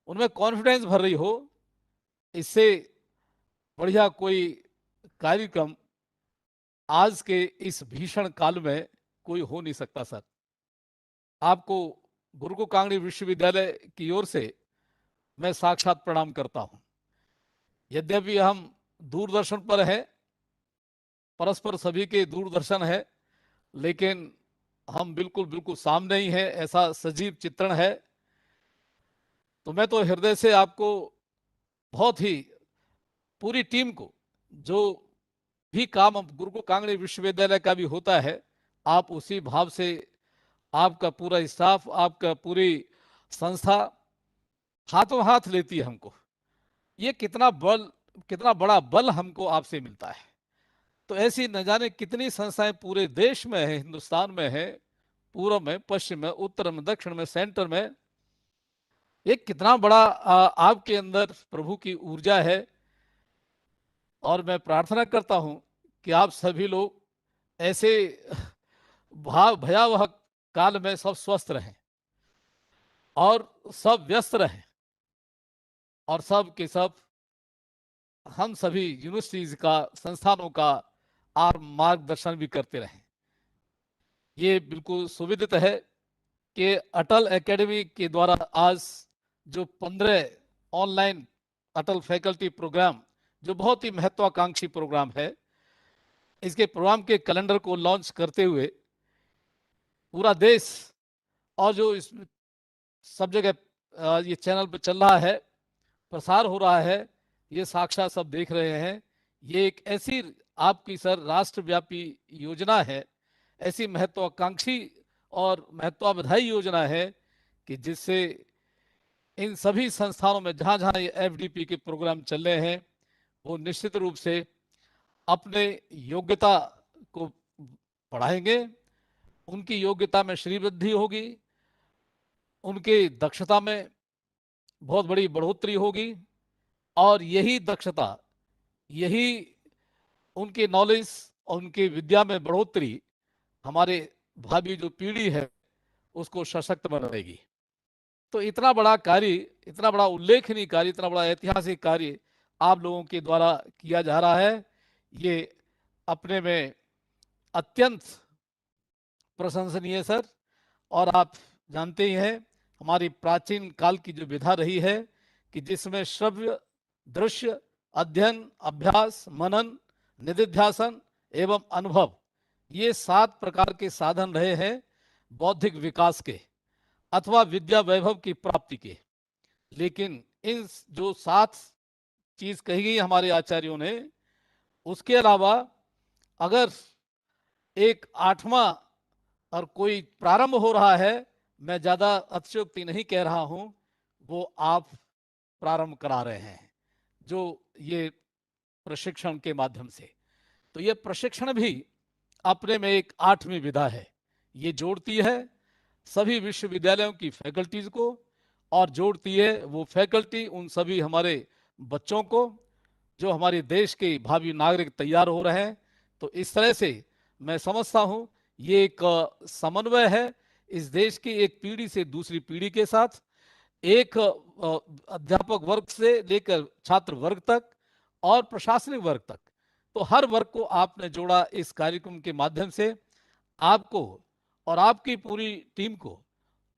उनमें कॉन्फिडेंस भर रही हो, इससे बढ़िया कोई कार्यक्रम आज के इस भीषण काल में कोई हो नहीं सकता। सर, आपको गुरुकुल कांगड़ी विश्वविद्यालय की ओर से मैं साक्षात प्रणाम करता हूं। यद्यपि हम दूरदर्शन पर हैं, परस्पर सभी के दूरदर्शन है, लेकिन हम बिल्कुल सामने ही हैं, ऐसा सजीव चित्रण है। तो मैं तो हृदय से आपको, बहुत ही पूरी टीम को, जो भी काम गुरुकुल कांगड़ी विश्वविद्यालय का भी होता है, आप उसी भाव से, आपका पूरा स्टाफ, आपका पूरी संस्था हाथों हाथ लेती है हमको। ये कितना बड़ा बल हमको आपसे मिलता है। तो ऐसी न जाने कितनी संस्थाएं पूरे देश में है, हिंदुस्तान में है, पूर्व में, पश्चिम में, उत्तर में, दक्षिण में, सेंटर में। ये कितना बड़ा आपके अंदर प्रभु की ऊर्जा है। और मैं प्रार्थना करता हूं कि आप सभी लोग ऐसे भयावह काल में सब स्वस्थ रहें और सब व्यस्त रहें, और सब के सब हम सभी यूनिवर्सिटीज का, संस्थानों का आप मार्गदर्शन भी करते रहें। ये बिल्कुल सुविदित है कि अटल एकेडमी के द्वारा आज जो 15 ऑनलाइन अटल फैकल्टी प्रोग्राम, जो बहुत ही महत्वाकांक्षी प्रोग्राम है, इसके प्रोग्राम के कैलेंडर को लॉन्च करते हुए पूरा देश, और जो इस सब जगह ये चैनल पर चल रहा है, प्रसार हो रहा है, ये साक्षात सब देख रहे हैं। ये एक ऐसी आपकी सर राष्ट्रव्यापी योजना है, ऐसी महत्वाकांक्षी और महत्वाधायी योजना है कि जिससे इन सभी संस्थानों में जहां जहां ये एफडीपी के प्रोग्राम चल रहे हैं, वो निश्चित रूप से अपने योग्यता को बढ़ाएंगे, उनकी योग्यता में श्रीवृद्धि होगी, उनके दक्षता में बहुत बड़ी बढ़ोतरी होगी, और यही दक्षता, यही उनके नॉलेज और उनकी विद्या में बढ़ोतरी हमारे भावी जो पीढ़ी है उसको सशक्त बनाएगी। तो इतना बड़ा कार्य, इतना बड़ा उल्लेखनीय कार्य, इतना बड़ा ऐतिहासिक कार्य आप लोगों के द्वारा किया जा रहा है, ये अपने में अत्यंत प्रशंसनीय सर। और आप जानते ही हैं, हमारी प्राचीन काल की जो विधा रही है कि जिसमें श्रव्य, दृश्य, अध्ययन, अभ्यास, मनन, निधिध्यासन एवं अनुभव, ये 7 प्रकार के साधन रहे हैं बौद्धिक विकास के अथवा विद्या वैभव की प्राप्ति के। लेकिन इन जो 7 चीज कही गई हमारे आचार्यों ने, उसके अलावा अगर एक 8वां और कोई प्रारंभ हो रहा है, मैं ज्यादा अतिशयोक्ति नहीं कह रहा हूं, वो आप प्रारंभ करा रहे हैं, जो ये प्रशिक्षण के माध्यम से। तो ये प्रशिक्षण भी अपने में एक 8वीं विधा है। ये जोड़ती है सभी विश्वविद्यालयों की फैकल्टीज को, और जोड़ती है वो फैकल्टी उन सभी हमारे बच्चों को जो हमारे देश के भावी नागरिक तैयार हो रहे हैं। तो इस तरह से मैं समझता हूं ये एक समन्वय है इस देश की एक पीढ़ी से दूसरी पीढ़ी के साथ, एक अध्यापक वर्ग से लेकर छात्र वर्ग तक और प्रशासनिक वर्ग तक। तो हर वर्ग को आपने जोड़ा इस कार्यक्रम के माध्यम से। आपको और आपकी पूरी टीम को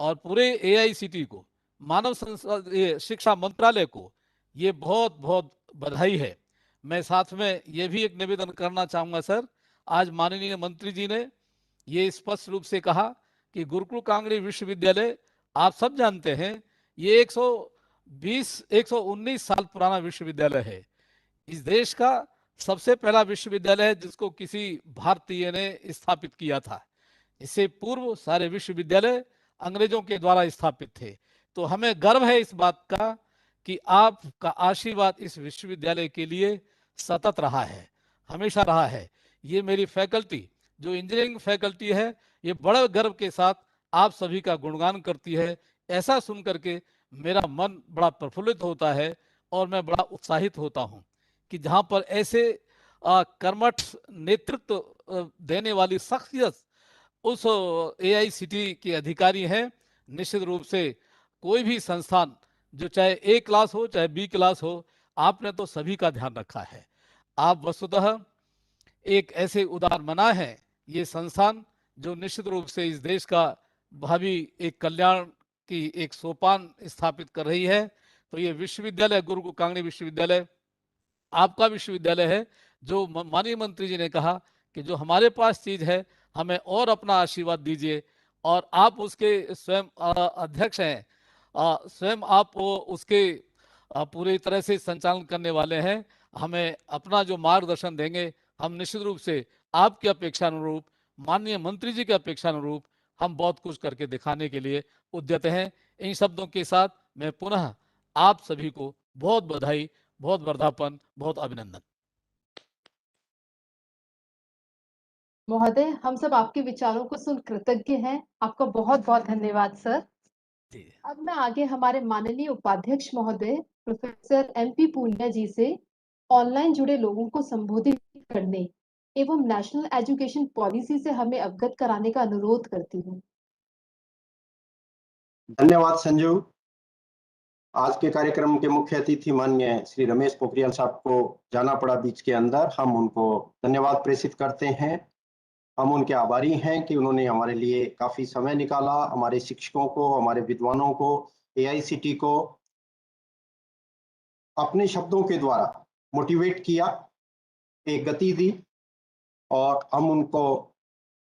और पूरे एआईसीटी को, मानव संसाधन शिक्षा मंत्रालय को ये बहुत बहुत बधाई है। मैं साथ में ये भी एक निवेदन करना चाहूंगा सर, आज माननीय मंत्री जी ने ये स्पष्ट रूप से कहा कि कि गुरुकुल कांगड़ी विश्वविद्यालय आप सब जानते हैं ये 119 साल पुराना विश्वविद्यालय है। इस देश का सबसे पहला विश्वविद्यालय है जिसको किसी भारतीय ने स्थापित किया था। इससे पूर्व सारे विश्वविद्यालय अंग्रेजों के द्वारा स्थापित थे। तो हमें गर्व है इस बात का कि आपका आशीर्वाद इस विश्वविद्यालय के लिए सतत रहा है, हमेशा रहा है। ये मेरी फैकल्टी जो इंजीनियरिंग फैकल्टी है ये बड़े गर्व के साथ आप सभी का गुणगान करती है। ऐसा सुन करके मेरा मन बड़ा प्रफुल्लित होता है और मैं बड़ा उत्साहित होता हूँ कि जहाँ पर ऐसे कर्मठ नेतृत्व देने वाली शख्सियत उस AICTE के अधिकारी हैं। निश्चित रूप से कोई भी संस्थान जो चाहे A क्लास हो चाहे B क्लास हो, आपने तो सभी का ध्यान रखा है। आप वस्तुतः एक ऐसे उदार मना है ये संस्थान जो निश्चित रूप से इस देश का भावी एक कल्याण की एक सोपान स्थापित कर रही है। तो ये विश्वविद्यालय गुरुकुल कांगड़ी विश्वविद्यालय आपका विश्वविद्यालय है जो माननीय मंत्री जी ने कहा कि जो हमारे पास चीज है हमें और अपना आशीर्वाद दीजिए, और आप उसके स्वयं अध्यक्ष हैं, स्वयं आप उसके पूरी तरह से संचालन करने वाले हैं। हमें अपना जो मार्गदर्शन देंगे हम निश्चित रूप से आपकी अपेक्षा अनुरूप, माननीय मंत्री जी की अपेक्षा अनुरूप हम बहुत कुछ करके दिखाने के लिए उद्यत हैं। इन शब्दों के साथ मैं पुनः आप सभी को बहुत बधाई, बहुत वर्धापन, बहुत अभिनंदन। महोदय, हम सब आपके विचारों को सुन कृतज्ञ हैं। आपका बहुत बहुत धन्यवाद सर। अब मैं आगे हमारे माननीय उपाध्यक्ष महोदय प्रोफेसर MP पूनिया जी से ऑनलाइन जुड़े लोगों को संबोधित करने एवं नेशनल एजुकेशन पॉलिसी से हमें अवगत कराने का अनुरोध करती हूँ। धन्यवाद संजू। आज के कार्यक्रम के मुख्य अतिथि माननीय श्री रमेश पोखरियाल साहब को जाना पड़ा बीच के अंदर, हम उनको धन्यवाद प्रेषित करते हैं। हम उनके आभारी हैं कि उन्होंने हमारे लिए काफी समय निकाला, हमारे शिक्षकों को, हमारे विद्वानों को, AICTE को अपने शब्दों के द्वारा मोटिवेट किया, एक गति दी, और हम उनको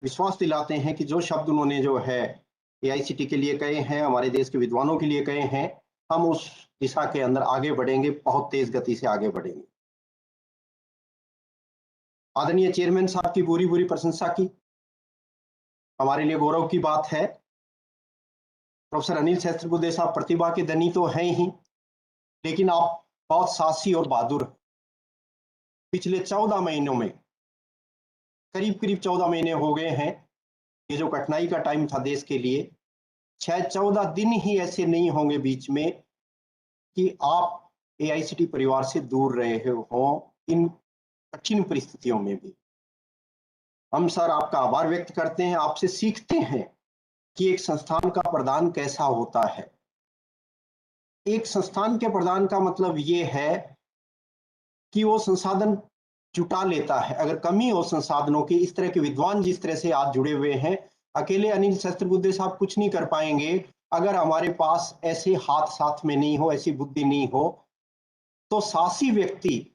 विश्वास दिलाते हैं कि जो शब्द उन्होंने जो है AICTE के लिए कहे हैं, हमारे देश के विद्वानों के लिए कहे हैं, हम उस दिशा के अंदर आगे बढ़ेंगे, बहुत तेज गति से आगे बढ़ेंगे। आदरणीय चेयरमैन साहब की पूरी पूरी प्रशंसा की, हमारे लिए गौरव की बात है। प्रोफेसर अनिल सहस्त्रबुद्धे साहब प्रतिभा के धनी तो हैं ही, लेकिन आप बहुत साहसी और बहादुर। पिछले 14 महीनों में करीब 14 महीने हो गए हैं, ये जो कठिनाई का टाइम था देश के लिए, शायद 14 दिन ही ऐसे नहीं होंगे बीच में कि आप AICTE परिवार से दूर रहे हो इन कठिन परिस्थितियों में भी। हम सर आपका आभार व्यक्त करते हैं, आपसे सीखते हैं कि एक संस्थान का प्रधान कैसा होता है। एक संस्थान के प्रधान का मतलब ये है कि वो संसाधन जुटा लेता है। अगर कमी हो संसाधनों की, इस तरह के विद्वान जिस तरह से आज जुड़े हुए हैं, अकेले अनिल सहस्त्रबुद्धे साहब कुछ नहीं कर पाएंगे अगर हमारे पास ऐसे हाथ साथ में नहीं हो, ऐसी बुद्धि नहीं हो। तो साहसी व्यक्ति,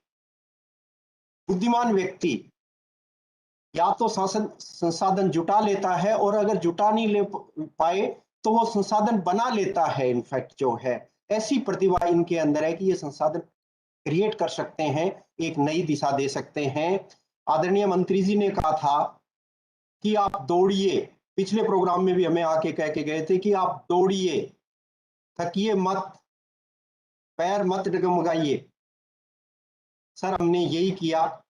बुद्धिमान व्यक्ति या तो संसाधन जुटा लेता है, और अगर जुटा नहीं ले पाए तो वो संसाधन बना लेता है। इनफैक्ट जो है ऐसी प्रतिभा इनके अंदर है कि ये संसाधन क्रिएट कर सकते हैं, एक नई दिशा दे सकते हैं। आदरणीय मंत्री जी ने कहा था कि आप दौड़िए, पिछले प्रोग्राम में भी हमें आके कह के गए थे कि आप दौड़िए, थकिए मत, पैर मत डगमगाइए। सर हमने यही किया,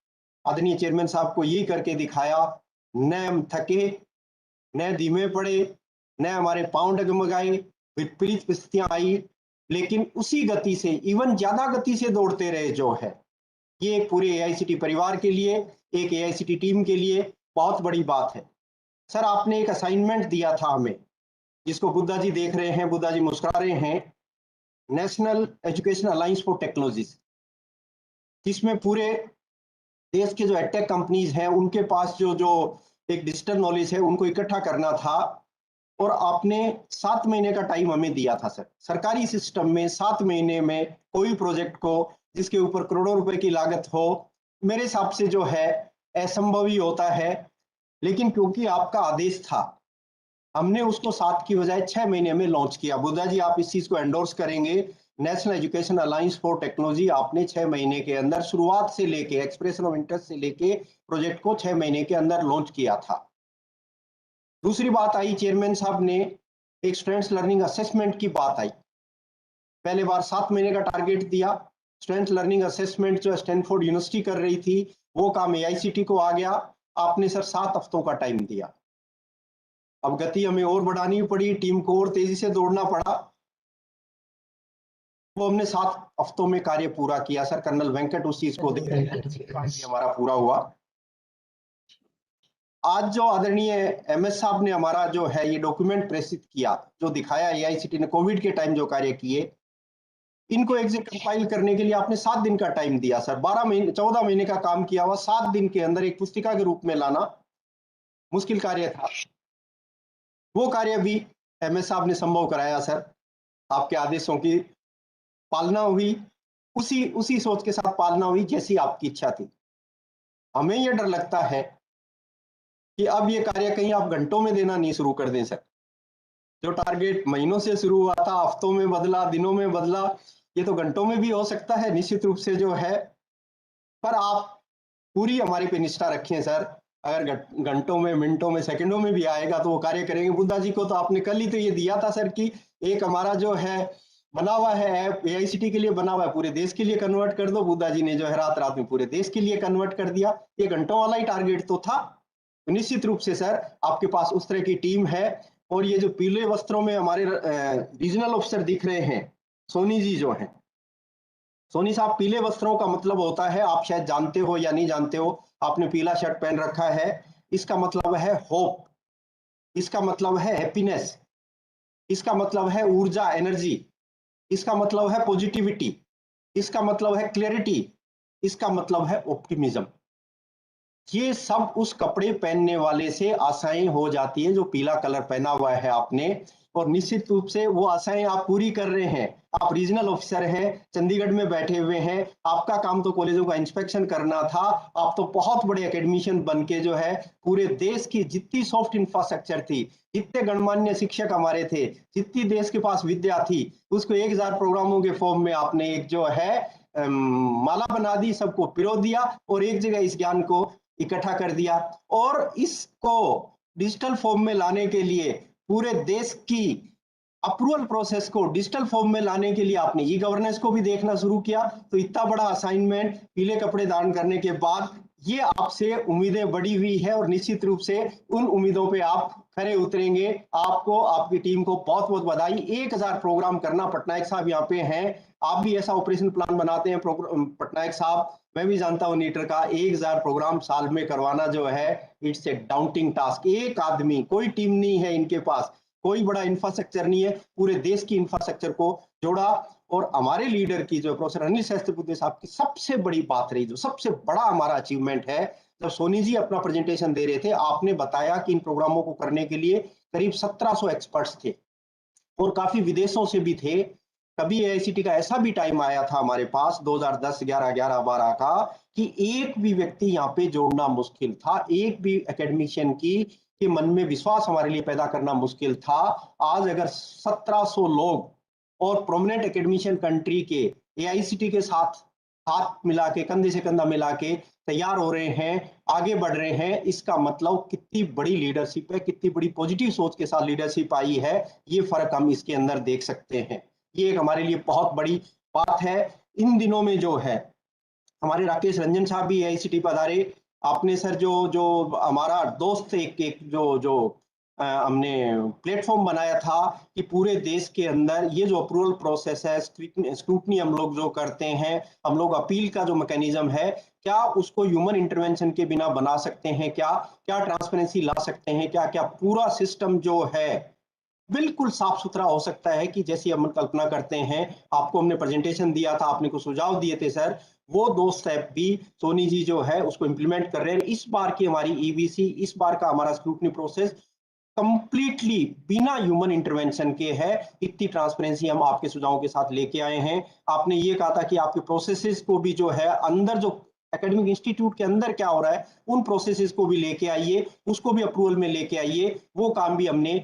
आदरणीय चेयरमैन साहब को यही करके दिखाया। न हम थके, न धीमे पड़े, न हमारे पांव डगमगाए, विपरीत परिस्थितियां आई, लेकिन उसी गति से, इवन ज्यादा गति से दौड़ते रहे। जो है ये पूरे AICTE परिवार के लिए, एक AICTE टीम के लिए बहुत बड़ी बात है। सर आपने एक असाइनमेंट दिया था हमें, जिसको बुद्धा जी देख रहे हैं, बुद्धा जी मुस्कुरा रहे हैं, national education alliance for technologies, जिसमें पूरे देश के जो एडटेक कंपनीज हैं उनके पास जो एक डिजिटल नॉलेज है उनको इकट्ठा करना था। और आपने 7 महीने का टाइम हमें दिया था सर। सरकारी सिस्टम में 7 महीने में कोई प्रोजेक्ट को जिसके ऊपर करोड़ों रुपए की लागत हो, मेरे हिसाब से जो है असंभव ही होता है। लेकिन क्योंकि आपका आदेश था, हमने उसको 7 की बजाय 6 महीने में लॉन्च किया। बुद्धा जी आप इस चीज को एंडोर्स करेंगे। National education alliance for technology आपने 6 महीने के अंदर शुरुआत से लेके एक्सप्रेशन ऑफ इंटरेस्ट से लेके प्रोजेक्ट को 6 महीने के अंदर लॉन्च किया था। दूसरी बात आई, चेयरमैन साहब ने एक स्टूडेंट्स लर्निंग असेसमेंट की बात आई। पहले बार 7 महीने का टारगेट दिया। स्टूडेंट लर्निंग असेसमेंट जो स्टैनफोर्ड यूनिवर्सिटी कर रही थी वो काम AICTE को आ गया। आपने सर 7 हफ्तों का टाइम दिया। अब गति हमें और बढ़ानी पड़ी, टीम को और तेजी से दौड़ना पड़ा। वो हमने 7 हफ्तों में कार्य पूरा किया सर। कर्नल वेंकट उस चीज को देख रहे हैं, हमारा पूरा हुआ। आज जो आदरणीय MS साहब ने हमारा जो है ये डॉक्यूमेंट प्रेषित किया, जो दिखाया AICTE ने कोविड के टाइम जो कार्य किए, इनको एग्जिट कंपाइल करने के लिए आपने 7 दिन का टाइम दिया सर। 14 महीने का काम किया हुआ 7 दिन के अंदर एक पुस्तिका के रूप में लाना मुश्किल कार्य था। वो कार्य भी MS साहब ने संभव कराया सर। आपके आदेशों की पालना हुई, उसी सोच के साथ पालना हुई जैसी आपकी इच्छा थी। हमें यह डर लगता है कि अब ये कार्य कहीं आप घंटों में देना नहीं शुरू कर दें सर। जो टारगेट महीनों से शुरू हुआ था, हफ्तों में बदला, दिनों में बदला, ये तो घंटों में भी हो सकता है निश्चित रूप से जो है। पर आप पूरी हमारे पे निष्ठा रखें सर। अगर घंटों में, मिनटों में, सेकंडों में भी आएगा तो वो कार्य करेंगे। बुद्धा जी को तो आपने कल ही तो ये दिया था सर कि एक हमारा जो है बना हुआ है ऐप AICTE के लिए बना हुआ है, पूरे देश के लिए कन्वर्ट कर दो। बुद्धा जी ने जो है रात में पूरे देश के लिए कन्वर्ट कर दिया। ये घंटों वाला ही टारगेट तो था। तो निश्चित रूप से सर आपके पास उस तरह की टीम है। और ये जो पीले वस्त्रों में हमारे रीजनल ऑफिसर दिख रहे हैं, सोनी जी जो हैं, सोनी साहब, पीले वस्त्रों का मतलब होता है, आप शायद जानते हो या नहीं जानते हो, आपने पीला शर्ट पहन रखा है, इसका मतलब है होप, इसका मतलब है हैप्पीनेस, इसका मतलब है ऊर्जा, एनर्जी, इसका मतलब है पॉजिटिविटी, इसका मतलब है क्लैरिटी, इसका मतलब है ऑप्टिमिज्म। ये सब उस कपड़े पहनने वाले से आशाएं हो जाती है जो पीला कलर पहना हुआ है आपने। और निश्चित रूप से वो आशाएं आप पूरी कर रहे हैं। आप रीजनल ऑफिसर हैं, चंडीगढ़ में बैठे हुए हैं, आपका काम तो कॉलेजों का इंस्पेक्शन करना था। आप तो बहुत बड़े एकेडमिशियन बन के जो है पूरे देश की जितनी सॉफ्ट इंफ्रास्ट्रक्चर थी, जितने गणमान्य शिक्षक हमारे थे, जितनी देश के पास विद्या थी, उसको 1000 प्रोग्रामों के फॉर्म में आपने एक जो है माला बना दी, सबको पिरो दिया और एक जगह इस ज्ञान को इकट्ठा कर दिया। और इसको डिजिटल फॉर्म में लाने के लिए पूरे देश की अप्रूवल प्रोसेस को डिजिटल फॉर्म में लाने के लिए आपने ई-गवर्नेंस को भी देखना शुरू किया। तो इतना बड़ा असाइनमेंट पीले कपड़े धारण करने के बाद ये आपसे उम्मीदें बढ़ी हुई है और निश्चित रूप से उन उम्मीदों पे आप खरे उतरेंगे। आपको, आपकी टीम को बहुत बहुत बधाई। 1000 प्रोग्राम करना, पटनायक साहब यहाँ पे हैं, आप भी ऐसा ऑपरेशन प्लान बनाते हैं पटनायक साहब, मैं भी जानता हूँ नीटर का 1000 प्रोग्राम साल में करवाना जो है इट्स ए डाउंटिंग टास्क। एक आदमी, कोई टीम नहीं है इनके पास, कोई बड़ा इंफ्रास्ट्रक्चर नहीं है, पूरे देश की इंफ्रास्ट्रक्चर को जोड़ा। और हमारे लीडर की जो प्रोफेसर अनिल सहस्त्रबुद्धे साहब की सबसे बड़ी बात रही, जो सबसे बड़ा हमारा अचीवमेंट है, जब सोनी जी अपना प्रेजेंटेशन दे रहे थे, आपने बताया कि इन प्रोग्रामों को करने के लिए करीब 1700 एक्सपर्ट्स थे और काफी विदेशों से भी थे। कभी AICTE का ऐसा भी टाइम आया था हमारे पास 2010, 11, 12 का कि एक भी व्यक्ति यहाँ पे जोड़ना मुश्किल था, एक भी एकेडमिशियन की के मन में विश्वास हमारे लिए पैदा करना मुश्किल था। आज अगर 1700 लोग और प्रोमिनेंट एकेडमिशियन कंट्री के AICTE के साथ हाथ मिला के, कंधे से कंधा मिला के तैयार हो रहे हैं, आगे बढ़ रहे हैं, इसका मतलब कितनी बड़ी लीडरशिप है, कितनी बड़ी पॉजिटिव सोच के साथ लीडरशिप आई है, ये फर्क हम इसके अंदर देख सकते हैं। ये एक हमारे लिए बहुत बड़ी बात है। इन दिनों में जो है हमारे राकेश रंजन साहब भी AICTE पधारे। आपने सर जो हमारा दोस्त एक जो हमने प्लेटफॉर्म बनाया था कि पूरे देश के अंदर ये जो अप्रूवल प्रोसेस है, स्क्रूटनी हम लोग जो करते हैं, हम लोग अपील का जो मैकेनिज्म है, क्या उसको ह्यूमन इंटरवेंशन के बिना बना सकते हैं, क्या ट्रांसपेरेंसी ला सकते हैं, क्या पूरा सिस्टम जो है बिल्कुल साफ सुथरा हो सकता है कि जैसी हम कल्पना करते हैं। आपको हमने प्रेजेंटेशन दिया था, आपने कुछ सुझाव दिए थे सर, वो दो स्टेप भी सोनी जी जो है उसको इंप्लीमेंट कर रहे हैं। इस बार की हमारी EBC, इस बार का हमारा स्क्रूटनी प्रोसेस कंप्लीटली बिना ह्यूमन इंटरवेंशन के है। इतनी ट्रांसपेरेंसी हम आपके सुझावों के साथ लेके आए हैं। आपने ये कहा था कि आपके प्रोसेसेस को भी जो है अंदर, जो एकेडमिक इंस्टीट्यूट के अंदर क्या हो रहा है, उन प्रोसेसेस को भी लेके आइए, उसको भी अप्रूवल में लेके आइए। वो काम भी हमने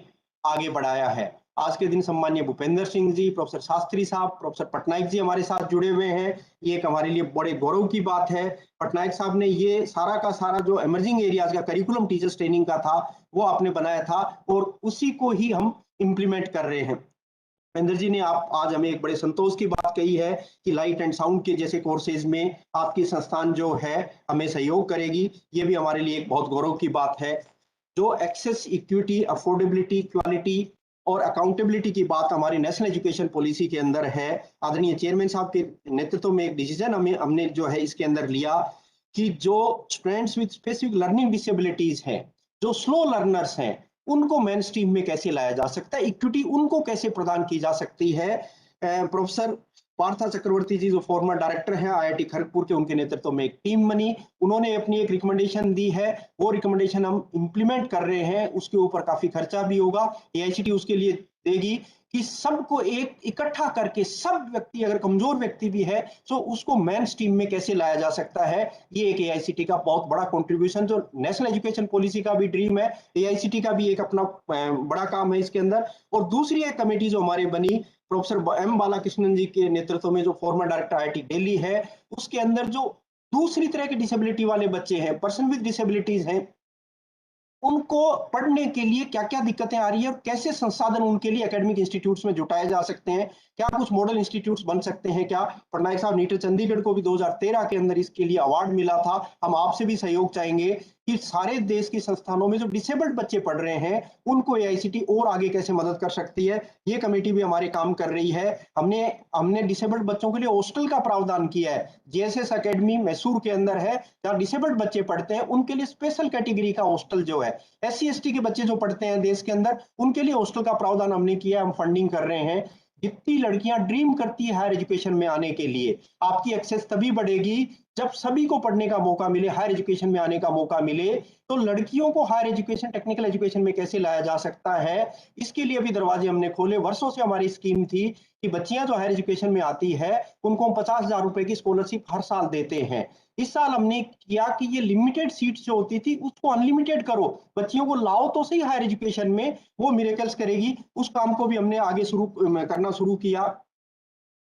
आगे बढ़ाया है। आज के दिन सम्माननीय भूपेंद्र सिंह जी, प्रोफेसर शास्त्री साहब, प्रोफेसर पटनायक जी हमारे साथ जुड़े हुए हैं। ये एक हमारे लिए बड़े गौरव की बात है। पटनायक साहब ने ये सारा का सारा जो इमर्जिंग एरियाज का करिकुलम टीचर्स ट्रेनिंग का था वो आपने बनाया था और उसी को ही हम इम्प्लीमेंट कर रहे हैं। भूपेंद्र जी ने आप आज हमें एक बड़े संतोष की बात कही है कि लाइट एंड साउंड के जैसे कोर्सेज में आपकी संस्थान जो है हमें सहयोग करेगी। ये भी हमारे लिए एक बहुत गौरव की बात है। जो एक्सेस, इक्विटी, अफोर्डेबिलिटी, क्वालिटी और अकाउंटेबिलिटी की बात हमारी नेशनल एजुकेशन पॉलिसी के अंदर है। आदरणीय चेयरमैन साहब के नेतृत्व में एक डिसीजन हमने जो है इसके अंदर लिया कि जो students with specific learning disabilities हैं, जो स्लो लर्नर्स हैं, उनको मेन स्ट्रीम में कैसे लाया जा सकता है, इक्विटी उनको कैसे प्रदान की जा सकती है। प्रोफेसर पार्था चक्रवर्ती जी जो फॉर्मर डायरेक्टर हैं आईआईटी खड़गपुर के, उनके नेतृत्व में एक टीम बनी, उन्होंने अपनी एक रिकमेंडेशन दी है। वो रिकमेंडेशन हम इंप्लीमेंट कर रहे हैं। उसके ऊपर काफी खर्चा भी होगा, एआईसीटी उसके लिए देगी कि सबको एक इकट्ठा करके सब व्यक्ति, अगर कमजोर व्यक्ति भी है तो उसको मेन स्ट्रीम में कैसे लाया जा सकता है। ये एक एआईसीटी का बहुत बड़ा कंट्रीब्यूशन, जो नेशनल एजुकेशन पॉलिसी का भी ड्रीम है, एआईसीटी का भी एक अपना बड़ा काम है इसके अंदर। और दूसरी एक कमेटी जो हमारी बनी प्रोफेसर एम बालाकृष्णन जी के नेतृत्व में, जो फॉर्मर डायरेक्टर आईआईटी दिल्ली है, उसके अंदर जो दूसरी तरह के डिसेबिलिटी वाले बच्चे हैं, पर्सन विद डिसेबिलिटीज हैं, उनको पढ़ने के लिए क्या क्या दिक्कतें आ रही है और कैसे संसाधन उनके लिए एकेडमिक इंस्टीट्यूट्स में जुटाए जा सकते हैं, क्या कुछ मॉडल इंस्टीट्यूट्स बन सकते हैं क्या। पटनायक साहब, नीटर चंडीगढ़ को भी 2013 के अंदर इसके लिए अवार्ड मिला था। हम आपसे भी सहयोग चाहेंगे कि सारे देश के संस्थानों में जो डिसेबल्ड बच्चे पढ़ रहे हैं उनको एआईसीटी और आगे कैसे मदद कर सकती है। ये कमेटी भी हमारे काम कर रही है। हमने डिसेबल्ड बच्चों के लिए हॉस्टल का प्रावधान किया है। जेएसएस एकेडमी मैसूर के अंदर है, जहाँ डिसेबल्ड बच्चे पढ़ते हैं उनके लिए स्पेशल कैटेगरी का हॉस्टल जो है, एससी एसटी के बच्चे जो पढ़ते हैं देश के अंदर, उनके लिए हॉस्टल का प्रावधान हमने किया है, हम फंडिंग कर रहे हैं। जितनी लड़कियां ड्रीम करती है हायर एजुकेशन में आने के लिए, आपकी एक्सेस तभी बढ़ेगी जब सभी को पढ़ने का मौका मिले, हायर एजुकेशन में आने का मौका मिले। तो लड़कियों को हायर एजुकेशन, टेक्निकल एजुकेशन में कैसे लाया जा सकता है, इसके लिए भी दरवाजे हमने खोले। वर्षों से हमारी स्कीम थी कि बच्चियां जो हायर एजुकेशन में आती है उनको हम 50,000 रुपए की स्कॉलरशिप हर साल देते हैं। इस साल हमने किया कि ये लिमिटेड सीट्स जो होती थी उसको अनलिमिटेड करो, बच्चियों को लाओ तो सही हायर एजुकेशन में, वो मिरेकल्स करेगी। उस काम को भी हमने आगे करना शुरू किया।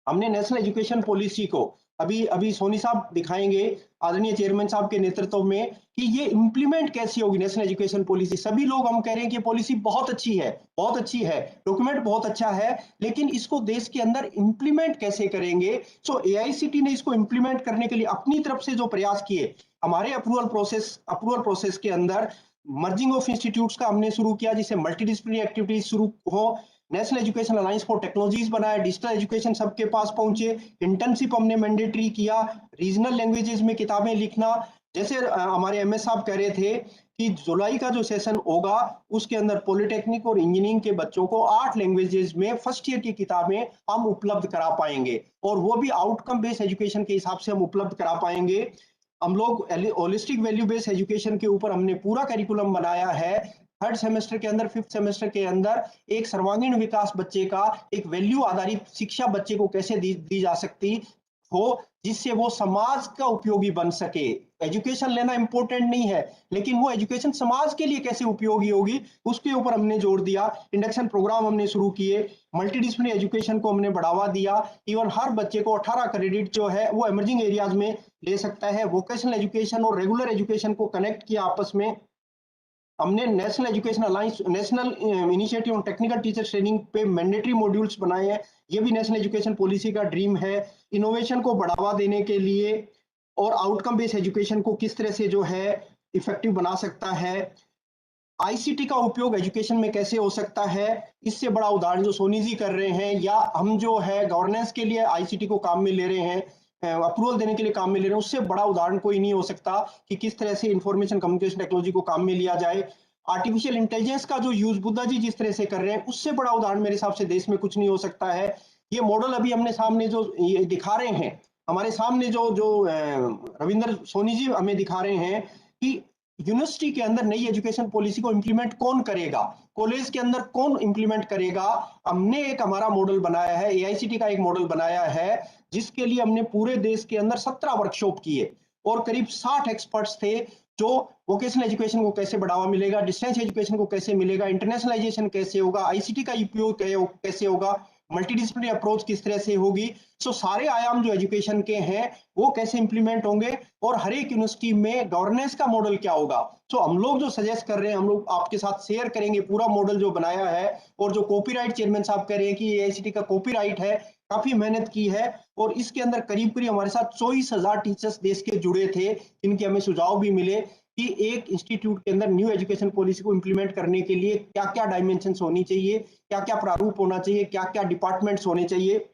हमने नेशनल एजुकेशन पॉलिसी को अभी सोनी साहब दिखाएंगे आदरणीय चेयरमैन साहब के नेतृत्व में कि ये इंप्लीमेंट कैसी होगी नेशनल एजुकेशन पॉलिसी। सभी लोग हम कह रहे हैं कि पॉलिसी बहुत अच्छी है, बहुत अच्छी है, डॉक्यूमेंट बहुत अच्छा है, लेकिन इसको देश के अंदर इंप्लीमेंट कैसे करेंगे। सो एआईसीटी ने इसको इंप्लीमेंट करने के लिए अपनी तरफ से जो प्रयास किए, हमारे अप्रूवल प्रोसेस के अंदर मर्जिंग ऑफ इंस्टीट्यूट्स का हमने शुरू किया, जिससे मल्टीडिसिप्लिनरी एक्टिविटीज शुरू हो। National education alliance for technologies बनाया, डिजिटल एजुकेशन सबके पास पहुंचे। इंटर्नशिप हमने मैंडेटरी किया, रीजनल लैंग्वेजेस में किताबें लिखना। जैसे हमारे एमएस साहब कह रहे थे कि जुलाई का जो सेशन होगा उसके अंदर पॉलिटेक्निक और इंजीनियरिंग के बच्चों को 8 लैंग्वेजेस में फर्स्ट ईयर की किताबें हम उपलब्ध करा पाएंगे, और वो भी आउटकम बेस्ड एजुकेशन के हिसाब से हम उपलब्ध करा पाएंगे। हम लोग होलिस्टिक वैल्यू बेस्ड एजुकेशन के ऊपर हमने पूरा करिकुलम बनाया है। थर्ड सेमेस्टर के अंदर, फिफ्थ सेमेस्टर के अंदर एक सर्वांगीण विकास बच्चे का, एक वैल्यू आधारित शिक्षा बच्चे को कैसे दी जा सकती हो जिससे वो समाज का उपयोगी बन सके। एजुकेशन लेना इंपॉर्टेंट नहीं है, लेकिन वो एजुकेशन समाज के लिए कैसे उपयोगी होगी उसके ऊपर हमने जोर दिया। इंडक्शन प्रोग्राम हमने शुरू किए, मल्टीडिसिप्लिनरी एजुकेशन को हमने बढ़ावा दिया। इवन हर बच्चे को 18 क्रेडिट जो है वो इमर्जिंग एरियाज में ले सकता है। वोकेशनल एजुकेशन और रेगुलर एजुकेशन को कनेक्ट किया आपस में। हमने national education alliance, national initiative on technical teacher training पे मैंडेटरी मॉड्यूल्स बनाए हैं। ये भी नेशनल एजुकेशन पॉलिसी का ड्रीम है। इनोवेशन को बढ़ावा देने के लिए और आउटकम बेस्ड एजुकेशन को किस तरह से जो है इफेक्टिव बना सकता है। आईसीटी का उपयोग एजुकेशन में कैसे हो सकता है, इससे बड़ा उदाहरण जो सोनी जी कर रहे हैं, या हम जो है गवर्नेंस के लिए आईसीटी को काम में ले रहे हैं, अप्रूवल देने के लिए काम में ले रहे हैं, उससे बड़ा उदाहरण कोई नहीं हो सकता कि किस तरह से इंफॉर्मेशन कम्युनिकेशन टेक्नोलॉजी को काम में लिया जाए। आर्टिफिशियल इंटेलिजेंस का जो यूज बुद्धा जी जिस तरह से कर रहे हैं, उससे बड़ा उदाहरण मेरे हिसाब से देश में कुछ नहीं हो सकता है। ये मॉडल अभी हमने सामने जो ये दिखा रहे हैं, हमारे सामने जो रविंद्र सोनी जी हमें दिखा रहे हैं कि यूनिवर्सिटी के अंदर नई एजुकेशन पॉलिसी को इंप्लीमेंट कौन करेगा, कॉलेज के अंदर कौन इंप्लीमेंट करेगा। हमने एक हमारा मॉडल बनाया है, एआईसीटी का एक मॉडल बनाया है, जिसके लिए हमने पूरे देश के अंदर 17 वर्कशॉप किए और करीब 60 एक्सपर्ट्स थे जो वोकेशनल एजुकेशन को कैसे बढ़ावा मिलेगा, डिस्टेंस एजुकेशन को कैसे मिलेगा, इंटरनेशनलाइजेशन कैसे होगा, आईसीटी का उपयोग कैसे होगा, मल्टीडिसिप्लिनरी अप्रोच किस तरह से होगी। सो सारे आयाम जो एजुकेशन के हैं वो कैसे इंप्लीमेंट होंगे और हर एक यूनिवर्सिटी में गवर्नेंस का मॉडल क्या होगा। सो हम लोग जो सजेस्ट कर रहे हैं, हम लोग आपके साथ शेयर करेंगे पूरा मॉडल जो बनाया है। और जो कॉपीराइट चेयरमैन साहब कह रहे हैं कि एआईसीटी का कॉपीराइट है, काफी मेहनत की है और इसके अंदर करीब करीब हमारे साथ 24,000 टीचर्स देश के जुड़े थे, इनके हमें सुझाव भी मिले कि एक इंस्टीट्यूट के अंदर न्यू एजुकेशन पॉलिसी को इंप्लीमेंट करने के लिए क्या क्या डायमेंशंस होनी चाहिए, क्या क्या प्रारूप होना चाहिए, क्या क्या डिपार्टमेंट्स होने चाहिए।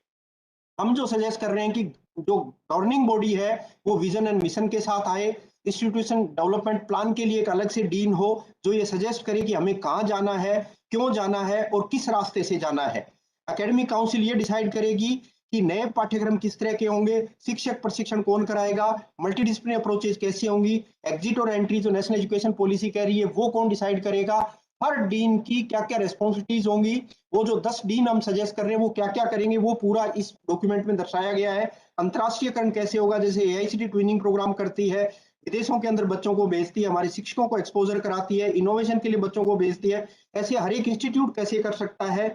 हम जो सजेस्ट कर रहे हैं कि जो गवर्निंग बॉडी है वो विजन एंड मिशन के साथ आए, इंस्टीट्यूशन डेवलपमेंट प्लान के लिए एक अलग से डीन हो जो ये सजेस्ट करे कि हमें कहाँ जाना है, क्यों जाना है और किस रास्ते से जाना है। एकेडमिक काउंसिल ये डिसाइड करेगी कि नए पाठ्यक्रम किस तरह के होंगे, शिक्षक प्रशिक्षण कौन कराएगा, मल्टीडिसिप्लिनरी अप्रोचेज कैसे होंगी, एग्जिट और एंट्री जो नेशनल एजुकेशन पॉलिसी कह रही है वो कौन डिसाइड करेगा, हर डीन की क्या क्या रिस्पॉन्सिबिलिटीज होंगी, वो जो 10 डीन हम सजेस्ट कर रहे हैं वो क्या क्या करेंगे वो पूरा इस डॉक्यूमेंट में दर्शाया गया है। अंतरराष्ट्रीयकरण कैसे होगा, जैसे एआईसीटी ट्विनिंग प्रोग्राम करती है, विदेशों के अंदर बच्चों को भेजती है, हमारे शिक्षकों को एक्सपोजर कराती है, इनोवेशन के लिए बच्चों को भेजती है, ऐसे हर एक इंस्टीट्यूट कैसे कर सकता है।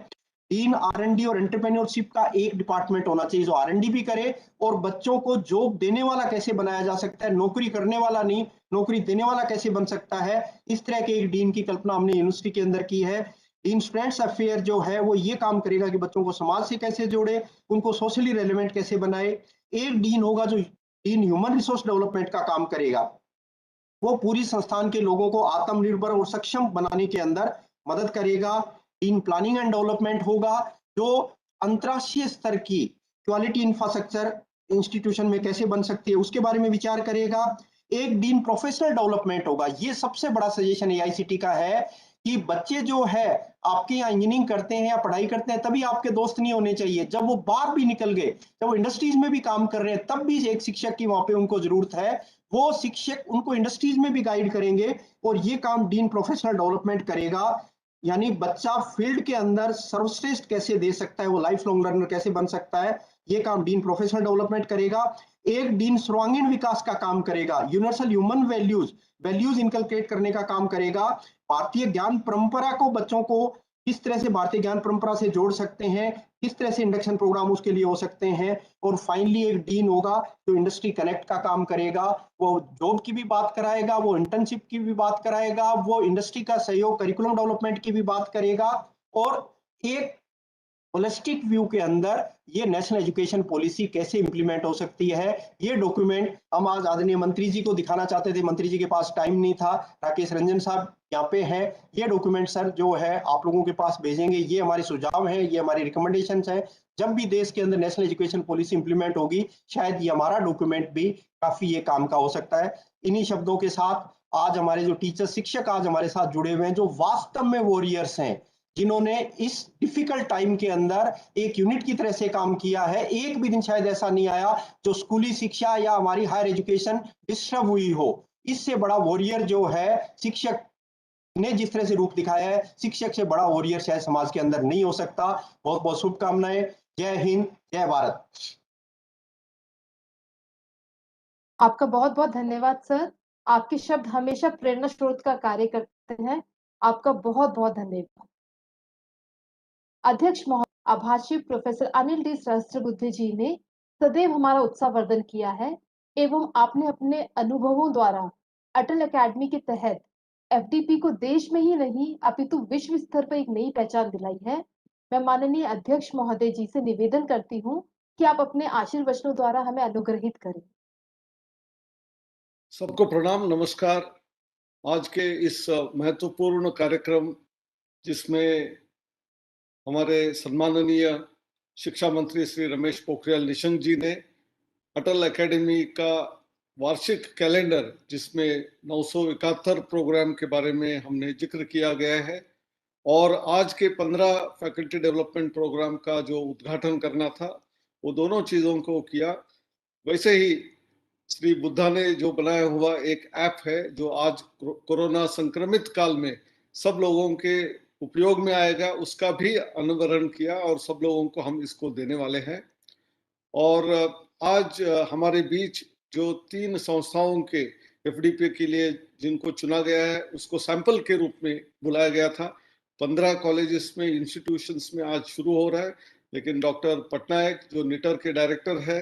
डीन आर&डी और एंटरप्रेन्योरशिप का एक डिपार्टमेंट होना चाहिए जो आर&डी भी करे और बच्चों को जॉब देने वाला कैसे बनाया जा सकता है, नौकरी करने वाला नहीं, नौकरी देने वाला कैसे बन सकता है। इस तरह के एक डीन की कल्पना हमने यूनिवर्सिटी के अंदर की है। डीन स्टूडेंट्स अफेयर जो है वो ये काम करेगा कि बच्चों को समाज से कैसे जोड़े, उनको सोशली रेलेवेंट कैसे बनाए। एक डीन होगा जो डीन ह्यूमन रिसोर्स डेवलपमेंट का काम करेगा, वो पूरी संस्थान के लोगों को आत्मनिर्भर और सक्षम बनाने के अंदर मदद करेगा। डीन प्लानिंग एंड डेवलपमेंट होगा जो अंतरराष्ट्रीय स्तर की क्वालिटी इंफ्रास्ट्रक्चर इंस्टीट्यूशन में कैसे बन सकती है उसके बारे में विचार करेगा। एक डीन प्रोफेशनल डेवलपमेंट होगा, ये सबसे बड़ा सजेशन एआईसीटी का है कि बच्चे जो है आपके यहाँ इंजीनियरिंग करते हैं या पढ़ाई करते हैं तभी आपके दोस्त नहीं होने चाहिए, जब वो बाहर भी निकल गए, जब वो इंडस्ट्रीज में भी काम कर रहे हैं तब भी एक शिक्षक की वहां पे उनको जरूरत है, वो शिक्षक उनको इंडस्ट्रीज में भी गाइड करेंगे और ये काम डीन प्रोफेशनल डेवलपमेंट करेगा। यानी बच्चा फील्ड के अंदर सर्वश्रेष्ठ कैसे दे सकता है, वो लाइफ लॉन्ग लर्नर कैसे बन सकता है, ये काम डीन प्रोफेशनल डेवलपमेंट करेगा। एक डीन सर्वांगीण विकास का काम करेगा, यूनिवर्सल ह्यूमन वैल्यूज इनकलकेट करने का काम करेगा। भारतीय ज्ञान परंपरा को बच्चों को किस तरह से भारतीय ज्ञान परंपरा से जोड़ सकते हैं, किस तरह से इंडक्शन प्रोग्राम उसके लिए हो सकते हैं। और फाइनली एक डीन होगा जो इंडस्ट्री कनेक्ट का काम करेगा, वो जॉब की भी बात कराएगा, वो इंटर्नशिप की भी बात कराएगा, वो इंडस्ट्री का सहयोग करिकुलम डेवलपमेंट की भी बात करेगा और एक होलिस्टिक व्यू के अंदर ये नेशनल एजुकेशन पॉलिसी कैसे इंप्लीमेंट हो सकती है। ये डॉक्यूमेंट हम आज आदरणीय मंत्री जी को दिखाना चाहते थे, मंत्री जी के पास टाइम नहीं था, राकेश रंजन साहब यहाँ पे हैं। ये डॉक्यूमेंट सर जो है आप लोगों के पास भेजेंगे, ये हमारे सुझाव हैं, ये हमारी रिकमेंडेशंस हैं। जब भी देश के अंदर नेशनल एजुकेशन पॉलिसी इंप्लीमेंट होगी शायद ये हमारा डॉक्यूमेंट भी काफी ये काम का हो सकता है। इन्हीं शब्दों के साथ आज हमारे जो टीचर शिक्षक आज हमारे साथ जुड़े हुए हैं जो वास्तव में वॉरियर्स हैं, जिन्होंने इस डिफिकल्ट टाइम के अंदर एक यूनिट की तरह से काम किया है। एक भी दिन शायद ऐसा नहीं आया जो स्कूली शिक्षा या हमारी हायर एजुकेशन डिस्टर्ब हुई हो। इससे बड़ा वॉरियर जो है शिक्षक ने जिस तरह से रूप दिखाया है, शिक्षक से बड़ा वॉरियर शायद समाज के अंदर नहीं हो सकता। बहुत बहुत शुभकामनाएं। जय हिंद, जय भारत। आपका बहुत बहुत धन्यवाद सर, आपके शब्द हमेशा प्रेरणा स्रोत का कार्य करते हैं। आपका बहुत बहुत धन्यवाद। अध्यक्ष महोदय, आभाषी प्रोफेसर अनिल डी सहस्त्रबुद्धे जी ने सदैव हमारा उत्साह वर्धन किया है एवं आपने अपने अनुभवों द्वारा अटल अकेडमी के तहत एफडीपी को देश में ही नहीं अपितु विश्व स्तर पर एक नई पहचान दिलाई है। मैं माननीय अध्यक्ष महोदय जी से निवेदन करती हूँ कि आप अपने आशीर्वचनों द्वारा हमें अनुग्रहित करें। सबको प्रणाम, नमस्कार। आज के इस महत्वपूर्ण कार्यक्रम जिसमें हमारे सम्माननीय शिक्षा मंत्री श्री रमेश पोखरियाल निशंक जी ने अटल एकेडमी का वार्षिक कैलेंडर जिसमें 971 प्रोग्राम के बारे में हमने जिक्र किया गया है और आज के 15 फैकल्टी डेवलपमेंट प्रोग्राम का जो उद्घाटन करना था वो दोनों चीज़ों को किया। वैसे ही श्री बुद्धा ने जो बनाया हुआ एक ऐप है जो आज कोरोना संक्रमित काल में सब लोगों के उपयोग में आएगा, उसका भी अनुकरण किया और सब लोगों को हम इसको देने वाले हैं। और आज हमारे बीच जो 3 संस्थाओं के एफडीपी के लिए जिनको चुना गया है उसको सैंपल के रूप में बुलाया गया था। 15 कॉलेजेस में, इंस्टीट्यूशंस में आज शुरू हो रहा है, लेकिन डॉक्टर पटनायक जो निटर के डायरेक्टर है,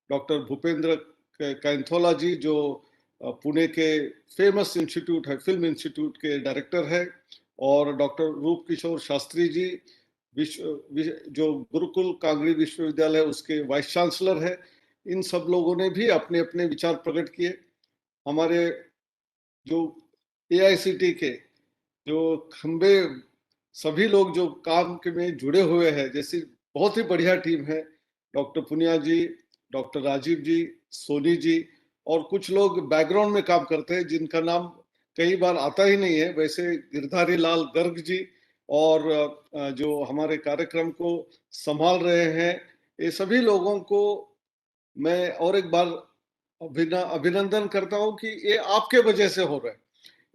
डॉक्टर भूपेंद्र कैंथोला जी जो पुणे के फेमस इंस्टीट्यूट है, फिल्म इंस्टीट्यूट के डायरेक्टर है, और डॉक्टर रूप किशोर शास्त्री जी जो गुरुकुल कांगड़ी विश्वविद्यालय उसके वाइस चांसलर है। इन सब लोगों ने भी अपने अपने विचार प्रकट किए। हमारे जो एआईसीटी के जो खंबे सभी लोग जो काम के में जुड़े हुए हैं, जैसी बहुत ही बढ़िया टीम है, डॉक्टर पुनिया जी, डॉक्टर राजीव जी, सोनी जी, और कुछ लोग बैकग्राउंड में काम करते हैं जिनका नाम कई बार आता ही नहीं है, वैसे गिरधारी लाल गर्ग जी, और जो हमारे कार्यक्रम को संभाल रहे हैं, ये सभी लोगों को मैं और एक बार अभिनंदन करता हूं कि ये आपके वजह से हो रहा है।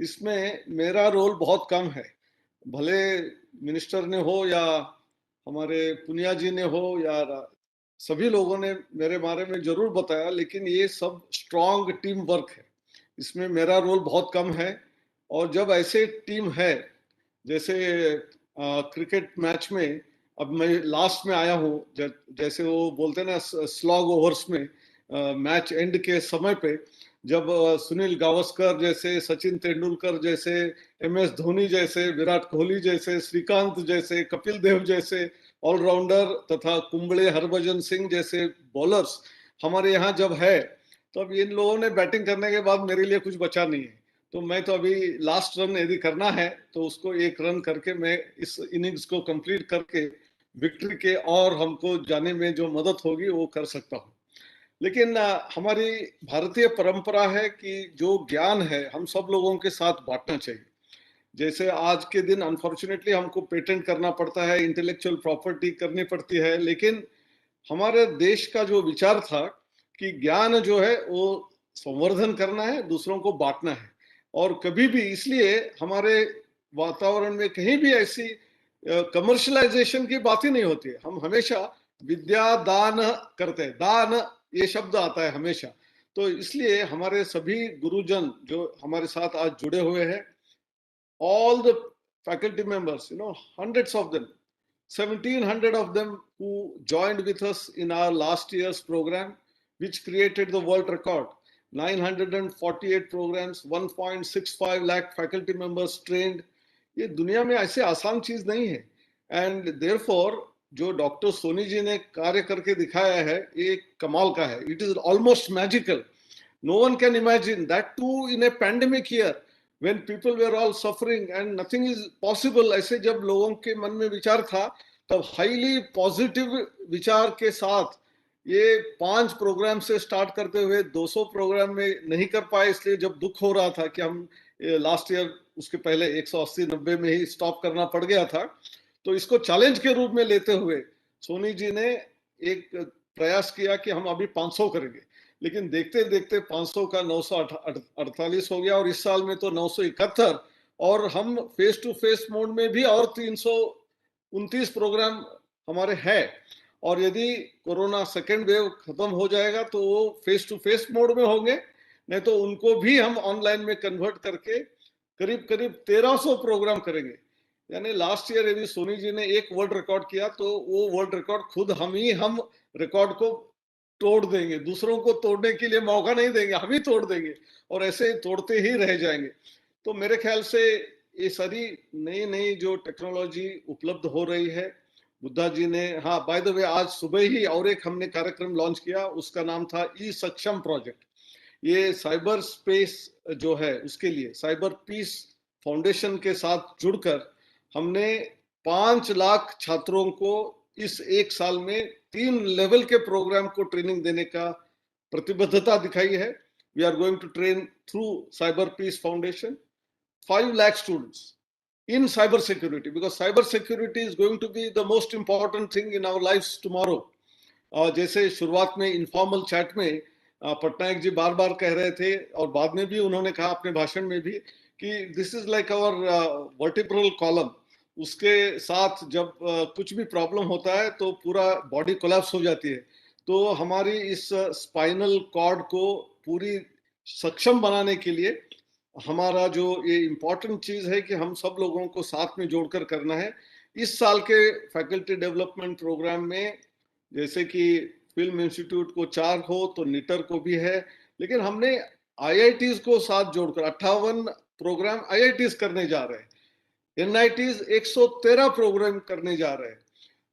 इसमें मेरा रोल बहुत कम है, भले मिनिस्टर ने हो या हमारे पुनिया जी ने हो या सभी लोगों ने मेरे बारे में जरूर बताया, लेकिन ये सब स्ट्रॉन्ग टीम वर्क है, इसमें मेरा रोल बहुत कम है। और जब ऐसे टीम है, जैसे क्रिकेट मैच में अब मैं लास्ट में आया हूँ, जैसे वो बोलते हैं ना स्लॉग ओवर्स में, मैच एंड के समय पे जब सुनील गावस्कर जैसे, सचिन तेंदुलकर जैसे, MS धोनी जैसे, विराट कोहली जैसे, श्रीकांत जैसे, कपिल देव जैसे ऑलराउंडर तथा कुंबले हरभजन सिंह जैसे बॉलर्स हमारे यहाँ जब है, तो अब इन लोगों ने बैटिंग करने के बाद मेरे लिए कुछ बचा नहीं है। तो मैं तो अभी लास्ट रन यदि करना है तो उसको एक रन करके मैं इस इनिंग्स को कंप्लीट करके विक्ट्री के और हमको जाने में जो मदद होगी वो कर सकता हूँ। लेकिन हमारी भारतीय परंपरा है कि जो ज्ञान है हम सब लोगों के साथ बांटना चाहिए। जैसे आज के दिन अनफॉर्चुनेटली हमको पेटेंट करना पड़ता है, इंटेलेक्चुअल प्रॉपर्टी करनी पड़ती है, लेकिन हमारे देश का जो विचार था कि ज्ञान जो है वो संवर्धन करना है, दूसरों को बांटना है। और कभी भी इसलिए हमारे वातावरण में कहीं भी ऐसी कमर्शलाइजेशन की बात ही नहीं होती है। हम हमेशा विद्या दान करते हैं, दान ये शब्द आता है हमेशा। तो इसलिए हमारे सभी गुरुजन जो हमारे साथ आज जुड़े हुए हैं, all the faculty members, hundreds of them, 1700 of them who joined with us in our last year's program, which created the world record. 948 programs, 1.65 lakh faculty members trained. ये दुनिया में ऐसे आसान चीज नहीं है। एंड देयरफॉर जो डॉक्टर सोनी जी ने कार्य करके दिखाया है ये कमाल का है। It is almost magical. No one can imagine that too in a pandemic year when people were all suffering and nothing is possible। ऐसे जब लोगों के मन में विचार था, तब हाईली पॉजिटिव विचार के साथ ये 5 प्रोग्राम से स्टार्ट करते हुए 200 प्रोग्राम में नहीं कर पाए, इसलिए जब दुख हो रहा था कि हम लास्ट ईयर उसके पहले 180-90 में ही स्टॉप करना पड़ गया था। तो इसको चैलेंज के रूप में लेते हुए सोनी जी ने एक प्रयास किया कि हम अभी 500 करेंगे, लेकिन देखते देखते 500 का 948 हो गया और इस साल में तो 971, और हम फेस टू फेस मोड में भी और 329 प्रोग्राम हमारे है। और यदि कोरोना सेकेंड वेव खत्म हो जाएगा तो वो फेस टू फेस मोड में होंगे, नहीं तो उनको भी हम ऑनलाइन में कन्वर्ट करके करीब करीब 1300 प्रोग्राम करेंगे। यानी लास्ट ईयर यदि सोनी जी ने एक वर्ल्ड रिकॉर्ड किया तो वो वर्ल्ड रिकॉर्ड खुद हम रिकॉर्ड को तोड़ देंगे, दूसरों को तोड़ने के लिए मौका नहीं देंगे, हम ही तोड़ देंगे और ऐसे तोड़ते ही रह जाएंगे। तो मेरे ख्याल से ये सारी नई नई जो टेक्नोलॉजी उपलब्ध हो रही है, बुद्धा जी ने, हाँ बाय द वे आज सुबह ही और एक हमने कार्यक्रम लॉन्च किया, उसका नाम था ई सक्षम प्रोजेक्ट। ये साइबर स्पेस जो है उसके लिए साइबर पीस फाउंडेशन के साथ जुड़कर हमने 5 लाख छात्रों को इस एक साल में 3 लेवल के प्रोग्राम को ट्रेनिंग देने का प्रतिबद्धता दिखाई है। We are going to train through Cyber Peace Foundation 5 lakh students in cyber security, because cyber security is going to be the most important thing in our lives tomorrow। जैसे शुरुआत में informal chat में पटनायक जी बार बार कह रहे थे और बाद में भी उन्होंने कहा अपने भाषण में भी कि this is like our vertebral column. उसके साथ जब कुछ भी प्रॉब्लम होता है तो पूरा बॉडी कोलैप्स हो जाती है। तो हमारी इस स्पाइनल कॉर्ड को पूरी सक्षम बनाने के लिए हमारा जो ये इम्पोर्टेंट चीज है कि हम सब लोगों को साथ में जोड़कर करना है। इस साल के फैकल्टी डेवलपमेंट प्रोग्राम में जैसे कि फिल्म इंस्टीट्यूट को 4 हो तो निटर को भी है, लेकिन हमने आईआईटीज को साथ जोड़कर 58 प्रोग्राम आईआईटीज करने जा रहे हैं, एनआईटीज 113 प्रोग्राम करने जा रहे हैं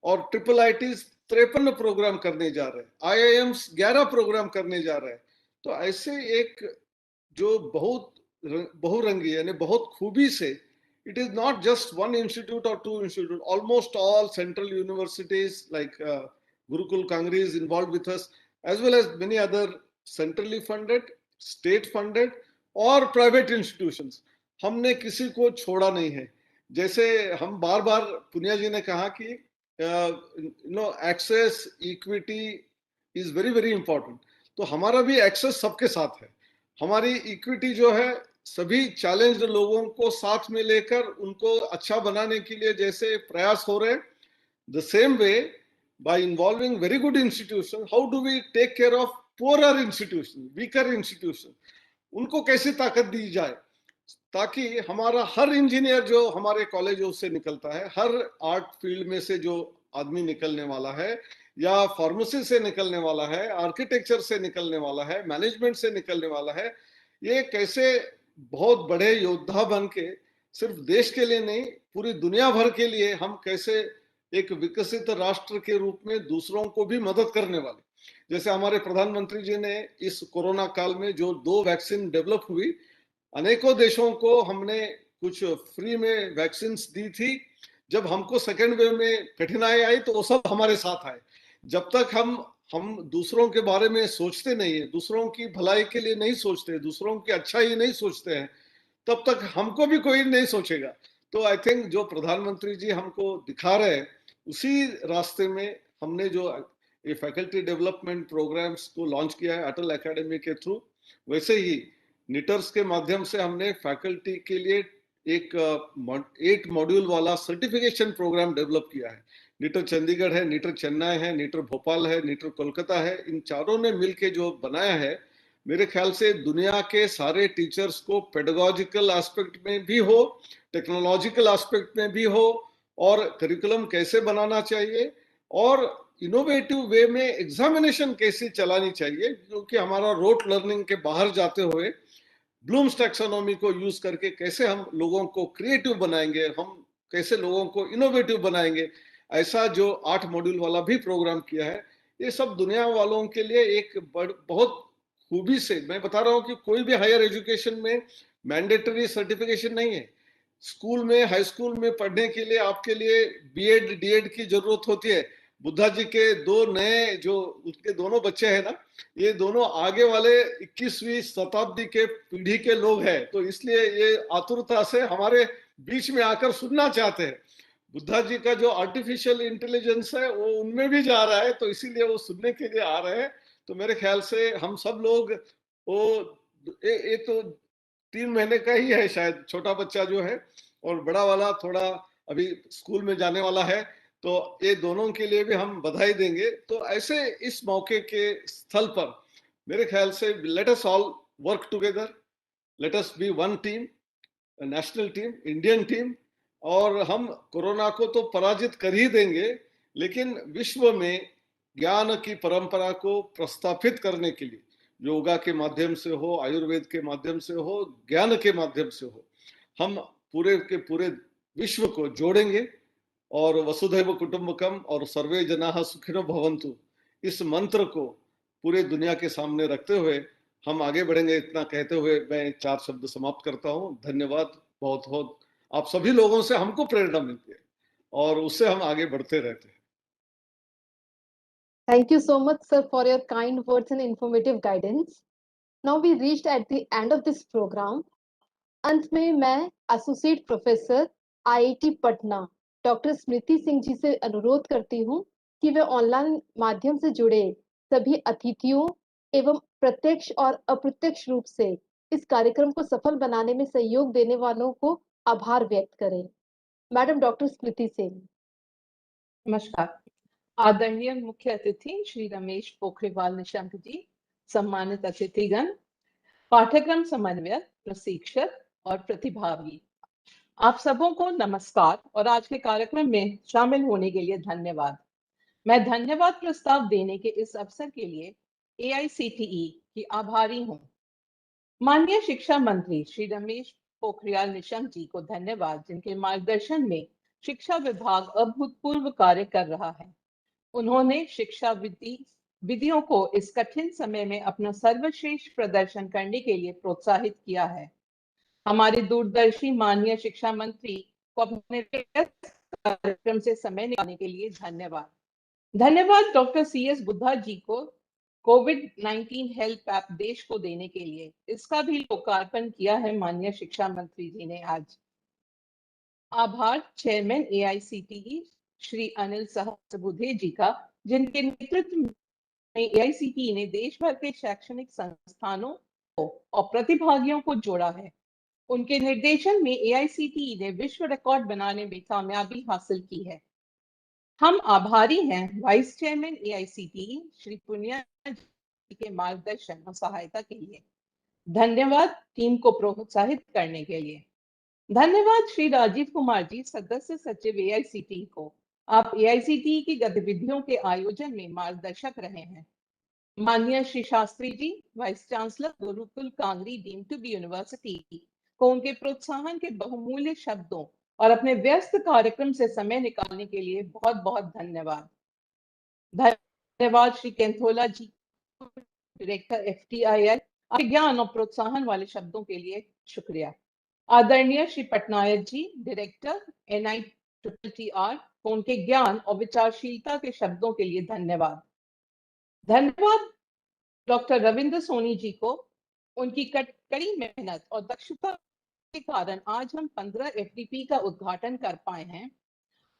और ट्रिपल आईटीज 53 प्रोग्राम करने जा रहे हैं, आईआईएम्स 11 प्रोग्राम करने जा रहे हैं। तो ऐसे एक जो बहुत बहुरंगी यानी बहुत खूबी से, it is not just one institute or two institute, almost all central universities like Gurukul Kangri is involved with us, as well as many other centrally funded, state funded और private institutions. हमने किसी को छोड़ा नहीं है। जैसे हम बार बार पुनिया जी ने कहा कि access equity is very very important, तो हमारा भी access सबके साथ है। हमारी इक्विटी जो है सभी चैलेंज्ड लोगों को साथ में लेकर उनको अच्छा बनाने के लिए जैसे प्रयास हो रहे हैं, the same way by involving very good institution, how do we take care of poorer institution, weaker institution, उनको कैसे ताकत दी जाए ताकि हमारा हर इंजीनियर जो हमारे कॉलेजों से निकलता है, हर आर्ट फील्ड में से जो आदमी निकलने वाला है या फार्मेसी से निकलने वाला है, आर्किटेक्चर से निकलने वाला है, मैनेजमेंट से निकलने वाला है, ये कैसे बहुत बड़े योद्धा बन के सिर्फ देश के लिए नहीं पूरी दुनिया भर के लिए हम कैसे एक विकसित राष्ट्र के रूप में दूसरों को भी मदद करने वाले, जैसे हमारे प्रधानमंत्री जी ने इस कोरोना काल में जो 2 वैक्सीन डेवलप हुई, अनेकों देशों को हमने कुछ फ्री में वैक्सीन दी थी। जब हमको सेकेंड वेव में कठिनाई आई तो वो सब हमारे साथ आए। जब तक हम दूसरों के बारे में सोचते नहीं है, दूसरों की भलाई के लिए नहीं सोचते, दूसरों की अच्छाई नहीं सोचते हैं, तब तक हमको भी कोई नहीं सोचेगा। तो आई थिंक जो प्रधानमंत्री जी हमको दिखा रहे हैं उसी रास्ते में हमने जो ये फैकल्टी डेवलपमेंट प्रोग्राम्स को लॉन्च किया है अटल एकेडमी के थ्रू, वैसे ही निटर्स के माध्यम से हमने फैकल्टी के लिए एक 8 मॉड्यूल वाला सर्टिफिकेशन प्रोग्राम डेवलप किया है। निटर चंडीगढ़ है, निटर चेन्नई है, निटर भोपाल है, निटर कोलकाता है, इन चारों ने मिलके जो बनाया है, मेरे ख्याल से दुनिया के सारे टीचर्स को पेडागोजिकल एस्पेक्ट में भी हो, टेक्नोलॉजिकल एस्पेक्ट में भी हो, और करिकुलम कैसे बनाना चाहिए और इनोवेटिव वे में एग्जामिनेशन कैसे चलानी चाहिए, क्योंकि हमारा रोट लर्निंग के बाहर जाते हुए ब्लूम्स टैक्सोनॉमी को यूज करके कैसे हम लोगों को क्रिएटिव बनाएंगे, हम कैसे लोगों को इनोवेटिव बनाएंगे, ऐसा जो 8 मॉड्यूल वाला भी प्रोग्राम किया है। ये सब दुनिया वालों के लिए एक बहुत खूबी से मैं बता रहा हूँ कि कोई भी हायर एजुकेशन में मैंडेटरी सर्टिफिकेशन नहीं है। स्कूल में, हाई स्कूल में पढ़ने के लिए आपके लिए बीएड डीएड की जरूरत होती है। बुद्धा जी के 2 नए जो उसके दोनों बच्चे हैं ना, ये दोनों आगे वाले 21वीं शताब्दी के पीढ़ी के लोग हैं, तो इसलिए ये आतुरता से हमारे बीच में आकर सुनना चाहते हैं। बुद्धा जी का जो आर्टिफिशियल इंटेलिजेंस है वो उनमें भी जा रहा है, तो इसीलिए वो सुनने के लिए आ रहे हैं। तो मेरे ख्याल से हम सब लोग वो एक तो 3 महीने का ही है शायद छोटा बच्चा जो है, और बड़ा वाला थोड़ा अभी स्कूल में जाने वाला है, तो ये दोनों के लिए भी हम बधाई देंगे। तो ऐसे इस मौके के स्थल पर मेरे ख्याल से let us all work together, let us B one team, national team, Indian team, और हम कोरोना को तो पराजित कर ही देंगे, लेकिन विश्व में ज्ञान की परंपरा को प्रस्थापित करने के लिए योगा के माध्यम से हो, आयुर्वेद के माध्यम से हो, ज्ञान के माध्यम से हो, हम पूरे के पूरे विश्व को जोड़ेंगे और वसुधैव कुटुंबकम और सर्वे जनाः सुखिनो भवन्तु इस मंत्र को पूरे दुनिया के सामने रखते हुए हम आगे बढ़ेंगे। इतना कहते हुए मैं 4 शब्द समाप्त करता हूँ। धन्यवाद बहुत बहुत। आप सभी लोगों से हमको प्रेरणा मिलती है और उससे हम आगे बढ़ते रहते हैं। Thank you so much, sir, for your kind words and informative guidance. Now we reached at the end of this program. अंत में मैं associate professor IIT Patna doctor Smriti Singh ji से अनुरोध करती हूँ कि वे ऑनलाइन माध्यम से जुड़े सभी अतिथियों एवं प्रत्यक्ष और अप्रत्यक्ष रूप से इस कार्यक्रम को सफल बनाने में सहयोग देने वालों को आभार व्यक्त करें। Madam doctor Smriti Singh. नमस्कार। आदरणीय मुख्य अतिथि श्री रमेश पोखरियाल निशंक जी, सम्मानित अतिथिगण, पाठ्यक्रम समन्वयक, प्रशिक्षक और प्रतिभागी, आप सबों को नमस्कार और आज के कार्यक्रम में शामिल होने के लिए धन्यवाद। मैं धन्यवाद प्रस्ताव देने के इस अवसर के लिए AICTE की आभारी हूँ। माननीय शिक्षा मंत्री श्री रमेश पोखरियाल निशंक जी को धन्यवाद, जिनके मार्गदर्शन में शिक्षा विभाग अभूतपूर्व कार्य कर रहा है। उन्होंने शिक्षा विधियों को इस कठिन समय में अपना सर्वश्रेष्ठ प्रदर्शन करने के लिए प्रोत्साहित किया है। हमारे दूरदर्शी माननीय शिक्षा मंत्री को अपने कार्यक्रम से समय निकालने के लिए धन्यवाद। धन्यवाद डॉक्टर CS बुद्धा जी को कोविड-19 हेल्प ऐप देश को देने के लिए। इसका भी लोकार्पण किया है माननीय शिक्षा मंत्री जी ने आज। आभार चेयरमैन AICTE श्री अनिल सहस्रबुद्धे जी का, जिनके नेतृत्व में AICTE ने देश भर के शैक्षणिक संस्थानों को और प्रतिभागियों को जोड़ा है। उनके निर्देशन में AICTE ने विश्व रिकॉर्ड बनाने में कामयाबी हासिल की है। हम आभारी हैं vice chairman AICTE Shri Punia ji के मार्गदर्शन और सहायता के लिए। धन्यवाद टीम को प्रोत्साहित करने के लिए। धन्यवाद श्री राजीव कुमार जी, सदस्य सचिव AICTE को। आप AICTE की गतिविधियों के आयोजन में मार्गदर्शक रहे हैं। माननीय Shri Shastri ji, vice chancellor Gurukul Kangri deemed to be university को उनके प्रोत्साहन के बहुमूल्य शब्दों और अपने व्यस्त कार्यक्रम से समय निकालने के लिए बहुत बहुत धन्यवाद। धन्यवाद श्री केंथोला जी, डायरेक्टर FTII, आपके ज्ञान और प्रोत्साहन वाले शब्दों के लिए शुक्रिया। आदरणीय श्री पटनायक जी, डायरेक्टर NITTR, को उनके ज्ञान और विचारशीलता के शब्दों के लिए धन्यवाद। धन्यवाद डॉक्टर रविंद्र सोनी जी को, उनकी कड़ी मेहनत और दक्षता के कारण आज हम 15 FDP का उद्घाटन कर पाए हैं।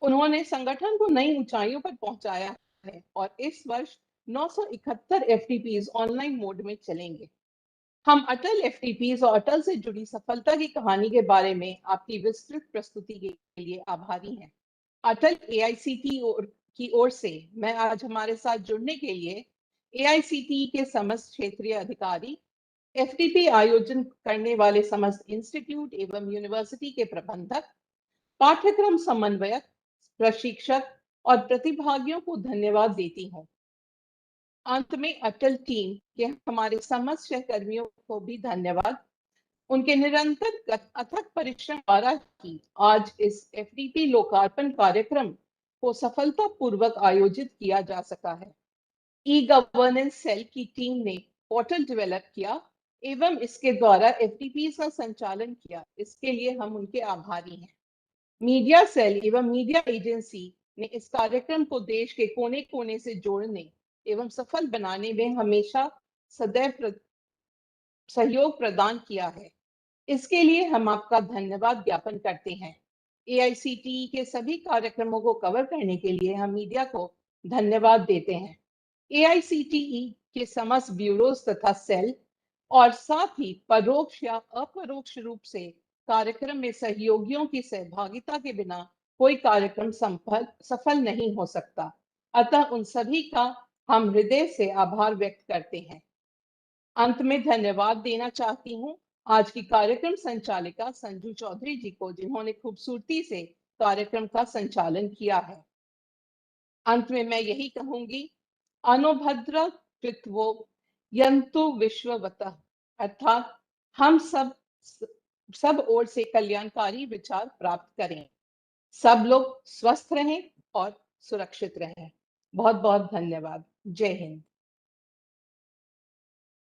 उन्होंने संगठन को नई ऊंचाइयों पर पहुंचाया है और इस वर्ष 971 FDPs ऑनलाइन मोड में चलेंगे। हम अटल FDPs और अटल से जुड़ी सफलता की कहानी के बारे में आपकी विस्तृत प्रस्तुति के लिए आभारी हैं। अटल AICTE की ओर से मैं आज हमारे साथ जुड़ने के लिए AICTE के समस्त क्षेत्रीय अधिकारी, FDP आयोजन करने वाले समस्त इंस्टीट्यूट एवं यूनिवर्सिटी के प्रबंधक, पाठ्यक्रम समन्वयक, प्रशिक्षक और प्रतिभागियों को धन्यवाद देती हूँ। अंत में अटल टीम के हमारे समस्त सहकर्मियों को भी धन्यवाद। उनके निरंतर अथक परिश्रम द्वारा ही आज इस FDP लोकार्पण कार्यक्रम को सफलतापूर्वक आयोजित किया जा सका है। ई-गवर्नेंस सेल की टीम ने पोर्टल डेवलप किया एवं इसके द्वारा FDP का संचालन किया। इसके लिए हम उनके आभारी हैं। मीडिया सेल एवं मीडिया एजेंसी ने इस कार्यक्रम को देश के कोने कोने से जोड़ने एवं सफल बनाने में हमेशा सदैव सहयोग प्रदान किया है। इसके लिए हम आपका धन्यवाद ज्ञापन करते हैं। AICTE के सभी कार्यक्रमों को कवर करने के लिए हम मीडिया को धन्यवाद देते हैं। AICTE के समस्त ब्यूरोज तथा सेल और साथ ही परोक्ष या अपरोक्ष रूप से कार्यक्रम में सहयोगियों की सहभागिता के बिना कोई कार्यक्रम सफल नहीं हो सकता। अतः उन सभी का हम हृदय से आभार व्यक्त करते हैं। अंत में धन्यवाद देना चाहती हूँ आज की कार्यक्रम संचालिका संजू चौधरी जी को, जिन्होंने खूबसूरती से कार्यक्रम का संचालन किया है। अंत में मैं यही कहूंगी, अनोभद्र कृत्वो यंतु विश्ववतः, अर्थात हम सब ओर से कल्याणकारी विचार प्राप्त करें। सब लोग स्वस्थ रहें और सुरक्षित रहें। बहुत बहुत धन्यवाद। जय हिंद।